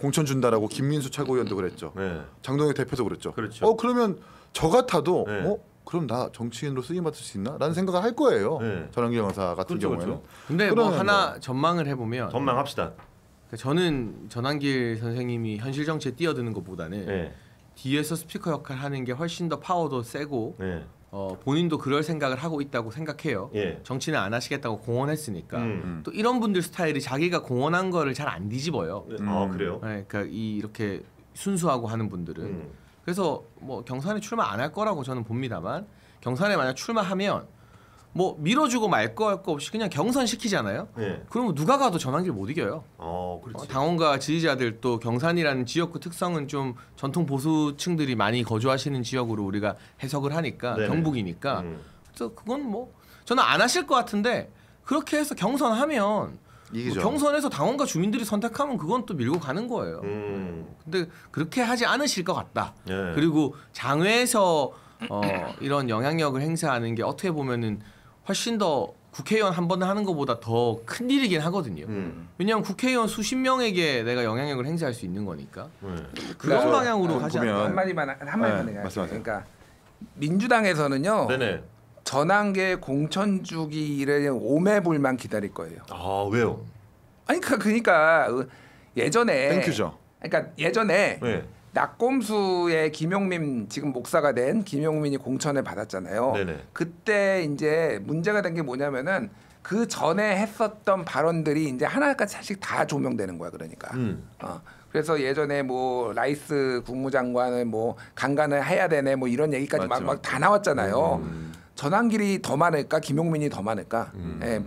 [SPEAKER 7] 공천 준다라고 김민수 최고위원도 그랬죠. 장동혁 대표도 그랬죠. 그러면 저 같아도 그럼 나 정치인으로 쓰임 받을 수 있나? 라는 생각을 할 거예요. 전환길 여사 같은
[SPEAKER 12] 그렇죠,
[SPEAKER 7] 경우에는.
[SPEAKER 12] 그렇죠.
[SPEAKER 13] 근데 뭐 하나 전망을 해보면
[SPEAKER 12] 전망합시다.
[SPEAKER 13] 저는 전환길 선생님이 현실 정치에 뛰어드는 것보다는 뒤에서 스피커 역할을 하는 게 훨씬 더 파워도 세고 본인도 그럴 생각을 하고 있다고 생각해요. 정치는 안 하시겠다고 공언했으니까 또 이런 분들 스타일이 자기가 공언한 거를 잘 안 뒤집어요.
[SPEAKER 12] 아 그래요?
[SPEAKER 13] 네, 그러니까 이렇게 순수하고 하는 분들은 그래서 뭐 경선에 출마 안 할 거라고 저는 봅니다만 경선에 만약 출마하면 뭐 밀어주고 말 거 할 거 없이 그냥 경선 시키잖아요. 그러면 누가 가도 전환길 못 이겨요. 당원과 지지자들 또 경산이라는 지역구 특성은 좀 전통 보수층들이 많이 거주하시는 지역으로 우리가 해석을 하니까 경북이니까 그래서 그건 뭐 저는 안 하실 것 같은데 그렇게 해서 경선하면 뭐 경선에서 당원과 주민들이 선택하면 그건 또 밀고 가는 거예요. 근데 그렇게 하지 않으실 것 같다. 그리고 장외에서 이런 영향력을 행사하는 게 어떻게 보면은 훨씬 더 국회의원 한 번 하는 것보다 더 큰 일이긴 하거든요. 왜냐하면 국회의원 수십 명에게 내가 영향력을 행사할 수 있는 거니까. 그런 방향으로 가지 않나요?
[SPEAKER 14] 한마디만 얘기하세요. 그러니까 민주당에서는요. 전환계 공천 주기를 오매불만 기다릴 거예요.
[SPEAKER 12] 아 왜요?
[SPEAKER 14] 아니 그러니까 예전에
[SPEAKER 7] 땡큐죠.
[SPEAKER 14] 그러니까 예전에 낙곰수의 김용민 지금 목사가 된 김용민이 공천을 받았잖아요. 그때 이제 문제가 된 게 뭐냐면은 그 전에 했었던 발언들이 이제 하나까지씩 다 조명되는 거야. 그러니까. 그래서 예전에 뭐 라이스 국무장관을 뭐 강간을 해야 되네 뭐 이런 얘기까지 막 다 나왔잖아요. 전환길이 더 많을까 김용민이 더 많을까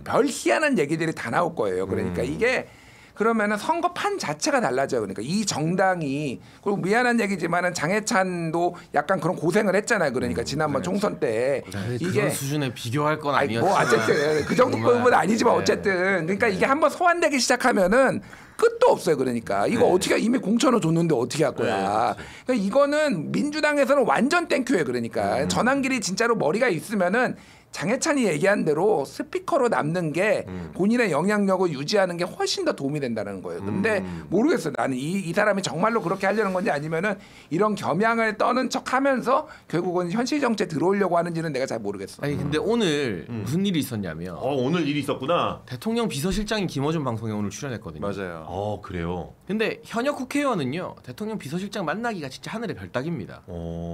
[SPEAKER 14] 별 희한한 얘기들이 다 나올 거예요. 그러니까 이게 그러면은 선거판 자체가 달라져요. 그러니까 이 정당이 그리고 미안한 얘기지만은 장해찬도 약간 그런 고생을 했잖아요. 그러니까 지난번 총선 때
[SPEAKER 13] 이게 그런 수준에 비교할 건 아니었어요.
[SPEAKER 14] 뭐 어쨌든 그 정도급은 아니지만 어쨌든 그러니까 이게 한번 소환되기 시작하면은 끝도 없어요. 그러니까 이거 어떻게 이미 공천을 줬는데 어떻게 할 거야. 그러니까 이거는 민주당에서는 완전 땡큐예요. 그러니까 전환길이 진짜로 머리가 있으면은 장해찬이 얘기한 대로 스피커로 남는 게 본인의 영향력을 유지하는 게 훨씬 더 도움이 된다는 거예요. 근데 모르겠어요. 나는 이 사람이 정말로 그렇게 하려는 건지 아니면은 이런 겸양을 떠는 척하면서 결국은 현실 정치에 들어오려고 하는지는 내가 잘 모르겠어.
[SPEAKER 13] 아니 근데 오늘 무슨 일이 있었냐면
[SPEAKER 12] 오늘 일이 있었구나.
[SPEAKER 13] 대통령 비서실장이 김어준 방송에 오늘 출연했거든요.
[SPEAKER 7] 맞아요.
[SPEAKER 12] 그래요.
[SPEAKER 13] 근데 현역 국회의원은요 대통령 비서실장 만나기가 진짜 하늘의 별따기입니다.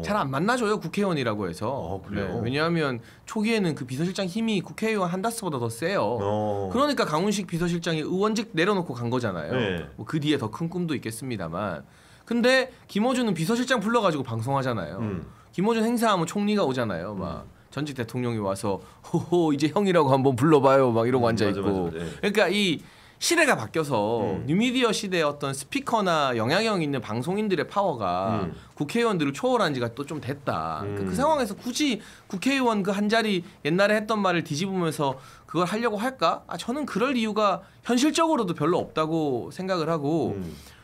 [SPEAKER 13] 잘 안 만나줘요 국회의원이라고 해서.
[SPEAKER 12] 그래요?
[SPEAKER 13] 왜냐하면 초기에는 그 비서실장 힘이 국회의원 한다스보다 더 세요. 그러니까 강훈식 비서실장이 의원직 내려놓고 간 거잖아요. 뭐 그 뒤에 더 큰 꿈도 있겠습니다만. 근데 김어준은 비서실장 불러가지고 방송하잖아요. 김어준 행사하면 총리가 오잖아요. 막 전직 대통령이 와서 호호 이제 형이라고 한번 불러봐요. 막 이러고 앉아 있고. 그러니까 이 시대가 바뀌어서 뉴미디어 시대의 어떤 스피커나 영향력 있는 방송인들의 파워가 국회의원들을 초월한 지가 또 좀 됐다. 그러니까 그 상황에서 굳이 국회의원 그 한 자리 옛날에 했던 말을 뒤집으면서 그걸 하려고 할까? 저는 그럴 이유가 현실적으로도 별로 없다고 생각을 하고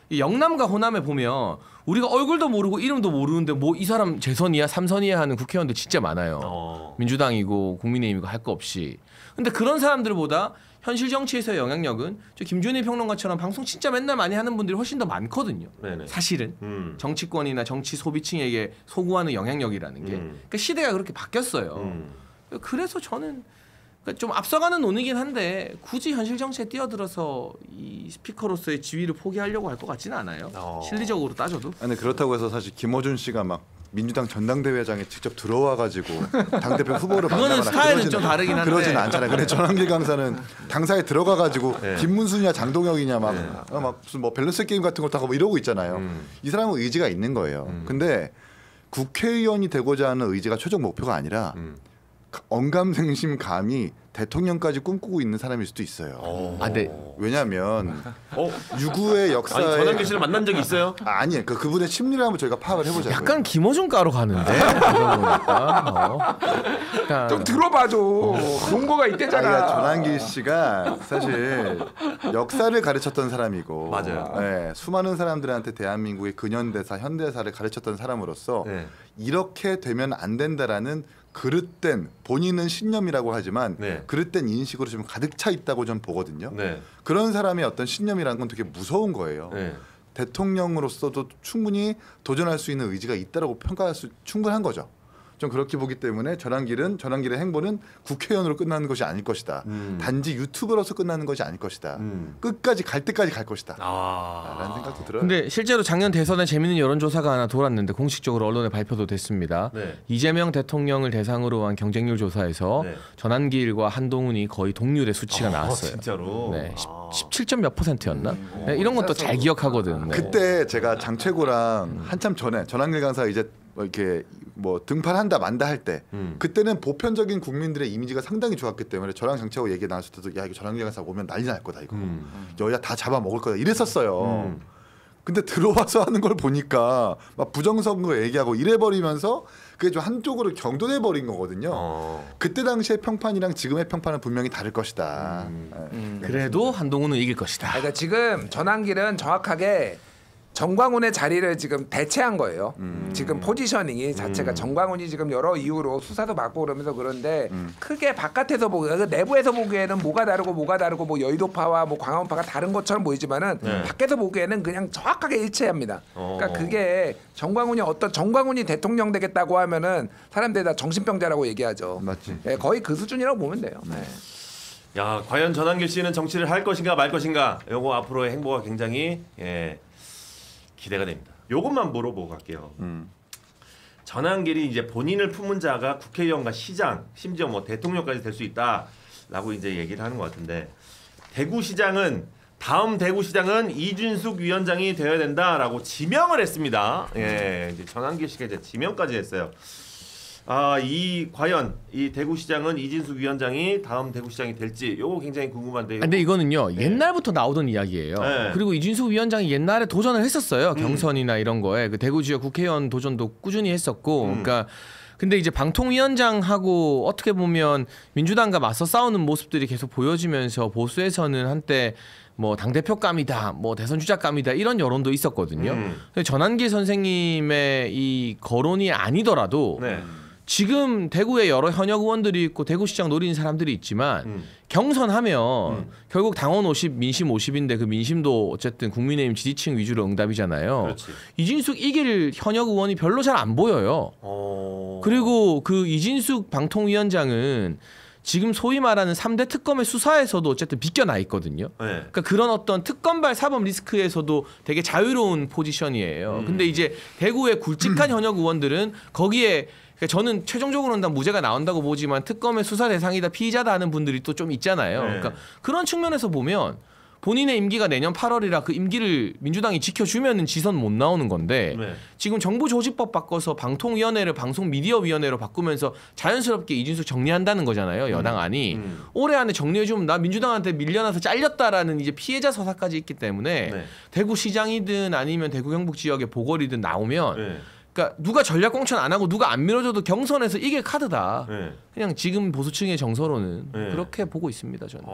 [SPEAKER 13] 이 영남과 호남에 보면 우리가 얼굴도 모르고 이름도 모르는데 뭐 이 사람 재선이야 삼선이야 하는 국회의원들 진짜 많아요. 민주당이고 국민의힘이고 할 거 없이. 근데 그런 사람들보다 현실 정치에서의 영향력은 저 김준일 평론가처럼 방송 진짜 맨날 많이 하는 분들이 훨씬 더 많거든요. 사실은 정치권이나 정치 소비층에게 소구하는 영향력이라는 게 그러니까 시대가 그렇게 바뀌었어요. 그래서 저는 좀 앞서가는 논의긴 한데 굳이 현실 정치에 뛰어들어서 이 스피커로서의 지위를 포기하려고 할 것 같지는 않아요. 실리적으로 따져도.
[SPEAKER 7] 아니 그렇다고 해서 사실 김어준 씨가 막 민주당 전당대회장에 직접 들어와가지고 당대표 후보를
[SPEAKER 13] 그거는 스타일은 좀 다르긴 한데
[SPEAKER 7] 그러진 않잖아요. 근데 전환길 강사는 당사에 들어가가지고 김문수냐 장동혁이냐 막 무슨 뭐 밸런스 게임 같은 것도 하고 뭐 이러고 있잖아요. 이 사람은 의지가 있는 거예요. 근데 국회의원이 되고자 하는 의지가 최종 목표가 아니라 언감생심 감히 대통령까지 꿈꾸고 있는 사람일 수도 있어요.
[SPEAKER 13] 네.
[SPEAKER 7] 왜냐하면 유구의 역사에
[SPEAKER 12] 전환길 씨를 만난 적이 있어요?
[SPEAKER 7] 아니에요. 그분의 심리를 한번 저희가 파악을 해보자고요.
[SPEAKER 13] 약간 김어준 가로 가는데.
[SPEAKER 14] 좀 들어봐줘. 논거가 있대잖아.
[SPEAKER 7] 전환길 씨가 사실 역사를 가르쳤던 사람이고,
[SPEAKER 12] 맞아요.
[SPEAKER 7] 네, 수많은 사람들한테 대한민국의 근현대사, 현대사를 가르쳤던 사람으로서 이렇게 되면 안 된다라는 그릇된 본인은 신념이라고 하지만 그릇된 인식으로 좀 가득 차 있다고 좀 보거든요. 그런 사람의 어떤 신념이라는 건 되게 무서운 거예요. 대통령으로서도 충분히 도전할 수 있는 의지가 있다라고 평가할 수 충분한 거죠. 좀 그렇게 보기 때문에 전환길의 행보는 국회의원으로 끝나는 것이 아닐 것이다. 단지 유튜버로서 끝나는 것이 아닐 것이다. 끝까지 갈 때까지 갈 것이다. 라는 생각도 들어요.
[SPEAKER 13] 근데 실제로 작년 대선에 재밌는 여론조사가 하나 돌았는데 공식적으로 언론에 발표도 됐습니다.
[SPEAKER 12] 네.
[SPEAKER 13] 이재명 대통령을 대상으로 한 경쟁률 조사에서
[SPEAKER 12] 네.
[SPEAKER 13] 전환길과 한동훈이 거의 동률의 수치가 나왔어요.
[SPEAKER 12] 진짜로?
[SPEAKER 13] 네. 17점 몇 %였나? 네, 이런 건 또 잘 기억하거든. 네.
[SPEAKER 7] 그때 제가 장최고랑 한참 전에 전환길 강사가 이제 이렇게 뭐 등판한다 만다 할 때 그때는 보편적인 국민들의 이미지가 상당히 좋았기 때문에 저랑 장채호 얘기 나눴을 때도 야 이거 전환길 강사 오면 난리 날 거다 이거 여야 다 잡아먹을 거다 이랬었어요. 근데 들어와서 하는 걸 보니까 막 부정선거 얘기하고 이래버리면서 그게 좀 한쪽으로 경도돼 버린 거거든요. 그때 당시의 평판이랑 지금의 평판은 분명히 다를 것이다.
[SPEAKER 13] 그래도 한동훈은 이길 것이다.
[SPEAKER 14] 그러니까 지금 전환길은 정확하게 정광훈의 자리를 지금 대체한 거예요. 지금 포지셔닝이 자체가 정광훈이 지금 여러 이유로 수사도 맡고 그러면서 그런데 크게 바깥에서 보기, 내부에서 보기에는 뭐가 다르고 뭐 여의도파와 뭐 광화문파가 다른 것처럼 보이지만은 밖에서 보기에는 그냥 정확하게 일치합니다. 그러니까 그게 정광훈이 대통령 되겠다고 하면은 사람들이 다 정신병자라고 얘기하죠.
[SPEAKER 7] 맞지.
[SPEAKER 14] 네, 거의 그 수준이라고 보면 돼요. 네.
[SPEAKER 12] 야, 과연 전환길 씨는 정치를 할 것인가 말 것인가? 요거 앞으로의 행보가 굉장히 기대가 됩니다. 요것만 물어보고 갈게요. 전환길이 이제 본인을 품은 자가 국회의원과 시장, 심지어 뭐 대통령까지 될 수 있다라고 이제 얘기를 하는 것 같은데 다음 대구시장은 이준숙 위원장이 되어야 된다라고 지명을 했습니다. 이제 전환길 씨가 이제 지명까지 했어요. 과연 이 대구시장은 이진숙 위원장이 다음 대구시장이 될지 요거 굉장히 궁금한데.
[SPEAKER 13] 근데 이거는요 옛날부터 나오던 이야기예요. 그리고 이진숙 위원장이 옛날에 도전을 했었어요. 경선이나 이런 거에 그 대구 지역 국회의원 도전도 꾸준히 했었고, 그러니까. 근데 이제 방통위원장하고 어떻게 보면 민주당과 맞서 싸우는 모습들이 계속 보여지면서 보수에서는 한때 뭐 당대표감이다, 뭐 대선 주자감이다 이런 여론도 있었거든요. 근데 전환길 선생님의 이 거론이 아니더라도. 지금 대구에 여러 현역 의원들이 있고 대구시장 노리는 사람들이 있지만 경선하면 결국 당원 50, 민심 50인데 그 민심도 어쨌든 국민의힘 지지층 위주로 응답이잖아요.
[SPEAKER 12] 그렇지.
[SPEAKER 13] 이진숙 이길 현역 의원이 별로 잘 안 보여요. 그리고 그 이진숙 방통위원장은 지금 소위 말하는 3대 특검의 수사에서도 어쨌든 비껴나 있거든요. 그러니까 그런 어떤 특검발 사법 리스크에서도 되게 자유로운 포지션이에요. 근데 이제 대구의 굵직한 현역 의원들은 거기에 저는 최종적으로는 다 무죄가 나온다고 보지만 특검의 수사 대상이다 피의자다 하는 분들이 또 좀 있잖아요. 그러니까 그런 측면에서 보면 본인의 임기가 내년 8월이라 그 임기를 민주당이 지켜주면은 지선 못 나오는 건데 지금 정부 조직법 바꿔서 방통위원회를 방송미디어위원회로 바꾸면서 자연스럽게 이준석 정리한다는 거잖아요. 여당 안이. 올해 안에 정리해주면 나 민주당한테 밀려나서 잘렸다라는 이제 피해자 서사까지 있기 때문에 대구시장이든 아니면 대구 경북 지역의 보궐이든 나오면 그러니까 누가 전략 공천 안 하고 누가 안 밀어줘도 경선에서 이길 카드다. 그냥 지금 보수층의 정서로는 그렇게 보고 있습니다. 저는.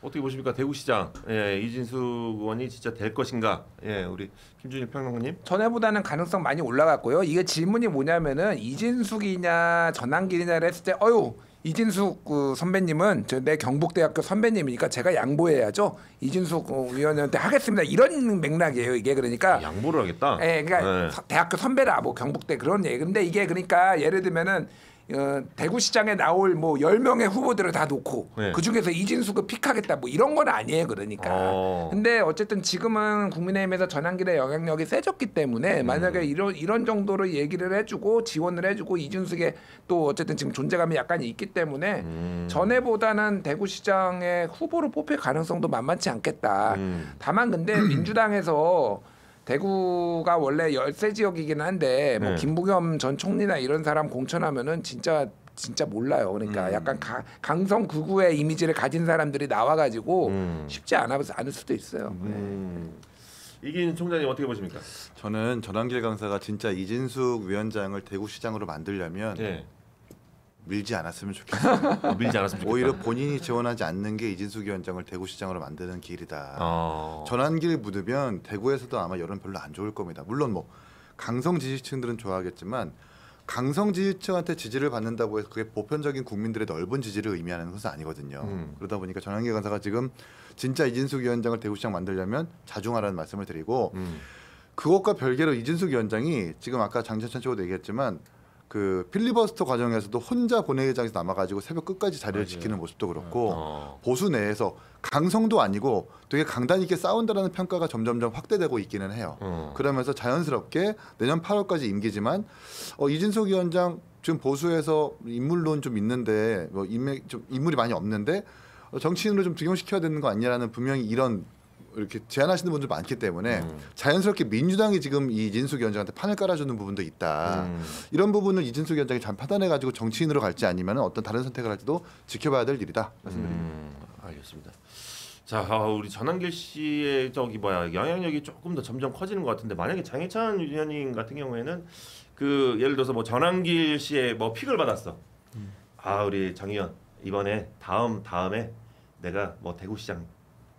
[SPEAKER 12] 어떻게 보십니까? 대구시장 이진숙 의원이 진짜 될 것인가? 우리 김준일 평론가님.
[SPEAKER 14] 전에보다는 가능성 많이 올라갔고요. 이게 질문이 뭐냐면은 이진숙이냐 전환길이냐를 했을 때 이진숙 선배님은 내 경북대학교 선배님이니까 제가 양보해야죠. 이진숙 위원한테 하겠습니다. 이런 맥락이에요. 이게 그러니까
[SPEAKER 12] 양보를 하겠다.
[SPEAKER 14] 그러니까 대학교 선배라 뭐 경북대 그런 얘기. 근데 이게 그러니까 예를 들면은 대구시장에 나올 뭐 10명의 후보들을 다 놓고 그 중에서 이진숙을 픽하겠다 뭐 이런 건 아니에요. 그러니까. 근데 어쨌든 지금은 국민의힘에서 전환길의 영향력이 세졌기 때문에 만약에 이런 정도로 얘기를 해주고 지원을 해주고 이진숙의 또 어쨌든 지금 존재감이 약간 있기 때문에 전에보다는 대구시장의 후보로 뽑힐 가능성도 만만치 않겠다. 다만 근데 민주당에서 대구가 원래 열세 지역이긴 한데 뭐 김부겸 전 총리나 이런 사람 공천하면은 진짜 몰라요. 그러니까 약간 강성 극우의 이미지를 가진 사람들이 나와가지고 쉽지 않을 수도 있어요.
[SPEAKER 12] 이긴 총장님 어떻게 보십니까?
[SPEAKER 7] 저는 전환길 강사가 진짜 이진숙 위원장을 대구시장으로 만들려면 밀지 않았으면 좋겠어요.
[SPEAKER 12] 밀지 않았으면 좋겠다.
[SPEAKER 7] 오히려 본인이 지원하지 않는 게 이진숙 위원장을 대구시장으로 만드는 길이다. 전환길 묻으면 대구에서도 아마 여론 별로 안 좋을 겁니다. 물론 뭐 강성 지지층들은 좋아하겠지만 강성 지지층한테 지지를 받는다고 해서 그게 보편적인 국민들의 넓은 지지를 의미하는 것은 아니거든요. 그러다 보니까 전환길 강사가 지금 진짜 이진숙 위원장을 대구시장 만들려면 자중하라는 말씀을 드리고 그것과 별개로 이진숙 위원장이 지금 아까 장재천 최고도 얘기했지만 그 필리버스터 과정에서도 혼자 본회의장에서 남아가지고 새벽 끝까지 자리를 지키는 모습도 그렇고 보수 내에서 강성도 아니고 되게 강단 있게 싸운다라는 평가가 점점점 확대되고 있기는 해요. 그러면서 자연스럽게 내년 8월까지 임기지만 이진석 위원장 지금 보수에서 인물론 좀 있는데 뭐 인물이 많이 없는데 정치인으로 좀 등용시켜야 되는 거 아니냐라는 분명히 이런 이렇게 제안하시는 분들 많기 때문에 자연스럽게 민주당이 지금 이진숙 위원장한테 판을 깔아주는 부분도 있다. 이런 부분을 이진숙 위원장이 잘 판단해가지고 정치인으로 갈지 아니면 어떤 다른 선택을 할지도 지켜봐야 될 일이다.
[SPEAKER 12] 알겠습니다. 자, 우리 전한길 씨의 영향력이 조금 더 점점 커지는 것 같은데 만약에 장해찬 위원님 같은 경우에는 그 예를 들어서 뭐 전한길 씨의 뭐 픽을 받았어. 우리 장 의원 이번에 다음에 내가 뭐 대구시장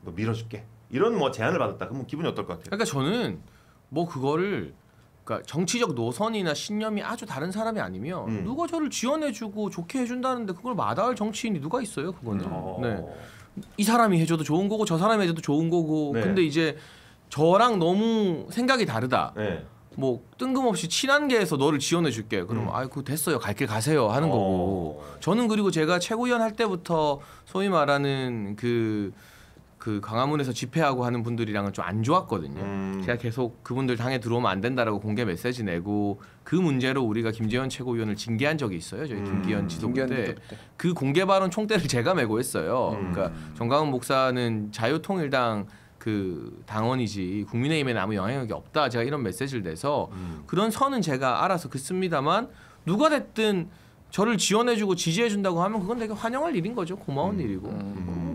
[SPEAKER 12] 뭐 밀어줄게. 이런 뭐 제안을 받았다. 그러면 기분이 어떨 것 같아요?
[SPEAKER 13] 그러니까 저는 뭐 그거를 그러니까 정치적 노선이나 신념이 아주 다른 사람이 아니면 누가 저를 지원해주고 좋게 해준다는데 그걸 마다할 정치인이 누가 있어요? 그거는. 네. 이 사람이 해줘도 좋은 거고 저 사람이 해줘도 좋은 거고. 네. 근데 이제 저랑 너무 생각이 다르다. 네. 뭐 뜬금없이 친한 게에서 너를 지원해줄게. 그러면 그거 됐어요. 갈 길 가세요 하는 거고. 저는 그리고 제가 최고위원 할 때부터 소위 말하는 그 광화문에서 집회하고 하는 분들이랑은 좀 안 좋았거든요. 제가 계속 그분들 당에 들어오면 안 된다라고 공개 메시지 내고 그 문제로 우리가 김재원 최고위원을 징계한 적이 있어요. 저희 김기현 지도부 때. 그 공개 발언 총대를 제가 메고 했어요. 그러니까 정강훈 목사는 자유통일당 그 당원이지 국민의힘에는 아무 영향력이 없다. 제가 이런 메시지를 내서 그런 선은 제가 알아서 긋습니다만 누가 됐든 저를 지원해주고 지지해준다고 하면 그건 되게 환영할 일인 거죠. 고마운 일이고.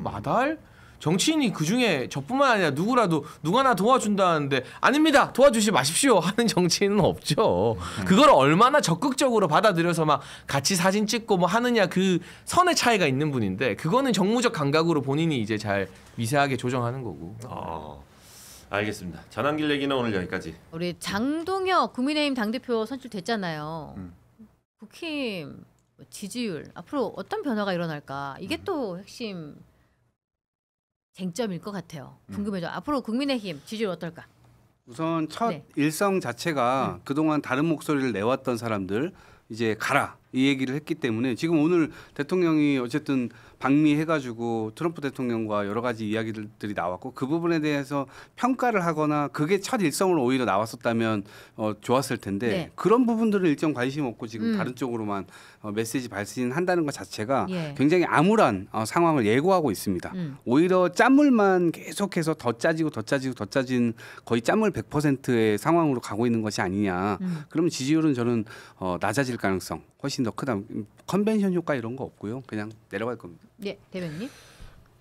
[SPEAKER 13] 마다할 정치인이 그중에 저뿐만 아니라 누구라도 누가 나 도와준다는데 아닙니다. 도와주지 마십시오 하는 정치인은 없죠. 그걸 얼마나 적극적으로 받아들여서 막 같이 사진 찍고 뭐 하느냐 그 선의 차이가 있는 분인데 그거는 정무적 감각으로 본인이 이제 잘 미세하게 조정하는 거고.
[SPEAKER 12] 알겠습니다. 전한길 얘기는 오늘 여기까지.
[SPEAKER 6] 우리 장동혁 국민의힘 당대표 선출됐잖아요. 국힘 지지율 앞으로 어떤 변화가 일어날까 이게 또 핵심 쟁점일 것 같아요. 궁금해져. 앞으로 국민의힘 지지율 어떨까?
[SPEAKER 8] 우선 첫 일성 자체가 그동안 다른 목소리를 내왔던 사람들 이제 가라 이 얘기를 했기 때문에 지금 오늘 대통령이 어쨌든 방미해가지고 트럼프 대통령과 여러 가지 이야기들이 나왔고 그 부분에 대해서 평가를 하거나 그게 첫 일성으로 오히려 나왔었다면 좋았을 텐데 그런 부분들을 일정 관심 없고 지금 다른 쪽으로만 메시지 발신한다는 것 자체가 굉장히 암울한 상황을 예고하고 있습니다. 오히려 짠물만 계속해서 더 짜지고 더 짜지고 더 짜진 거의 짠물 100%의 상황으로 가고 있는 것이 아니냐. 그러면 지지율은 저는 낮아질 가능성 훨씬 더 크다. 컨벤션 효과 이런 거 없고요. 그냥 내려갈 겁니다.
[SPEAKER 6] 네, 대변인.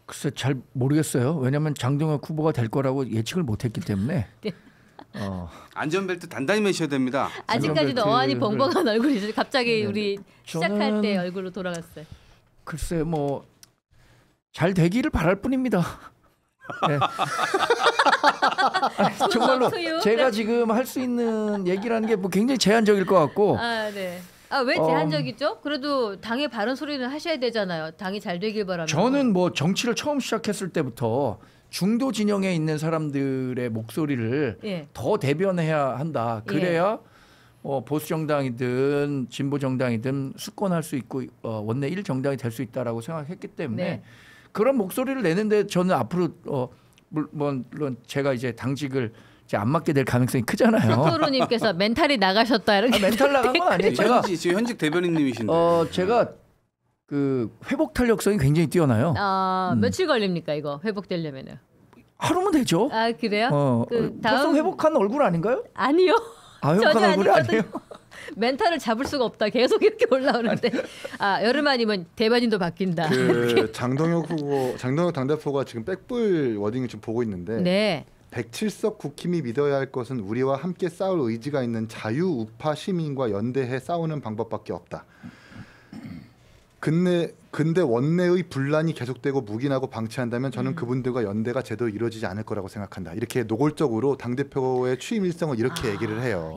[SPEAKER 9] 글쎄 잘 모르겠어요. 왜냐하면 장동혁 후보가 될 거라고 예측을 못했기 때문에.
[SPEAKER 6] 네.
[SPEAKER 8] 안전벨트 단단히 매셔야 됩니다.
[SPEAKER 6] 아직까지도 어안이 벙벙한 얼굴이 갑자기 우리 시작할 때 얼굴로 돌아갔어요.
[SPEAKER 9] 글쎄 뭐 잘 되기를 바랄 뿐입니다. 네. 정말로 제가 지금 할 수 있는 얘기라는 게 뭐 굉장히 제한적일 것 같고.
[SPEAKER 6] 네. 왜 제한적이죠? 그래도 당의 바른 소리는 하셔야 되잖아요. 당이 잘 되길 바라면.
[SPEAKER 9] 저는 뭐 정치를 처음 시작했을 때부터 중도 진영에 있는 사람들의 목소리를 더 대변해야 한다. 그래야 보수 정당이든 진보 정당이든 수권할 수 있고 원내 1정당이 될 수 있다라고 생각했기 때문에 그런 목소리를 내는데 저는 앞으로 물론 제가 이제 당직을 안 맡게 될 가능성이 크잖아요.
[SPEAKER 6] 토로님께서 멘탈이 나가셨다 이렇게.
[SPEAKER 9] 멘탈 나간 건 아니에요. 제가
[SPEAKER 8] 지금 현직 대변인님이신데.
[SPEAKER 9] 제가 그 회복 탄력성이 굉장히 뛰어나요.
[SPEAKER 6] 며칠 걸립니까 이거 회복되려면은?
[SPEAKER 9] 하루면 되죠.
[SPEAKER 6] 그래요?
[SPEAKER 9] 벌써 회복한 얼굴 아닌가요?
[SPEAKER 6] 아니요.
[SPEAKER 9] 회복한 얼굴이 아니에요.
[SPEAKER 6] 멘탈을 잡을 수가 없다. 계속 이렇게 올라오는데 여름 아니면 대변인도 바뀐다.
[SPEAKER 7] 장동혁 당대표가 지금 백불 워딩을 좀 보고 있는데 107석 국힘이 믿어야 할 것은 우리와 함께 싸울 의지가 있는 자유우파 시민과 연대해 싸우는 방법밖에 없다. 근데 원내의 분란이 계속되고 묵인하고 방치한다면 저는 그분들과 연대가 제대로 이루어지지 않을 거라고 생각한다. 이렇게 노골적으로 당대표의 취임 일성을 이렇게 얘기를 해요.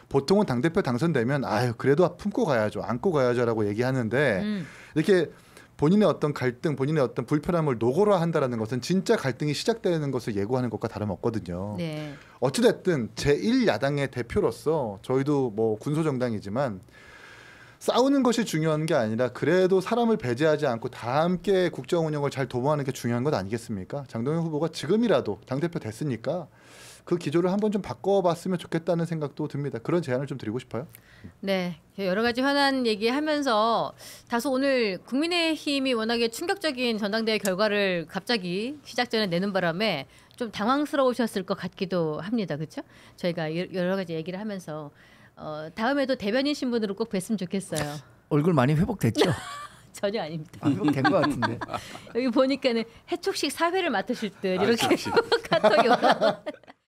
[SPEAKER 7] 보통은 당대표 당선되면 그래도 품고 가야죠. 안고 가야죠라고 얘기하는데 이렇게 본인의 어떤 갈등, 본인의 어떤 불편함을 노골화한다라는 것은 진짜 갈등이 시작되는 것을 예고하는 것과 다름없거든요. 어찌됐든 제1야당의 대표로서 저희도 뭐 군소정당이지만 싸우는 것이 중요한 게 아니라 그래도 사람을 배제하지 않고 다 함께 국정 운영을 잘 도모하는 게 중요한 것 아니겠습니까? 장동영 후보가 지금이라도 당대표 됐으니까 그 기조를 한번 좀 바꿔봤으면 좋겠다는 생각도 듭니다. 그런 제안을 좀 드리고 싶어요.
[SPEAKER 6] 네, 여러 가지 현안 얘기하면서 다소 오늘 국민의힘이 워낙에 충격적인 전당대회 결과를 갑자기 시작 전에 내는 바람에 좀 당황스러우셨을 것 같기도 합니다. 그렇죠? 저희가 여러 가지 얘기를 하면서 다음에도 대변인 신분으로 꼭 뵀으면 좋겠어요.
[SPEAKER 9] 얼굴 많이 회복됐죠?
[SPEAKER 6] 전혀 아닙니다.
[SPEAKER 9] 된 것 같은데.
[SPEAKER 6] 여기 보니까는 해촉식 사회를 맡으실 듯 이렇게 카톡이 올라.